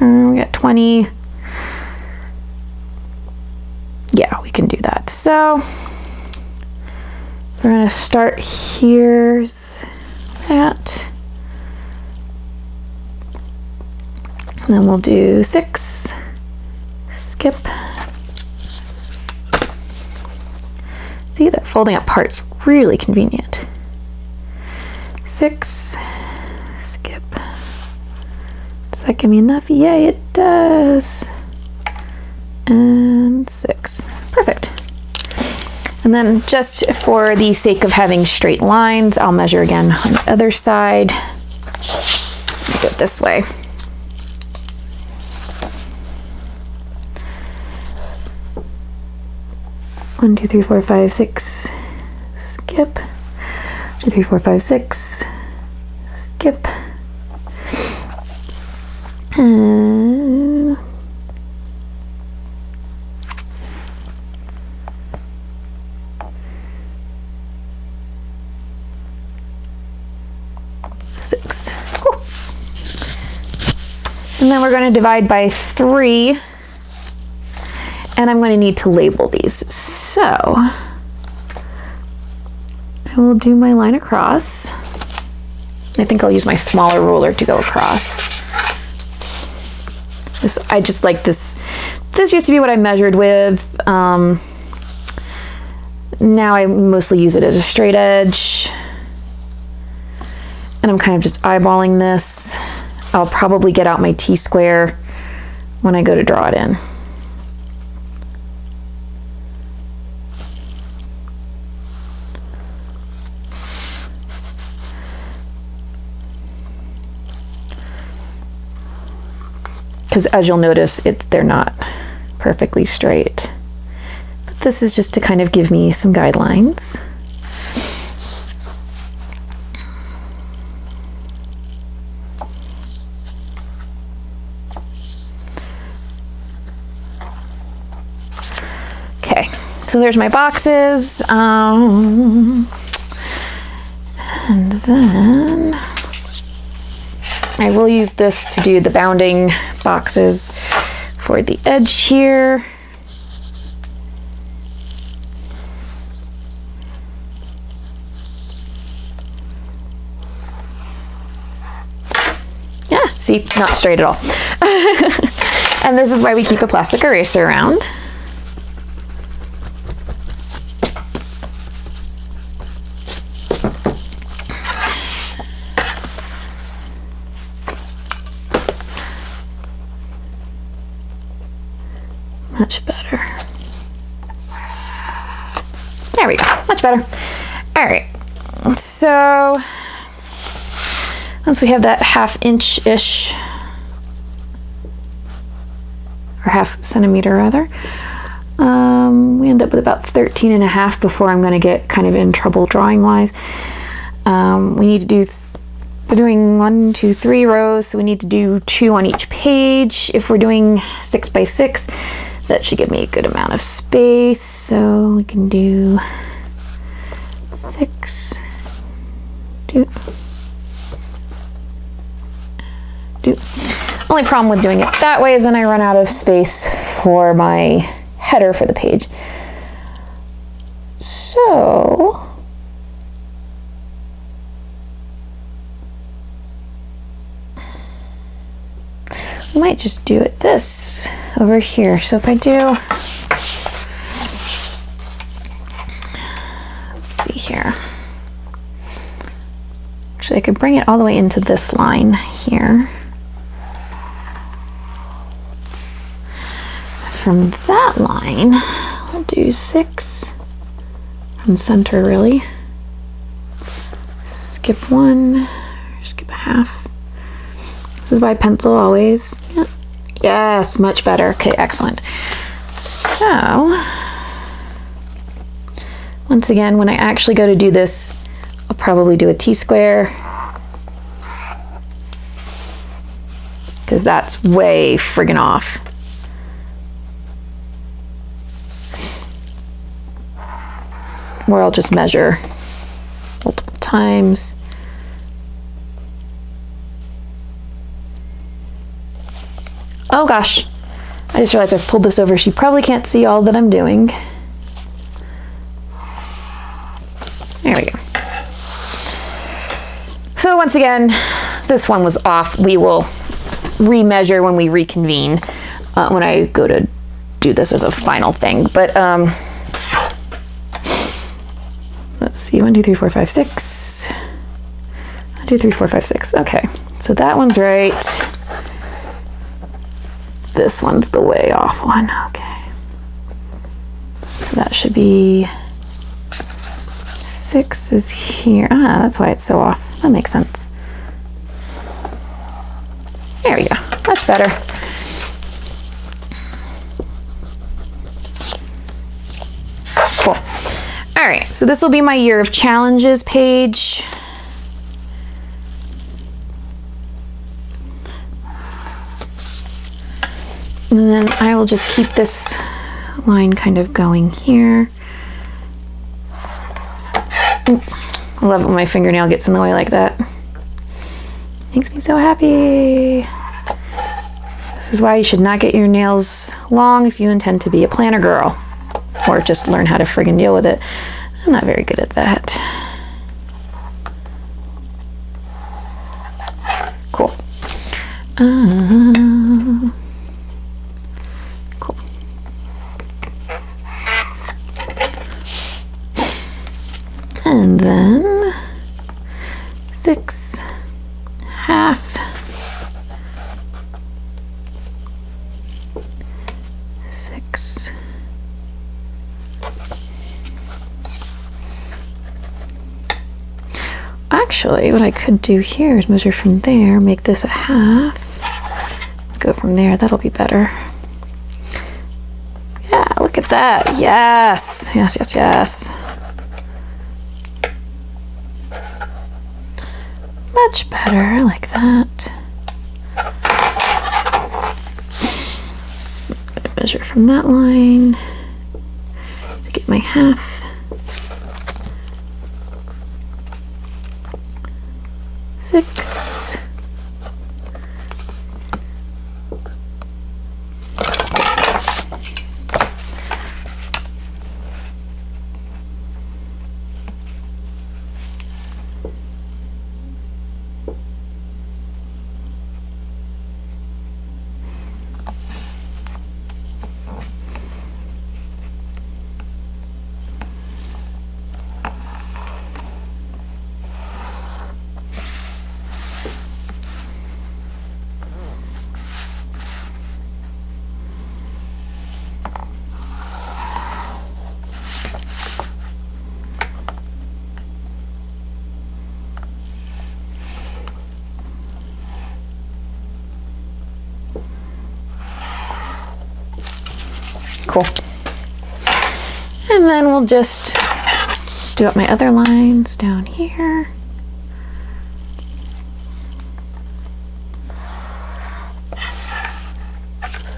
we got 20. Yeah, we can do that. So we're gonna start here's that. And then we'll do 6, skip. See, that folding up part's really convenient. 6, skip. Does that give me enough? Yay, it does. And 6, perfect. And then just for the sake of having straight lines, I'll measure again on the other side. Do it this way. One, 2, 3, 4, 5, 6, skip. 2, 3, 4, 5, 6, skip. And six. Cool. And then we're going to divide by 3. And I'm going to need to label these. So I will do my line across. I think I'll use my smaller ruler to go across. This, I just like this. This used to be what I measured with. Now I mostly use it as a straight edge. And I'm kind of just eyeballing this. I'll probably get out my T-square when I go to draw it in. Because as you'll notice, they're not perfectly straight. But this is just to kind of give me some guidelines. Okay, so there's my boxes. And then I will use this to do the bounding boxes for the edge here. Yeah, see, not straight at all. And this is why we keep a plastic eraser around. Much better. There we go, much better. All right, so once we have that 1/2 inch-ish, or 1/2 centimeter rather, we end up with about 13.5 before I'm gonna get kind of in trouble drawing wise. We need to do, we're doing 1, 2, 3 rows, so we need to do 2 on each page. If we're doing 6 by 6, that should give me a good amount of space, so we can do 6, 2. Only problem with doing it that way is then I run out of space for my header for the page. So I might just do it this over here. So if I do, let's see here. Actually, I could bring it all the way into this line here. From that line, I'll do 6 and center really. Skip 1, or skip a half. This is by pencil always. Yeah. Yes, much better. Okay, excellent. So, once again, when I actually go to do this, I'll probably do a T-square, because that's way friggin' off. Or I'll just measure multiple times. Oh gosh, I just realized I've pulled this over. She probably can't see all that I'm doing. There we go. So once again, this one was off. We will remeasure when we reconvene, when I go to do this as a final thing. But let's see, 1, 2, 3, 4, 5, 6. 1, 2, 3, 4, 5, 6. Okay, so that one's right. This one's the way off one. Okay. So that should be 6 is here. Ah, that's why it's so off. That makes sense. There we go. That's better. Cool. All right, so this will be my year of challenges page. And then I will just keep this line kind of going here. I love it when my fingernail gets in the way like that. Makes me so happy. This is why you should not get your nails long if you intend to be a planner girl. Or just learn how to friggin' deal with it. I'm not very good at that. Cool. Cool. And then 6, half, 6. Actually, what I could do here is measure from there, make this a half, go from there. That'll be better. Yeah, look at that. Yes, yes, yes, yes. Much better. I like that. Measure from that line to get my half. 6. Cool. And then we'll just do up my other lines down here.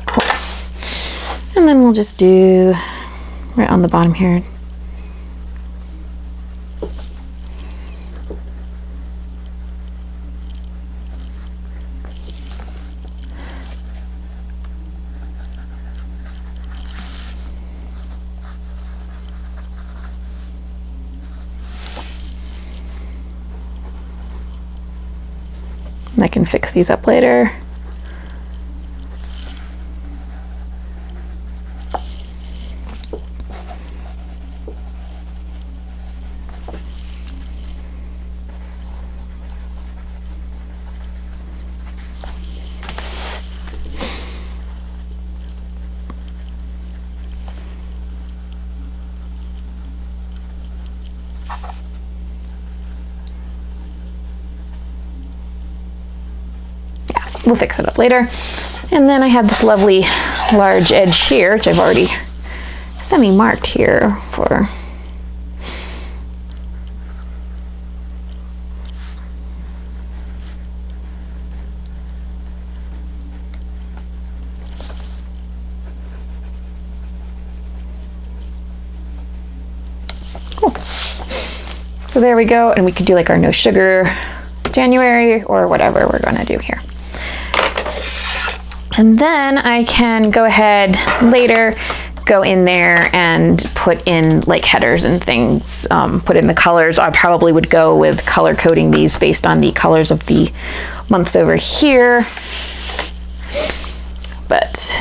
Cool. And then we'll just do right on the bottom here. I can fix these up later. We'll fix it up later. And then I have this lovely large edge here, which I've already semi-marked here for. Cool. So there we go. And we could do like our no sugar January or whatever we're gonna do here. And then I can go ahead later, go in there and put in like headers and things, put in the colors. I probably would go with color coding these based on the colors of the months over here. But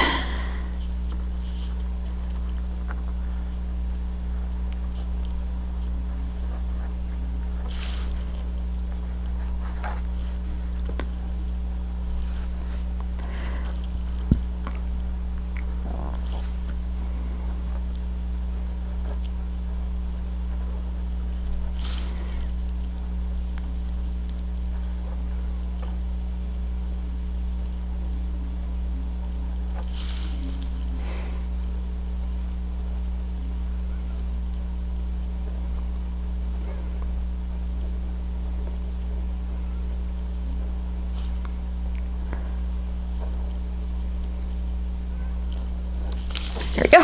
there we go.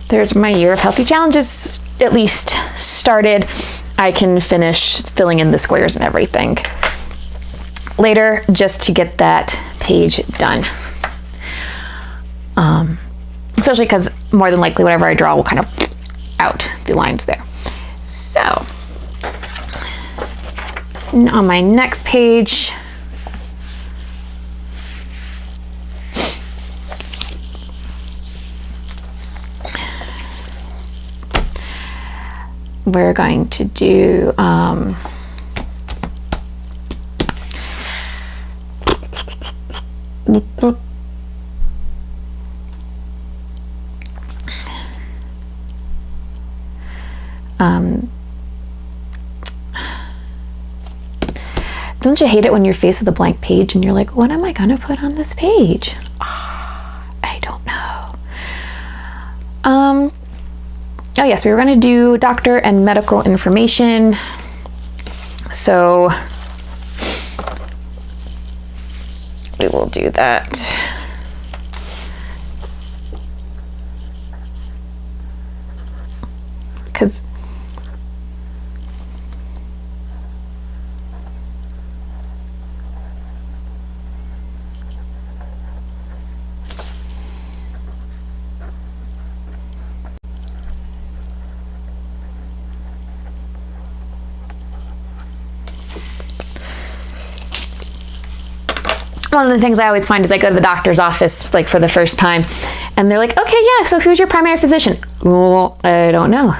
There's my year of healthy challenges at least started. I can finish filling in the squares and everything later just to get that page done. Especially because more than likely whatever I draw will kind of out the lines there. So on my next page, we're going to do don't you hate it when you're faced with a blank page and you're like, what am I gonna put on this page? I don't know. Oh yes, we were going to do doctor and medical information. So we will do that. Because one of the things I always find is I go to the doctor's office like for the first time and they're like, okay, yeah, so who's your primary physician? Well, I don't know.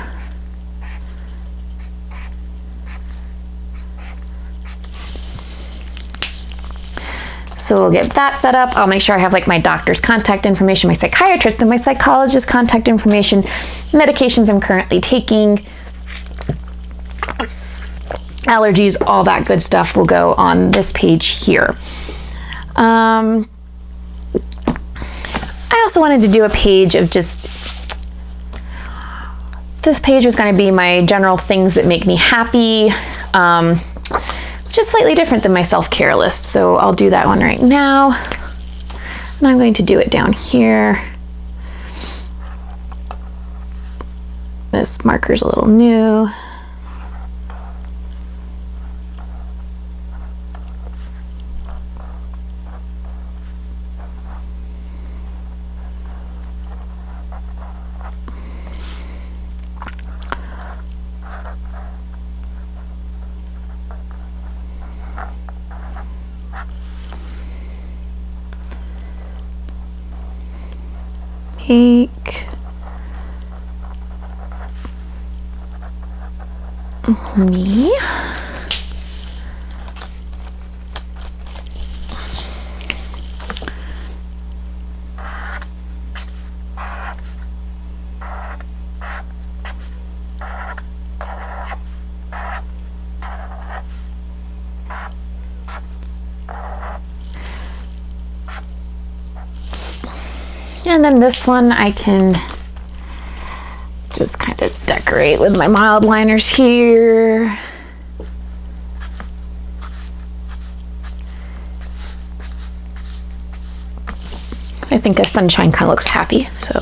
So we'll get that set up. I'll make sure I have like my doctor's contact information, my psychiatrist and my psychologist's contact information, medications I'm currently taking, allergies, all that good stuff will go on this page here. I also wanted to do a page of just, this page was going to be my general things that make me happy, just slightly different than my self-care list. So I'll do that one right now. And I'm going to do it down here. This marker's a little new. make me and then this one I can just kind of decorate with my mild liners here. I think a sunshine kind of looks happy, so.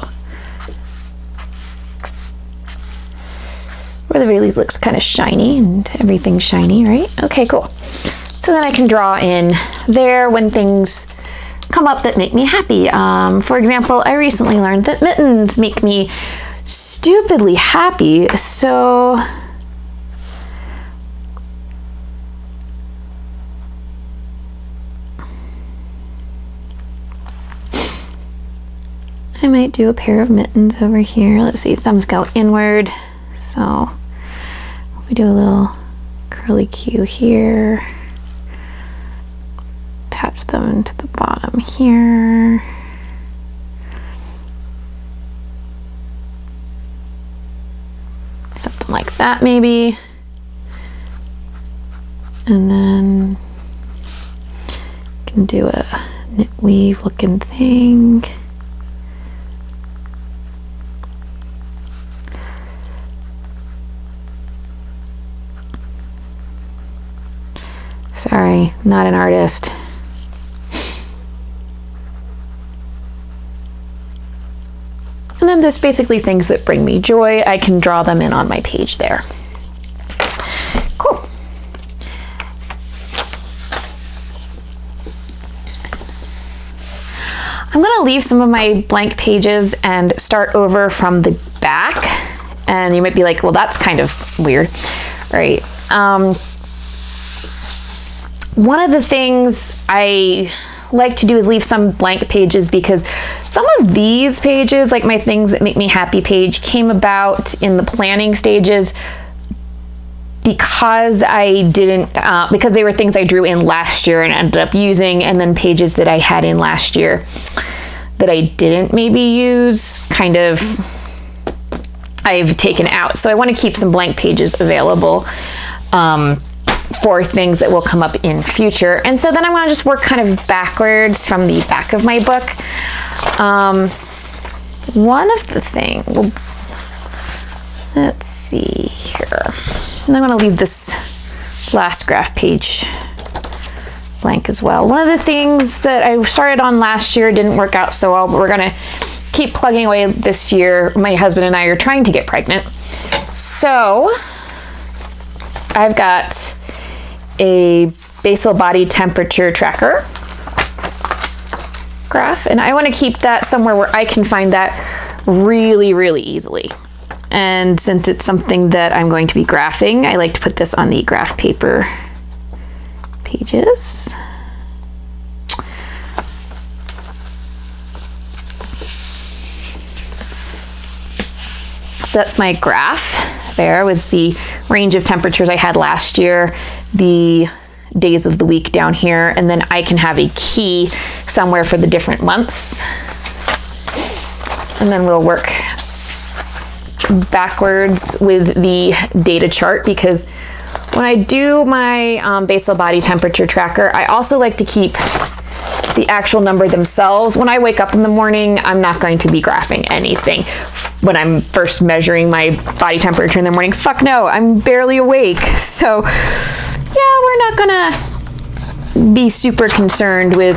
Or the very least looks kind of shiny, and everything's shiny, right? Okay, cool. So then I can draw in there when things come up that make me happy. For example, I recently learned that mittens make me stupidly happy, so I might do a pair of mittens over here. Let's see, thumbs go inward, so we do a little curly Q here, attach them to the bottom here. Something like that maybe. And then can do a knit weave looking thing. Sorry, not an artist. And then there's basically things that bring me joy. I can draw them in on my page there. Cool. I'm gonna leave some of my blank pages and start over from the back. And you might be like, well, that's kind of weird, right? One of the things I like to do is leave some blank pages, because some of these pages, like my things that make me happy page, came about in the planning stages because I didn't, because they were things I drew in last year and ended up using, and then pages that I had in last year that I didn't maybe use, kind of I've taken out. So I want to keep some blank pages available for things that will come up in future. And so then I want to just work kind of backwards from the back of my book. One of the things, let's see here. And I'm going to leave this last graph page blank as well. One of the things that I started on last year didn't work out so well, but we're going to keep plugging away this year. My husband and I are trying to get pregnant. So I've got a basal body temperature tracker graph, and I want to keep that somewhere where I can find that really, really easily. And since it's something that I'm going to be graphing, I like to put this on the graph paper pages. So that's my graph there with the range of temperatures I had last year, the days of the week down here, and then I can have a key somewhere for the different months. And then we'll work backwards with the data chart, because when I do my basal body temperature tracker, I also like to keep the actual number themselves. When I wake up in the morning, I'm not going to be graphing anything. When I'm first measuring my body temperature in the morning, fuck no, I'm barely awake. So yeah, we're not gonna be super concerned with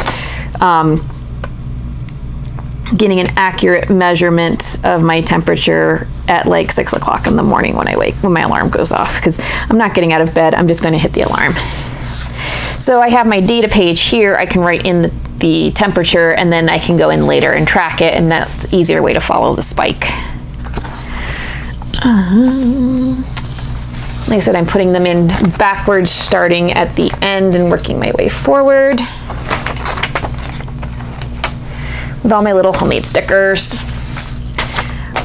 getting an accurate measurement of my temperature at like 6 o'clock in the morning when I wake, when my alarm goes off, because I'm not getting out of bed. I'm just going to hit the alarm. So I have my data page here. I can write in the temperature, and then I can go in later and track it, and that's the easier way to follow the spike. Like I said, I'm putting them in backwards, starting at the end and working my way forward with all my little homemade stickers.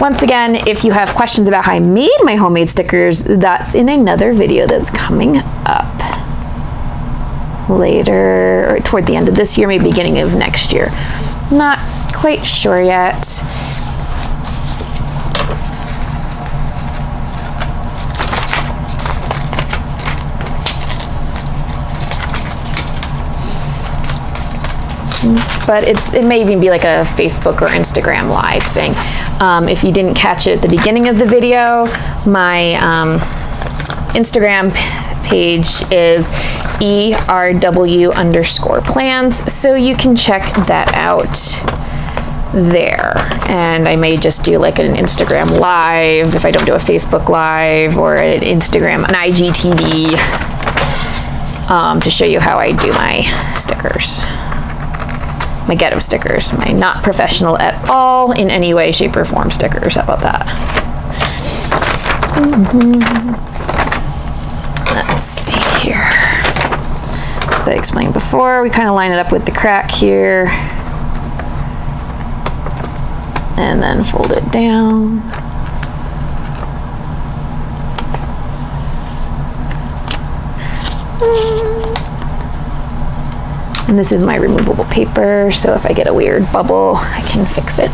once again, if you have questions about how I made my homemade stickers, that's in another video that's coming up later, or toward the end of this year, maybe beginning of next year. Not quite sure yet. But it may even be like a Facebook or Instagram live thing. If you didn't catch it at the beginning of the video, my Instagram page is ERW_plans, so you can check that out there. And I may just do like an Instagram live if I don't do a Facebook live, or an IGTV to show you how I do my stickers. My ghetto stickers, my not professional at all in any way, shape, or form stickers. How about that? Let's see here. As I explained before, we kind of line it up with the crack here, and then fold it down. And this is my removable paper, so if I get a weird bubble, I can fix it.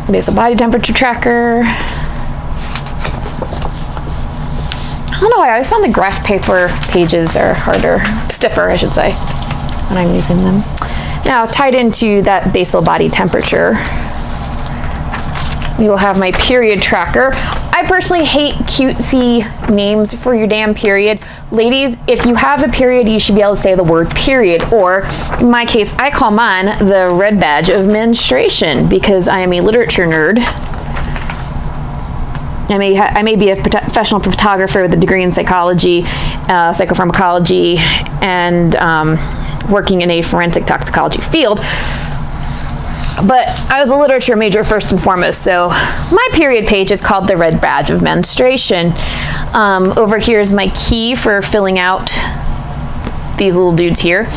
There's a body temperature tracker. I don't know why, I always found the graph paper pages are stiffer, I should say, when I'm using them. Now, tied into that basal body temperature, we will have my period tracker. I personally hate cutesy names for your damn period. Ladies, if you have a period, you should be able to say the word period, or in my case, I call mine the red badge of menstruation because I am a literature nerd. I may be a professional photographer with a degree in psychology, psychopharmacology, and working in a forensic toxicology field. But I was a literature major first and foremost, so my period page is called the red badge of menstruation. Over here is my key for filling out these little dudes here.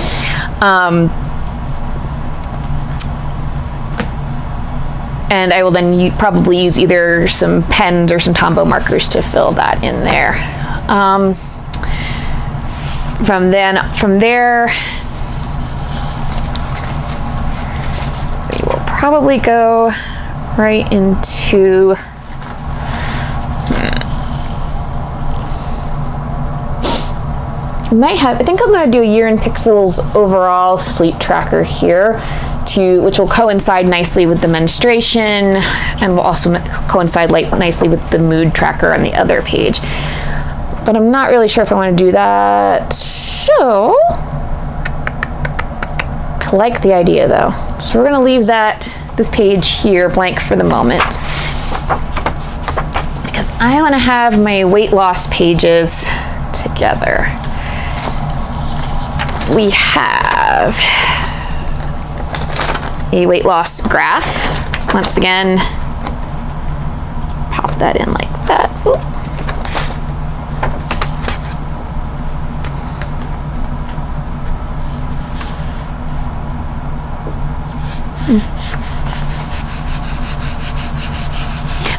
And I will then probably use either some pens or some Tombow markers to fill that in there. From there, we will probably go right into I think I'm going to do a year in pixels overall sleep tracker here, which will coincide nicely with the menstruation, and will also coincide nicely with the mood tracker on the other page. But I'm not really sure if I want to do that. So I like the idea though. So we're going to leave this page here blank for the moment, because I want to have my weight loss pages together. We have a weight loss graph. Once again, just pop that in like that. Oop.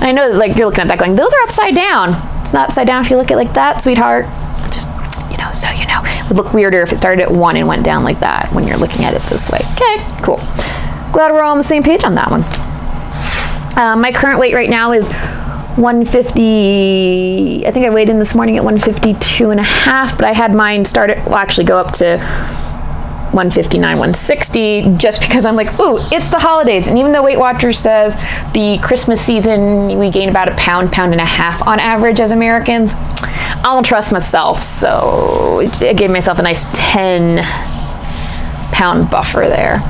And I know that, like, you're looking at that going, those are upside down. It's not upside down if you look at it like that, sweetheart. Just, so you know. It would look weirder if it started at 1 and went down like that when you're looking at it this way. Okay, cool. Glad we're all on the same page on that one. My current weight right now is 150. I think I weighed in this morning at 152.5, but I had mine actually go up to 159, 160, just because I'm like, ooh, it's the holidays. And even though Weight Watchers says the Christmas season, we gain about a pound and a half on average as Americans, I don't trust myself. So I gave myself a nice 10-pound buffer there.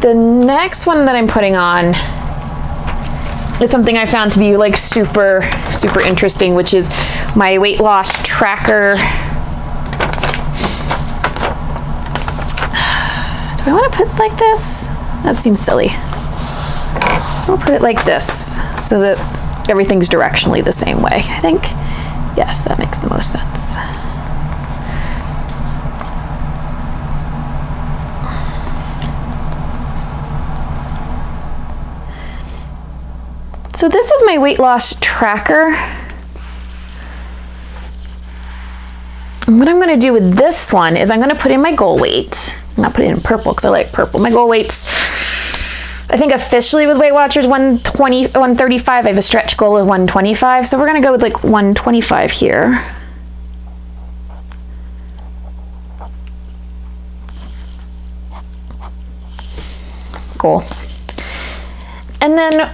The next one that I'm putting on is something I found to be like super, super interesting, which is my weight loss tracker. Do I want to put it like this? That seems silly. I'll put it like this so that everything's directionally the same way, I think. Yes, that makes the most sense. So this is my weight loss tracker. And what I'm gonna do with this one is I'm gonna put in my goal weight. I'm not putting it in purple because I like purple. My goal weight's, I think officially with Weight Watchers, 120, 135. I have a stretch goal of 125. So we're gonna go with like 125 here. Cool. And then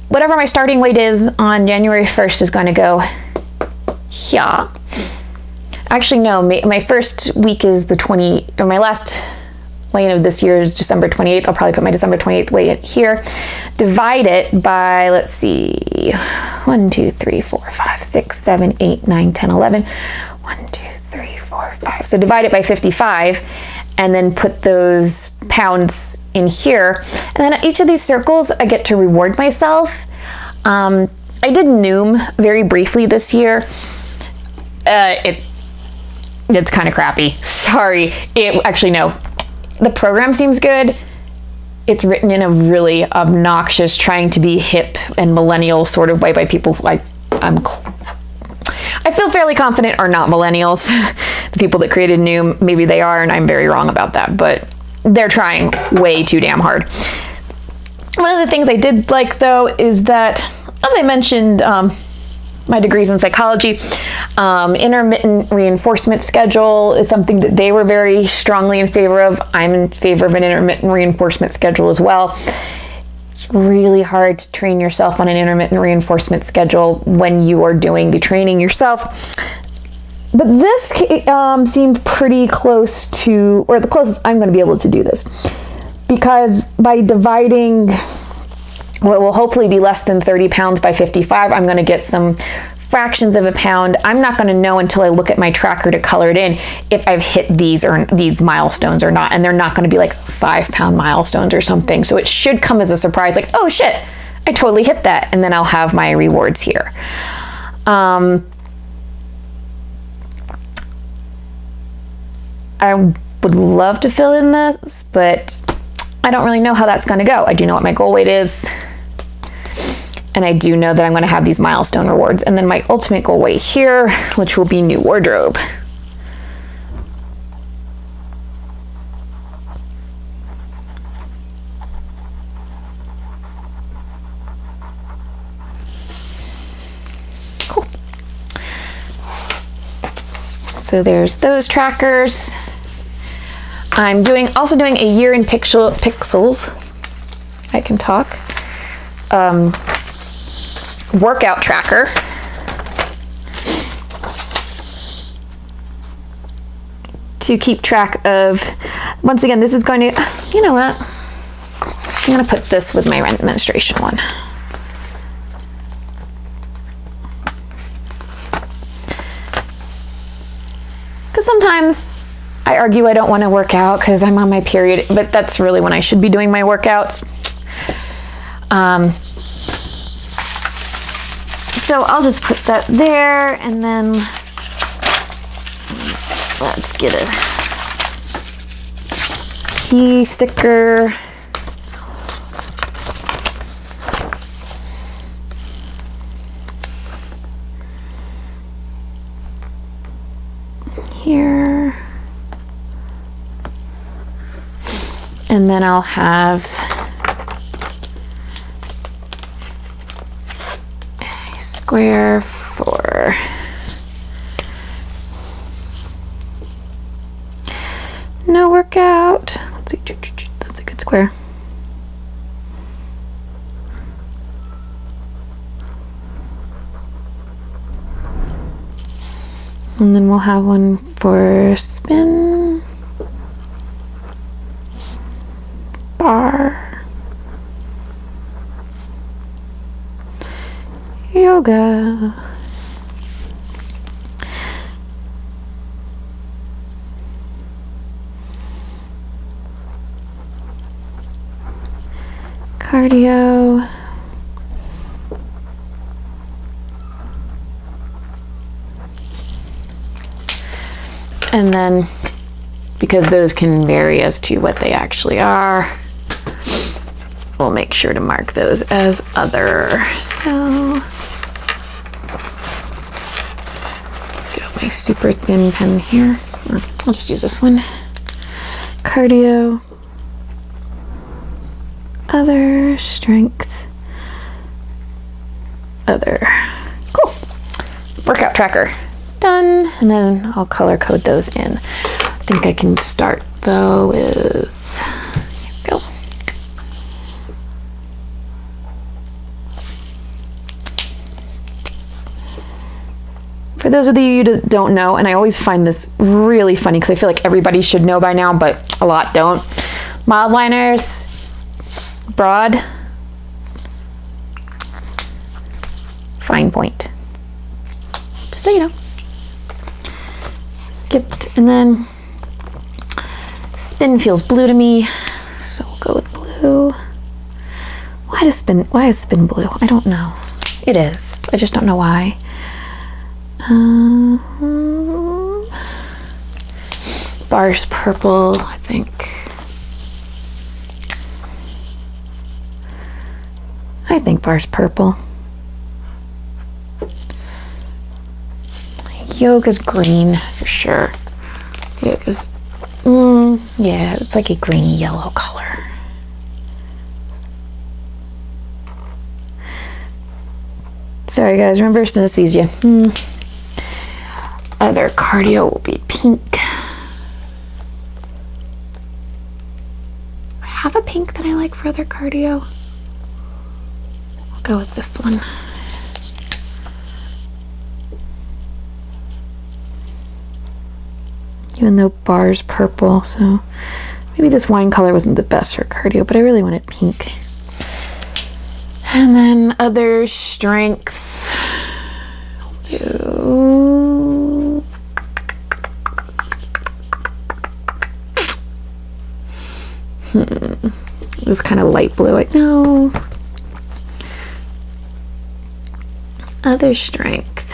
whatever my starting weight is on January 1st is going to go here. Actually, no, my first week is the 20, or my last weigh-in of this year is December 28th. I'll probably put my December 28th weigh-in here. Divide it by, let's see, 1, 2, 3, 4, 5, 6, 7, 8, 9, 10, 11. 1, 2, 3, 4, 5. So divide it by 55 and then put those pounds in here. And then at each of these circles, I get to reward myself. I did Noom very briefly this year. It's kind of crappy. Sorry. Actually, no. The program seems good. It's written in a really obnoxious, trying to be hip and millennial sort of way by people who I feel fairly confident are not millennials. The people that created Noom, maybe they are, and I'm very wrong about that, but they're trying way too damn hard. One of the things I did like, though, is that, as I mentioned, my degree's in psychology, intermittent reinforcement schedule is something that they were very strongly in favor of. I'm in favor of an intermittent reinforcement schedule as well. It's really hard to train yourself on an intermittent reinforcement schedule when you are doing the training yourself. But this seemed pretty close to, or the closest I'm going to be able to do this. Because by dividing what will hopefully be less than 30 pounds by 55, I'm going to get some fractions of a pound. I'm not going to know until I look at my tracker to color it in if I've hit these milestones or not. And they're not going to be like 5-pound milestones or something. So it should come as a surprise, like, oh shit, I totally hit that. And then I'll have my rewards here. I would love to fill in this, but I don't really know how that's going to go. I do know what my goal weight is. And I do know that I'm going to have these milestone rewards. And then my ultimate goal weight here, which will be new wardrobe. Cool. So there's those trackers. I'm also doing a year in pixels. I can talk. Workout tracker. To keep track of, once again, this is going to, you know what? I'm going to put this with my menstruation one. Because sometimes I argue I don't want to work out because I'm on my period, but that's really when I should be doing my workouts. So I'll just put that there, and then let's get a key sticker. Here. And then I'll have a square for no workout. Let's see, that's a good square. And then we'll have one for spin, bar, yoga, cardio, and then, because those can vary as to what they actually are, we'll make sure to mark those as other. So get out my super thin pen here. I'll just use this one. Cardio, other, strength, other. Cool. Workout tracker. Done. And then I'll color code those in. I think I can start though with, here we go. For those of you that don't know, and I always find this really funny because I feel like everybody should know by now, but a lot don't. Mild liners, broad, fine point. Just so you know. Skipped, and then spin feels blue to me, so we'll go with blue. Why is spin blue? I don't know. It is. I just don't know why. Bars purple, I think. Bars purple. Yoga's green for sure. Yoga's, yeah, it's like a greeny yellow color. Sorry guys, remember synesthesia. Other cardio will be pink. I have a pink that I like for other cardio. I'll go with this one. Even though bar's purple, so maybe this wine color wasn't the best for cardio, but I really wanted pink. And then other strength. Do this kind of light blue, I know. Other strength.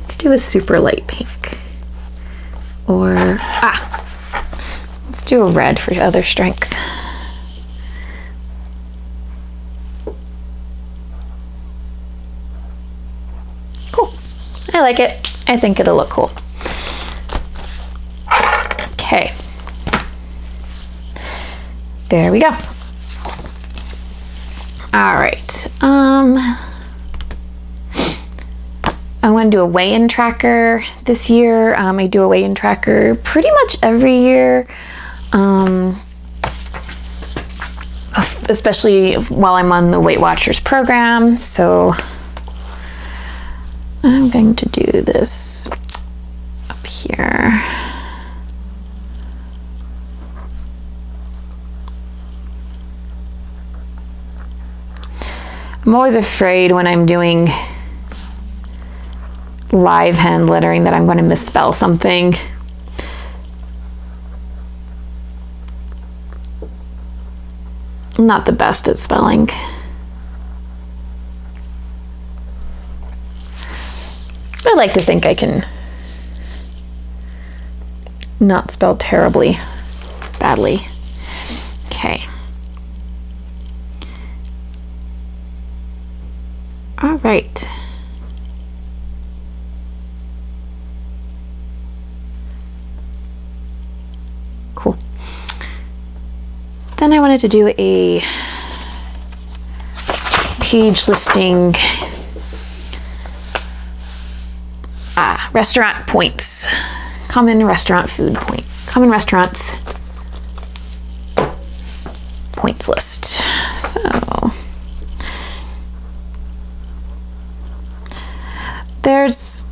Let's do a super light pink. Or, let's do a red for other strength. Cool. I like it. I think it'll look cool. Okay. There we go. All right. I want to do a weigh-in tracker this year. I do a weigh-in tracker pretty much every year, especially while I'm on the Weight Watchers program. So I'm going to do this up here. I'm always afraid when I'm doing live hand lettering that I'm going to misspell something. I'm not the best at spelling. I like to think I can not spell terribly badly. Okay. All right. Cool. Then I wanted to do a page listing, restaurant points, common restaurant food point, common restaurants points list. So there's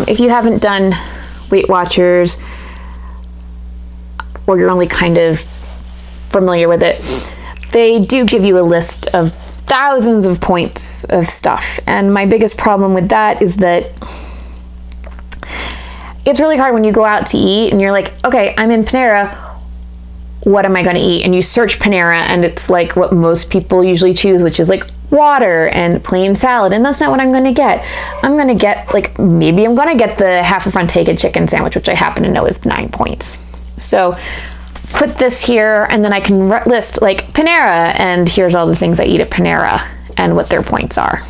if you haven't done Weight Watchers, or you're only kind of familiar with it, they do give you a list of thousands of points of stuff. And my biggest problem with that is that it's really hard when you go out to eat and you're like, okay, I'm in Panera, what am I going to eat? And you search Panera and it's like what most people usually choose, which is like water and plain salad. And that's not what I'm going to get. I'm going to get like, maybe I'm going to get the half a Frontega chicken sandwich, which I happen to know is 9 points. So put this here and then I can list like Panera and here's all the things I eat at Panera and what their points are.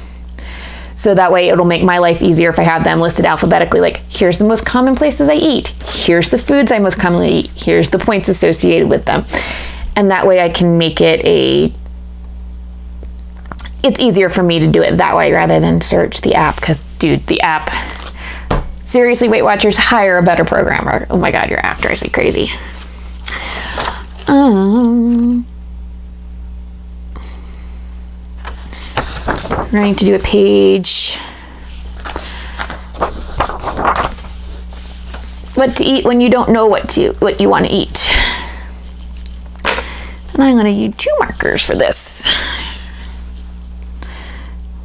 So that way it'll make my life easier if I have them listed alphabetically, like here's the most common places I eat, here's the foods I most commonly eat, here's the points associated with them. And that way I can make it it's easier for me to do it that way rather than search the app, because dude, the app, seriously, Weight Watchers, hire a better programmer. Oh my God, your app drives me crazy. We're going to do a page. What to eat when you don't know what you want to eat. And I'm going to use 2 markers for this.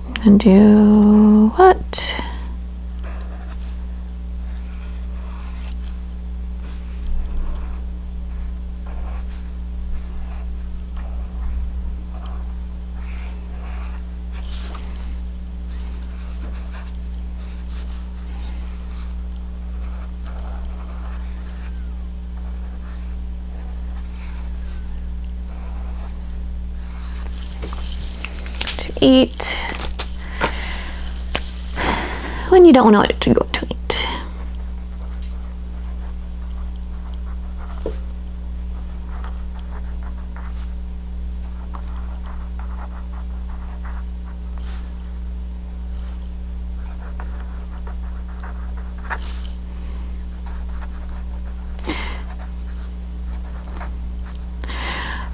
I'm going to do what? Eat when you don't know what to go to eat.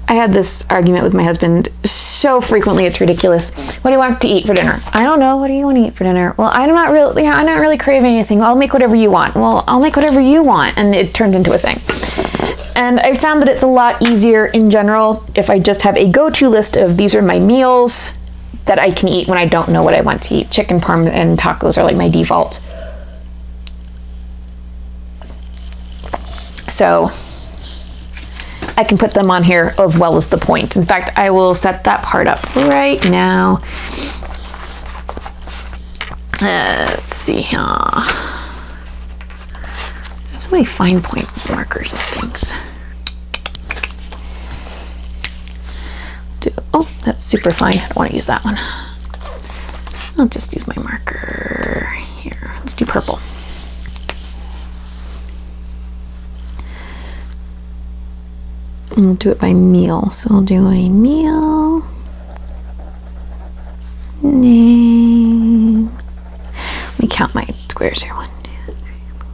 I had this argument with my husband so frequently, it's ridiculous. What do you want to eat for dinner? I don't know. What do you want to eat for dinner? Well, I'm not really craving anything. I'll make whatever you want. Well, I'll make whatever you want. And it turns into a thing. And I found that it's a lot easier in general if I just have a go-to list of these are my meals that I can eat when I don't know what I want to eat. Chicken parm and tacos are like my default. So I can put them on here as well as the points. In fact, I will set that part up right now. Let's see here. There's so many fine point markers and things. Oh, that's super fine. I don't want to use that one. I'll just use my marker here. Let's do purple. And we'll do it by meal. So I'll do a meal name. Let me count my squares here. 1, 2, 3, 4,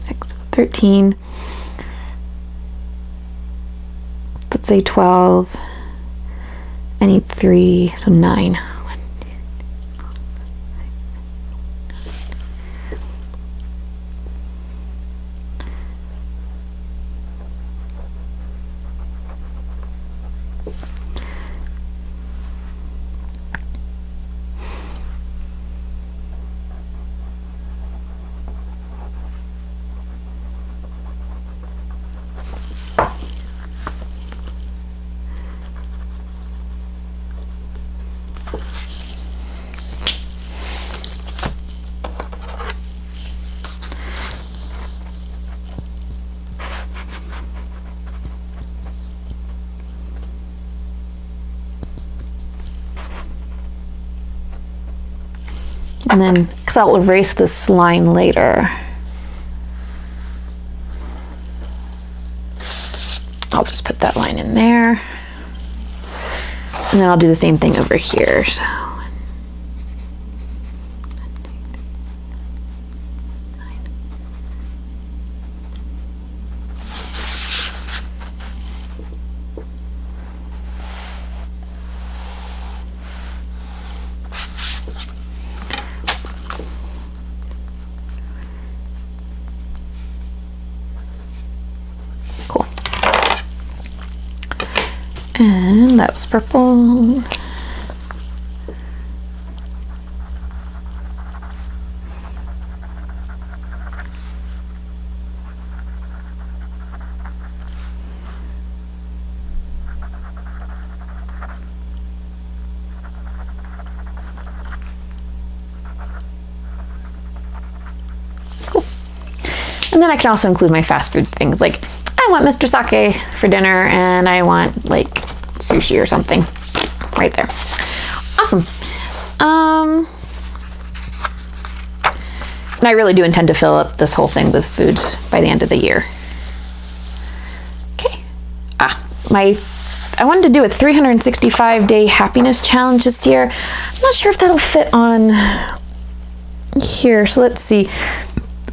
6, 13. Let's say 12. I need 3, so 9. And then, because I'll erase this line later, I'll just put that line in there. And then I'll do the same thing over here. So. And that was purple. And then I can also include my fast food things, like I want Mr. Sake for dinner and I want like sushi or something right there. Awesome. And I really do intend to fill up this whole thing with foods by the end of the year. Okay. I wanted to do a 365-day happiness challenge this year. I'm not sure if that'll fit on here, so let's see.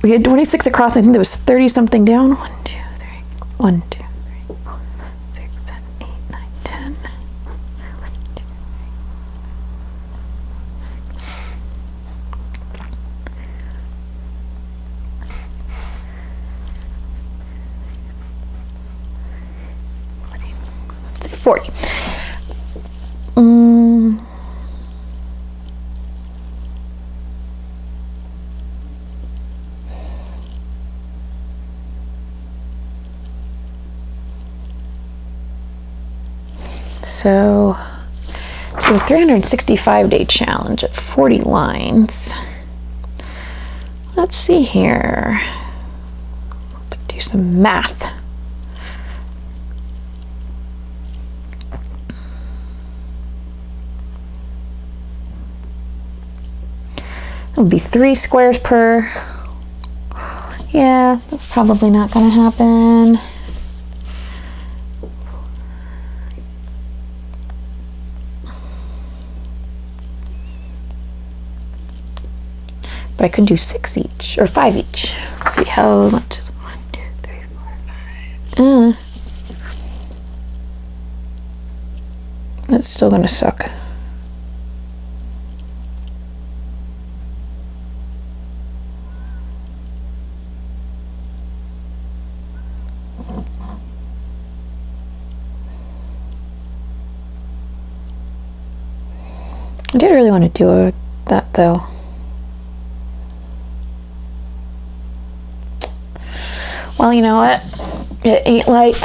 We had 26 across. I think there was 30 something down. 1, 2, 3. 1, 2, 3, 4, 5, 6, 7, 8, 9, 10. 1, 2, 3. 40. So, do a 365-day challenge at 40 lines. Let's see here. Let's do some math. It'll be 3 squares per. Yeah, that's probably not going to happen. But I could do 6 each, or 5 each. Let's see how much is 1, 2, 3, 4, 5. That's still gonna suck. I did really want to do that though. Well, you know what? It ain't like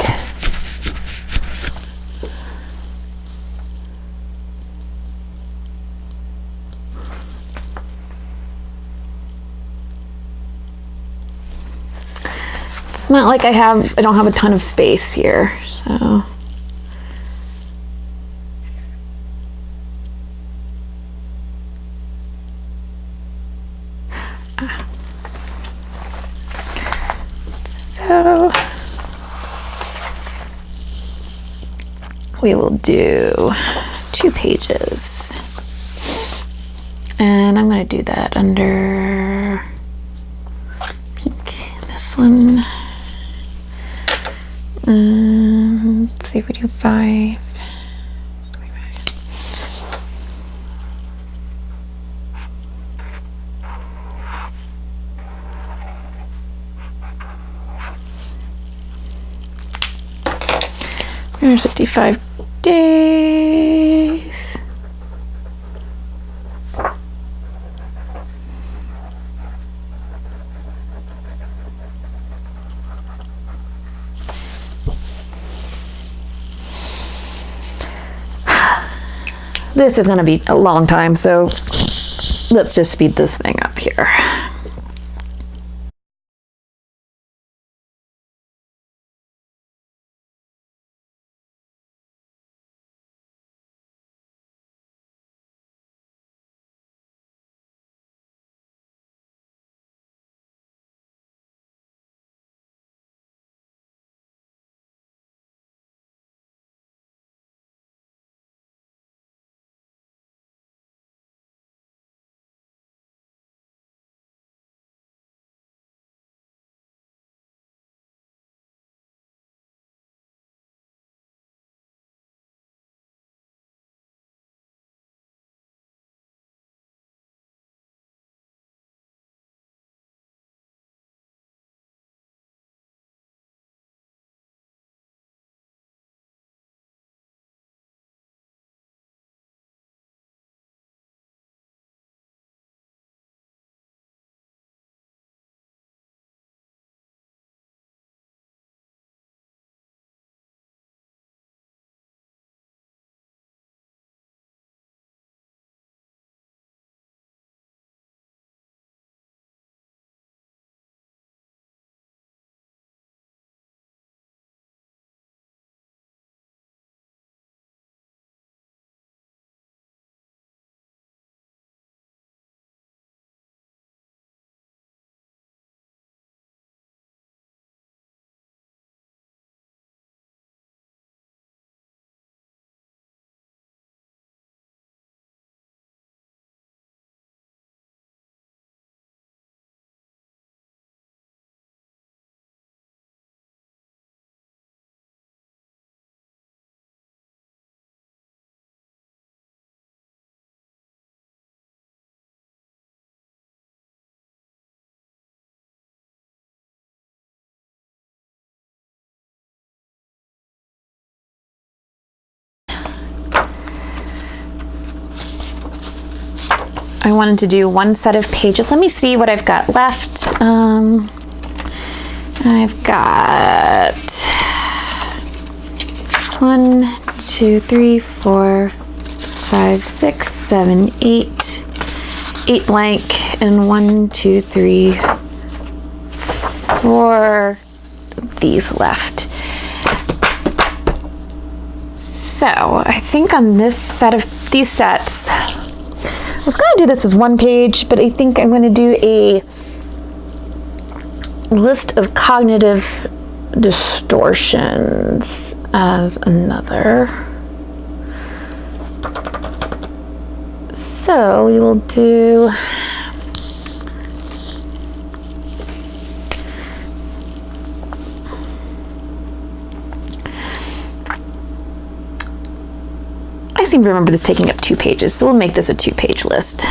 it's not like I don't have a ton of space here, so. So we will do 2 pages, and I'm going to do that under pink. This one. Let's see if we do 5. There's 55 days. This is going to be a long time, so let's just speed this thing up here. I wanted to do one set of pages. Let me see what I've got left. I've got 1, 2, 3, 4, 5, 6, 7, 8. 8 blank, and 1, 2, 3, 4 these left. So I think on this set of these sets, I was going to do this as one page, but I think I'm going to do a list of cognitive distortions as another. So we will do I seem to remember this taking up 2 pages, so we'll make this a 2-page list.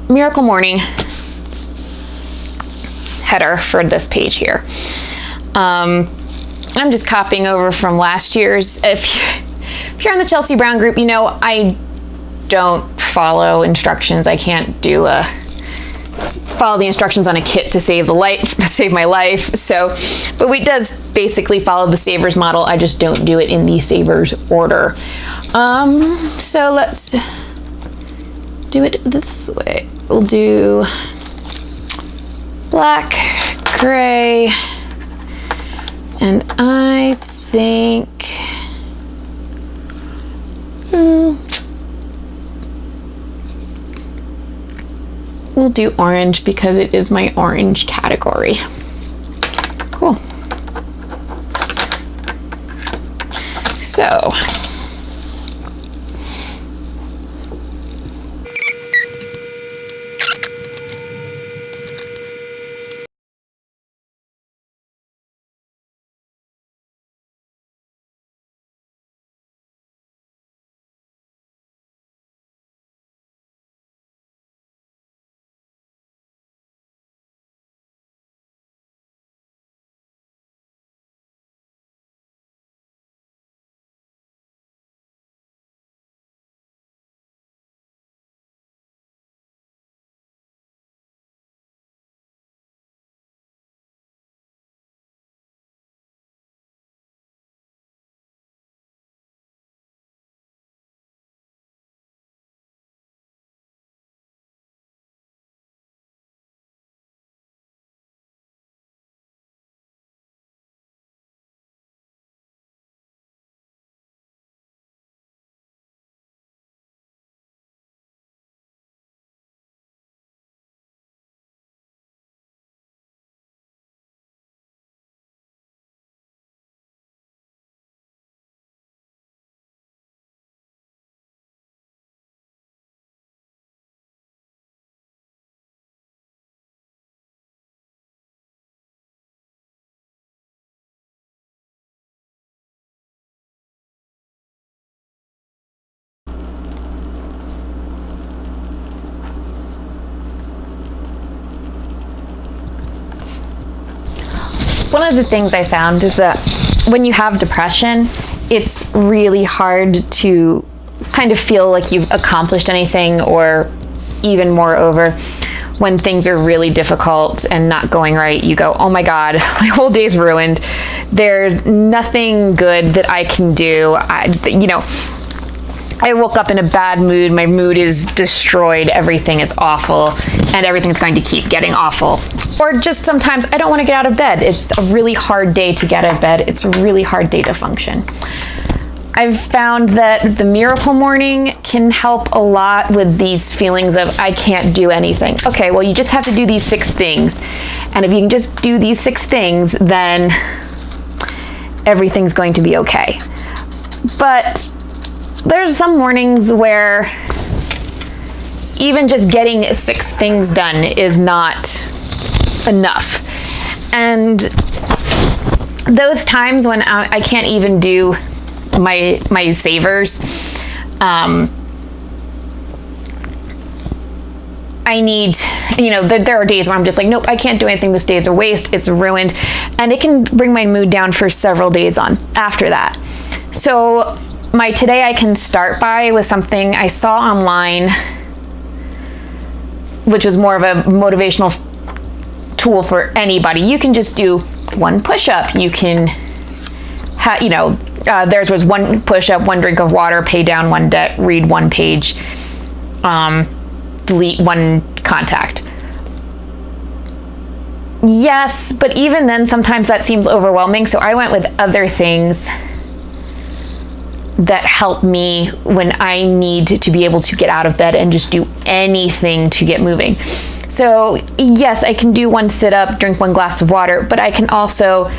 Miracle Morning header for this page here. I'm just copying over from last year's. If you're on the Chelsea Brown group, you know I don't follow instructions. I can't follow the instructions on a kit to save my life. So, but it does basically follow the Savers model. I just don't do it in the Savers order. So let's do it this way. We'll do black, gray, and I think we'll do orange because it is my orange category. Cool. So one of the things I found is that when you have depression, it's really hard to kind of feel like you've accomplished anything, or even moreover, when things are really difficult and not going right, you go, oh my God, my whole day's ruined. There's nothing good that I can do. I woke up in a bad mood. My mood is destroyed. Everything is awful, and everything's going to keep getting awful. Or just sometimes I don't want to get out of bed. It's a really hard day to get out of bed. It's a really hard day to function. I've found that the Miracle Morning can help a lot with these feelings of I can't do anything. Okay, well, you just have to do these 6 things. And if you can just do these 6 things, then everything's going to be okay. But there's some mornings where even just getting 6 things done is not enough. And those times when I can't even do my savers, I need, there are days where I'm just like, nope, I can't do anything. This day is a waste. It's ruined. And it can bring my mood down for several days after that. So my today I can start by was something I saw online, which was more of a motivational tool for anybody. You can just do 1 push-up. You can, theirs was 1 push-up, 1 drink of water, pay down 1 debt, read 1 page, delete 1 contact. Yes, but even then, sometimes that seems overwhelming. So I went with other things that help me when I need to be able to get out of bed and just do anything to get moving. So yes, I can do 1 sit-up, drink 1 glass of water, but I can also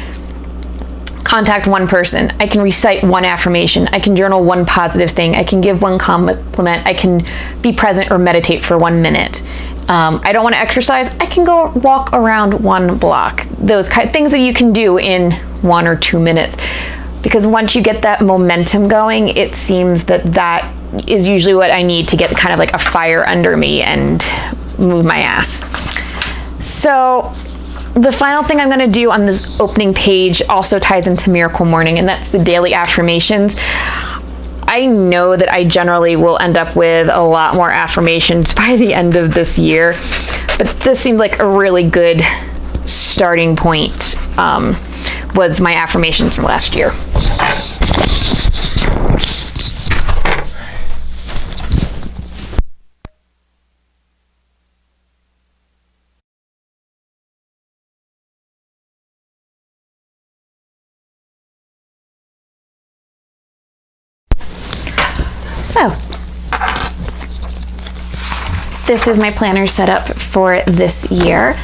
contact 1 person. I can recite 1 affirmation. I can journal 1 positive thing. I can give 1 compliment. I can be present or meditate for 1 minute. I don't want to exercise. I can go walk around 1 block. Those things that you can do in 1 or 2 minutes. Because once you get that momentum going, it seems that is usually what I need to get kind of like a fire under me and move my ass. So the final thing I'm going to do on this opening page also ties into Miracle Morning, and that's the daily affirmations. I know that I generally will end up with a lot more affirmations by the end of this year, but this seemed like a really good starting point. Was my affirmations from last year. So, this is my planner set up for this year,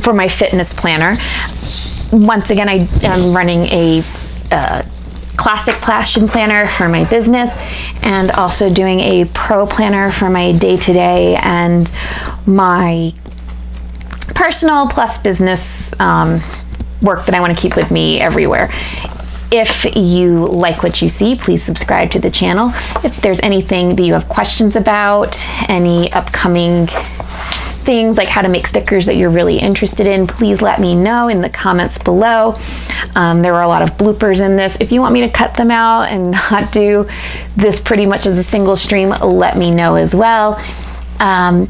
for my fitness planner. Once again, I am running a classic passion planner for my business, and also doing a pro planner for my day-to-day and my personal plus business work that I want to keep with me everywhere. If you like what you see, please subscribe to the channel. If there's anything that you have questions about, any upcoming things like how to make stickers that you're really interested in, please let me know in the comments below. There were a lot of bloopers in this. If you want me to cut them out and not do this pretty much as a single stream, let me know as well. And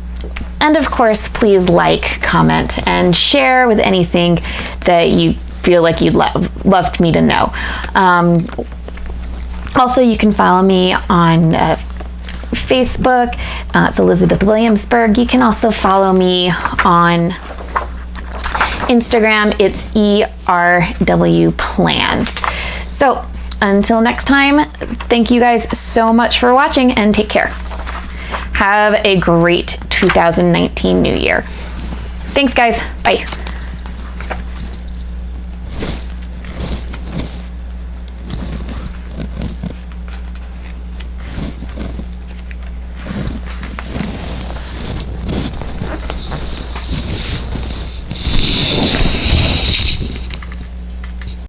of course, please like, comment, and share with anything that you feel like you'd loved me to know. Also, you can follow me on Facebook. It's Elizabeth Williamsburg. You can also follow me on Instagram. It's ERW Plans. So until next time, thank you guys so much for watching, and take care. Have a great 2019 New Year. Thanks, guys. Bye.